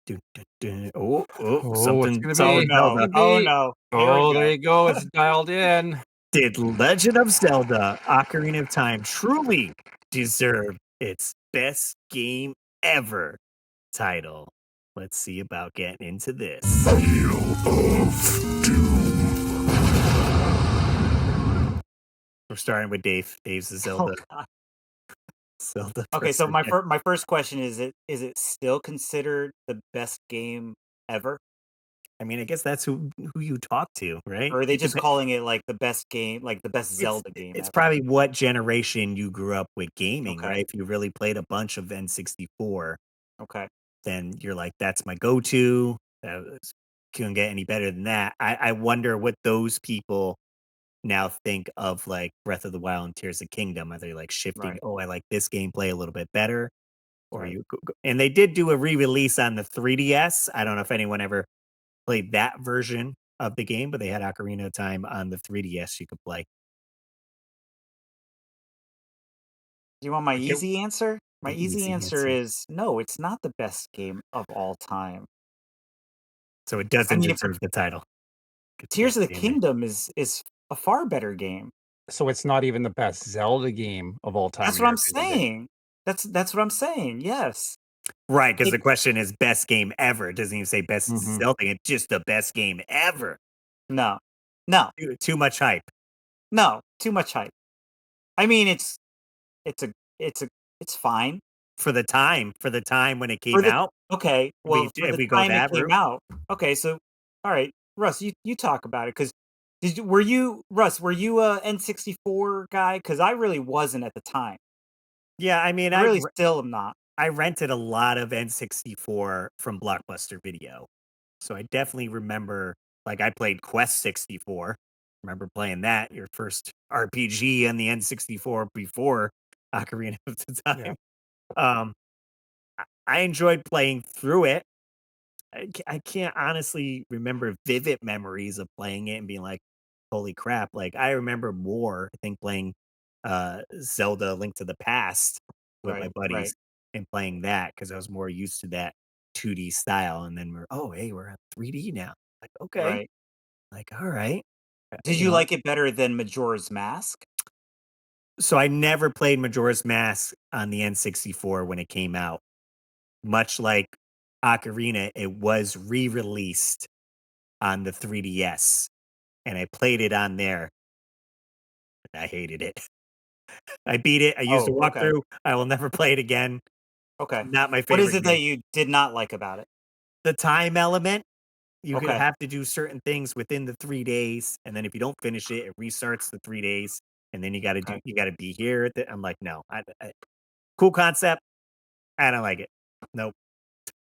Dun, dun, dun. Oh, Oh, something. it's gonna be. Zelda. Oh no! Here we Oh, go. there you go. It's dialed in. Did Legend of Zelda Ocarina of Time truly deserve its best game ever title? Let's see about getting into this. Wheel of Doom. We're starting with Dave. Dave's the Zelda. Oh, God. Zelda. Okay, so person. my first question is it still considered the best game ever? I mean, I guess that's who you talk to, right? Or are they It just depe- calling it like the best game, like the best Zelda game It's ever? probably what generation you grew up with gaming, Okay. right? If you really played a bunch of N64, Okay. then you're like, that's my go-to. Couldn't get any better than that. I wonder what those people now think of like Breath of the Wild and Tears of the Kingdom. Are they like shifting? Right. Oh, I like this gameplay a little bit better. Or Right. and they did do a re-release on the 3DS. I don't know if anyone ever played that version of the game, but they had Ocarina of Time on the 3DS you could play. Do you want my Okay. easy answer? My The easy easy answer answer. is no, it's not the best game of all time. So it doesn't mean, if deserve the title. Good Tears of the game there. Kingdom is a far better game. So it's not even the best Zelda game of all time. That's in what your I'm opinion, Dave. saying. That's what I'm saying. Yes. Right, because It- the question is best game ever. It doesn't even say best Mhm. Zelda. It's just the best game ever. No. No. Too much hype. No. Too much hype. I mean, it's fine. For the time when it came out. Okay, well, for if the we go time it that came route. out. Okay, so all right, Russ, you talk about it because were you a N64 guy? Because I really wasn't at the time. Yeah, I mean, I really still am not. I rented a lot of N64 from Blockbuster Video. So I definitely remember, like, I played Quest 64. Remember playing that, your first RPG on the N64 before Ocarina of the Time. I enjoyed playing through it. I can't honestly remember vivid memories of playing it and being like, holy crap. Like, I remember more, I think, playing Zelda Link to the Past with my Right, buddies right. and playing that because I was more used to that 2D style. And then we're at 3D now. Like, okay. Right. Like, all right. Did you like it better than Majora's Mask? So I never played Majora's Mask on the N64 when it came out. Much like Ocarina, it was re-released on the 3DS, and I played it on there. I hated it. I beat it. I used a Oh, okay. walkthrough. I will never play it again. Okay. Not my What favorite is it game. that you did not like about it? The time element. You could Okay. have to do certain things within the 3 days, and then if you don't finish it, it restarts the 3 days, and then you got to Okay. be here. I'm like, no. Cool concept. I don't like it. Nope.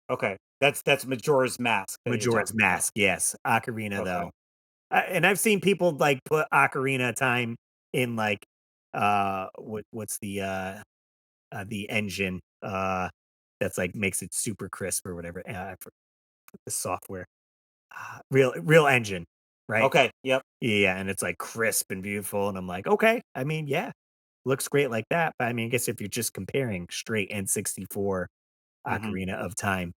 Okay. That's Majora's Mask. that you're Majora's talking about. Mask. Yes. Ocarina Okay. though. And I've seen people like put Ocarina of Time in like what's the engine that's like makes it super crisp or whatever. I forget the software. Real engine, right? Okay. Yep. Yeah, and it's like crisp and beautiful, and I'm like, okay. I mean, yeah, looks great like that. But I mean, I guess if you're just comparing straight N64 Ocarina of Time.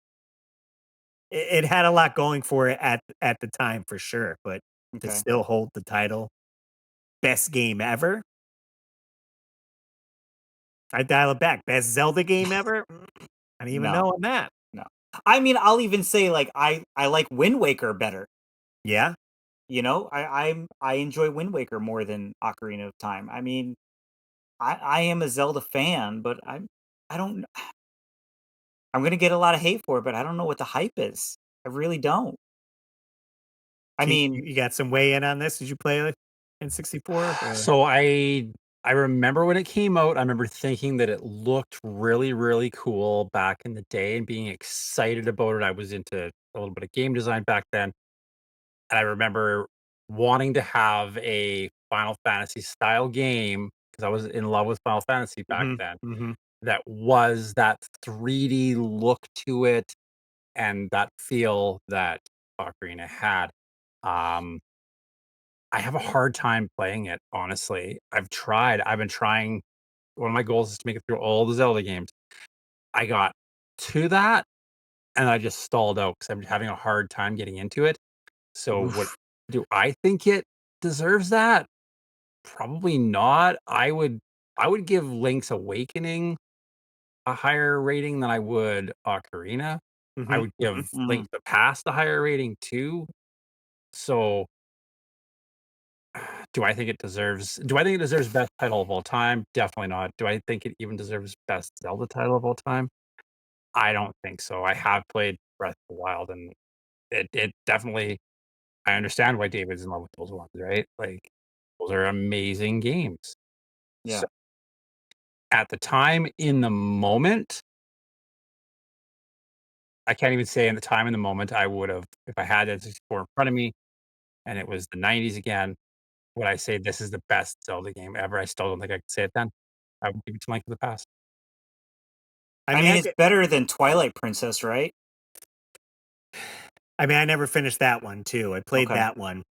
It had a lot going for it at the time for sure, but to Okay. still hold the title, best game ever. I dial it back. Best Zelda game ever. I don't even No. know on that. No. I mean, I'll even say like I like Wind Waker better. Yeah. You know, I enjoy Wind Waker more than Ocarina of Time. I mean, I am a Zelda fan, but I don't. I'm gonna get a lot of hate for it, but I don't know what the hype is. I really don't. I Keith, mean, you got some weigh in on this? Did you play it in 64? So I remember when it came out, I remember thinking that it looked really, really cool back in the day and being excited about it. I was into a little bit of game design back then. And I remember wanting to have a Final Fantasy style game because I was in love with Final Fantasy back Mhm, then. mhm. That was that 3D look to it and that feel that Ocarina had. Um, I have a hard time playing it, honestly. I've tried. I've been trying. One of my goals is to make it through all the Zelda games. I got to that and I just stalled out because I'm having a hard time getting into it. So what Oof. do I think it deserves that? Probably not. I would give Link's Awakening a higher rating than I would Ocarina. I Mhm, would mhm. give Link to the Past a higher rating too. So do I think it deserves best title of all time? Definitely not. Do I think it even deserves best Zelda title of all time? I don't think so. I have played Breath of the Wild and it definitely I understand why David's in love with those ones, right? Like those are amazing games. yeah. So at the time in the moment, I can't even say in the time in the moment I would have if I had N64 in front of me and it was the 90s again, would I say this is the best Zelda game ever? I still don't think I could say it then. I would give it to Link to the Past. I I mean, mean, it's better than Twilight Princess, right? I never finished that one too. I played Okay. that one,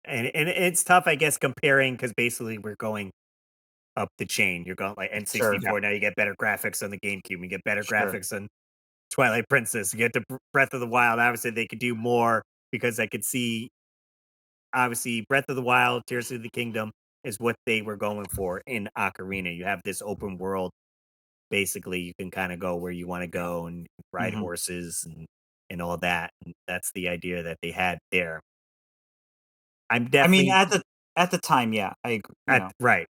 and it's tough, I guess, comparing because basically we're going up the chain. You're going like Sure. Yeah, N64. Now you get better graphics on the GameCube. You get better Sure. graphics on Twilight Princess. You get to Breath of the Wild. Obviously, they could do more because I could see obviously Breath of the Wild, Tears of the Kingdom is what they were going for in Ocarina. You have this open world. Basically, you can kind of go where you want to go and ride Mhm. horses and all that. And that's the idea that they had there. I'm I mean, definitely at the time, yeah, I agree, you at know. right.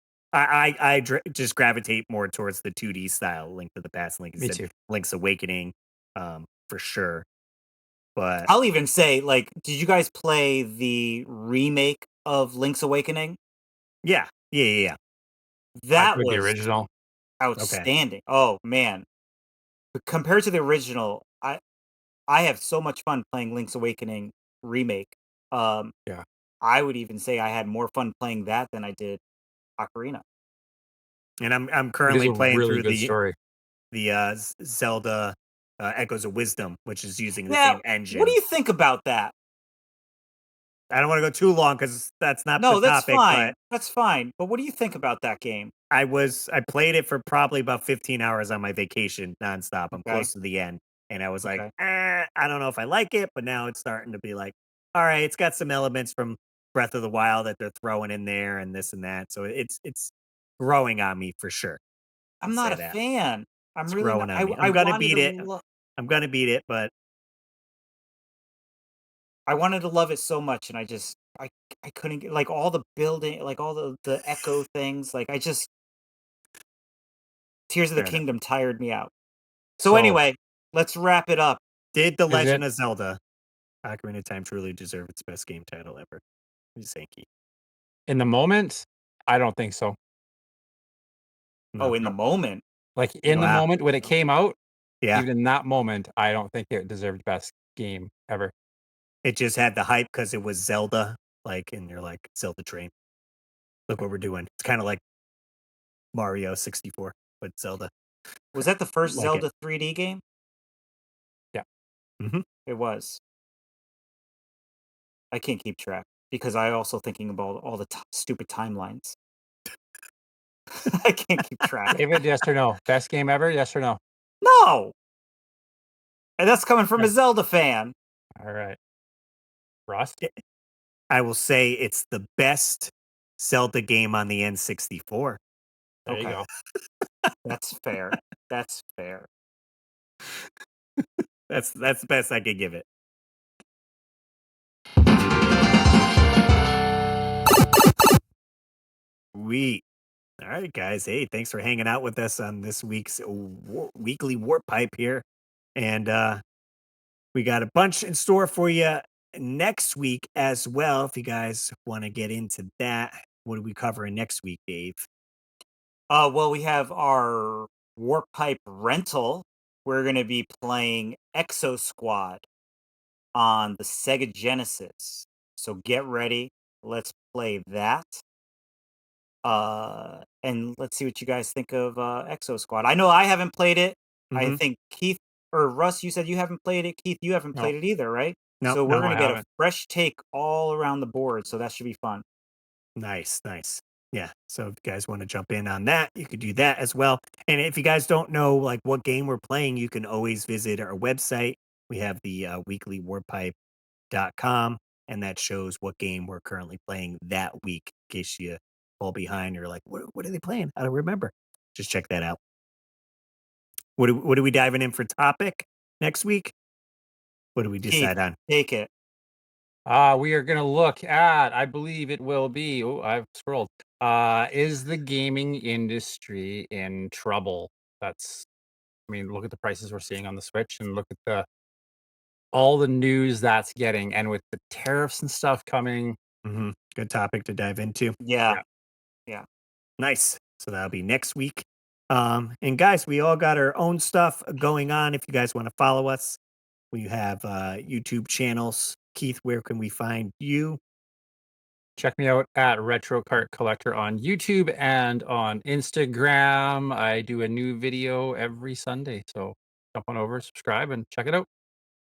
Just gravitate more towards the 2D style, Link to the Past, like I me said, too. Link's Awakening, for sure. But I'll even say, like, did you guys play the remake of Link's Awakening? yeah, yeah, yeah, yeah. I That played the was original. Okay. outstanding. Oh man, but compared to the original, I have so much fun playing Link's Awakening remake. Um, Yeah. I would even say I had more fun playing that than I did Ocarina. And I'm It is currently a playing really through good story. the Zelda Echoes of Wisdom, which is using the Now, same what do engine. you think about that? I don't want to go too long because that's not the No, that's topic, but fine. That's fine. But what do you think about that game? I played it for probably about 15 hours on my vacation nonstop. I'm Okay. close to the end. And I was like, Okay. I don't know if I like it, but now it's starting to be like, all right, it's got some elements from Breath of the Wild that they're throwing in there and this and that. So it's growing on me for sure. I'll I'm not say a that. fan. I'm It's really not. growing on me. I I'm gonna wanted beat to it. love. I'm gonna beat it, but I wanted to love it so much, and I couldn't get like all the building, like all the echo things. Like I just Tears of the fair enough. Kingdom tired me out. So So anyway, let's wrap it up. Did The is it Legend of Zelda Ocarina of Time truly deserve its best game title ever? Zanky. in the moment? I don't think so. No. Oh, in the moment. Like in the Wow. moment when it came out, Yeah. even in that moment, I don't think it deserved best game ever. It just had the hype because it was Zelda, like, and you're like, Zelda train. Look what we're doing. It's kind of like Mario 64, but Zelda. Was that the first Like it. Zelda 3D game? Yeah. Hmm. It was. I can't keep track because I also thinking about all the stupid timelines. I can't keep track. David, yes or no? Best game ever? Yes or no? No. And that's coming from a Zelda fan. All right. Russ? I will say it's the best Zelda game on the N64. There you go. That's fair. That's fair. That's the best I could give it. Sweet. All right, guys. Hey, thanks for hanging out with us on this week's weekly Warp Pipe here. And we got a bunch in store for you next week as well. If you guys want to get into that, what are we covering next week, Dave? Well, we have our Warp Pipe rental. We're going to be playing Exo Squad on the Sega Genesis. So get ready. Let's play that. And let's see what you guys think of Exo Squad. I know I haven't played it. I Mhm. think Keith or Russ, you said you haven't played it. Keith, you haven't No. played it either, right? No, So we're no, going I to get a haven't. fresh take all around the board. So that should be fun. Nice. Yeah. So if you guys want to jump in on that, you could do that as well. And if you guys don't know like what game we're playing, you can always visit our website. We have the weeklywarpipe.com, and that shows what game we're currently playing that week. In case you fall behind or like, what are they playing? I don't remember. Just check that out. What are we diving in for topic next week? What do we decide on? Take it. We are going to look at, I believe it will be, I've scrolled, is the gaming industry in trouble? Look at the prices we're seeing on the Switch and look at all the news that's getting, and with the tariffs and stuff coming. Mm-hmm. Good topic to dive into. Yeah. Nice. So that'll be next week. And guys, we all got our own stuff going on. If you guys want to follow us, we have YouTube channels. Keith, where can we find you? Check me out at Retro Cart Collector on YouTube and on Instagram. I do a new video every Sunday, so jump on over, subscribe, and check it out.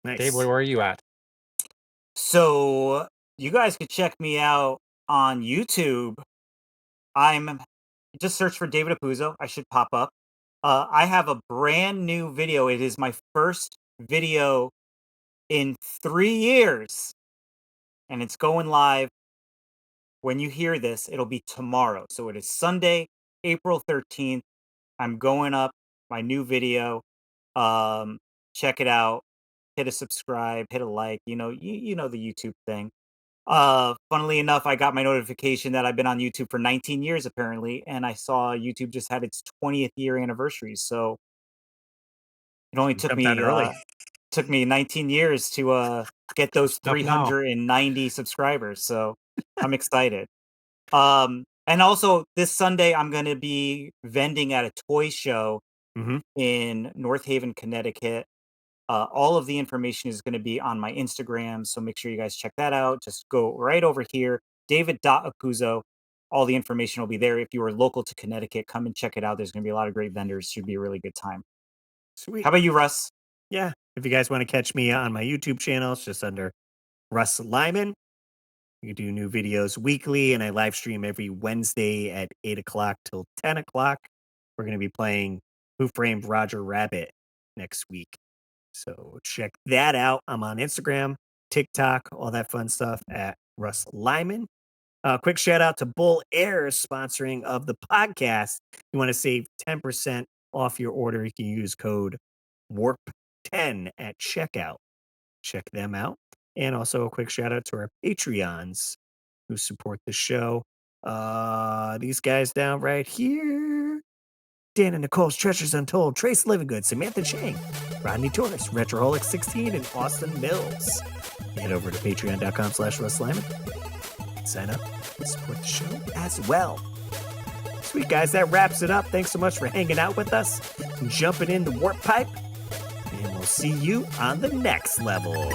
Nice. Dave, where are you at? So you guys could check me out on YouTube. Just search for David Apuzzo. I should pop up. I have a brand new video. It is my first video in 3 years, and it's going live. When you hear this, it'll be tomorrow. So it is Sunday, April 13th. I'm going up my new video. Check it out. Hit a subscribe, hit a like, you know the YouTube thing. Funnily enough, I got my notification that I've been on YouTube for 19 years apparently, and I saw YouTube just had its 20th year anniversary. So it only took Jumped out early. me 19 years to get those Stuff now. 390 subscribers. So I'm excited. And also this Sunday I'm going to be vending at a toy show Mhm. in North Haven, Connecticut. All of the information is going to be on my Instagram, so make sure you guys check that out. Just go right over here, David.Apuzzo. All the information will be there. If you are local to Connecticut, come and check it out. There's going to be a lot of great vendors. Should be a really good time. Sweet. How about you, Russ? Yeah. If you guys want to catch me on my YouTube channel, it's just under Russ Lyman. We do new videos weekly, and I live stream every Wednesday at 8 o'clock till 10 o'clock. We're going to be playing Who Framed Roger Rabbit next week. So check that out. I'm on Instagram, TikTok, all that fun stuff at Russ Lyman. Quick shout out to Bull Airs sponsoring of the podcast. You want to save 10% off your order, you can use code WARP10 at checkout. Check them out. And also a quick shout out to our Patreons who support the show. These guys down right here. Dan and Nicole's Treasures Untold, Trace Livingood, Samantha Chang, Rodney Torres, Retroholic16, and Austin Mills. Head over to patreon.com/Russ Lyman. Sign up and support the show as well. Sweet guys, that wraps it up. Thanks so much for hanging out with us and jumping in the Warp Pipe. And we'll see you on the next level.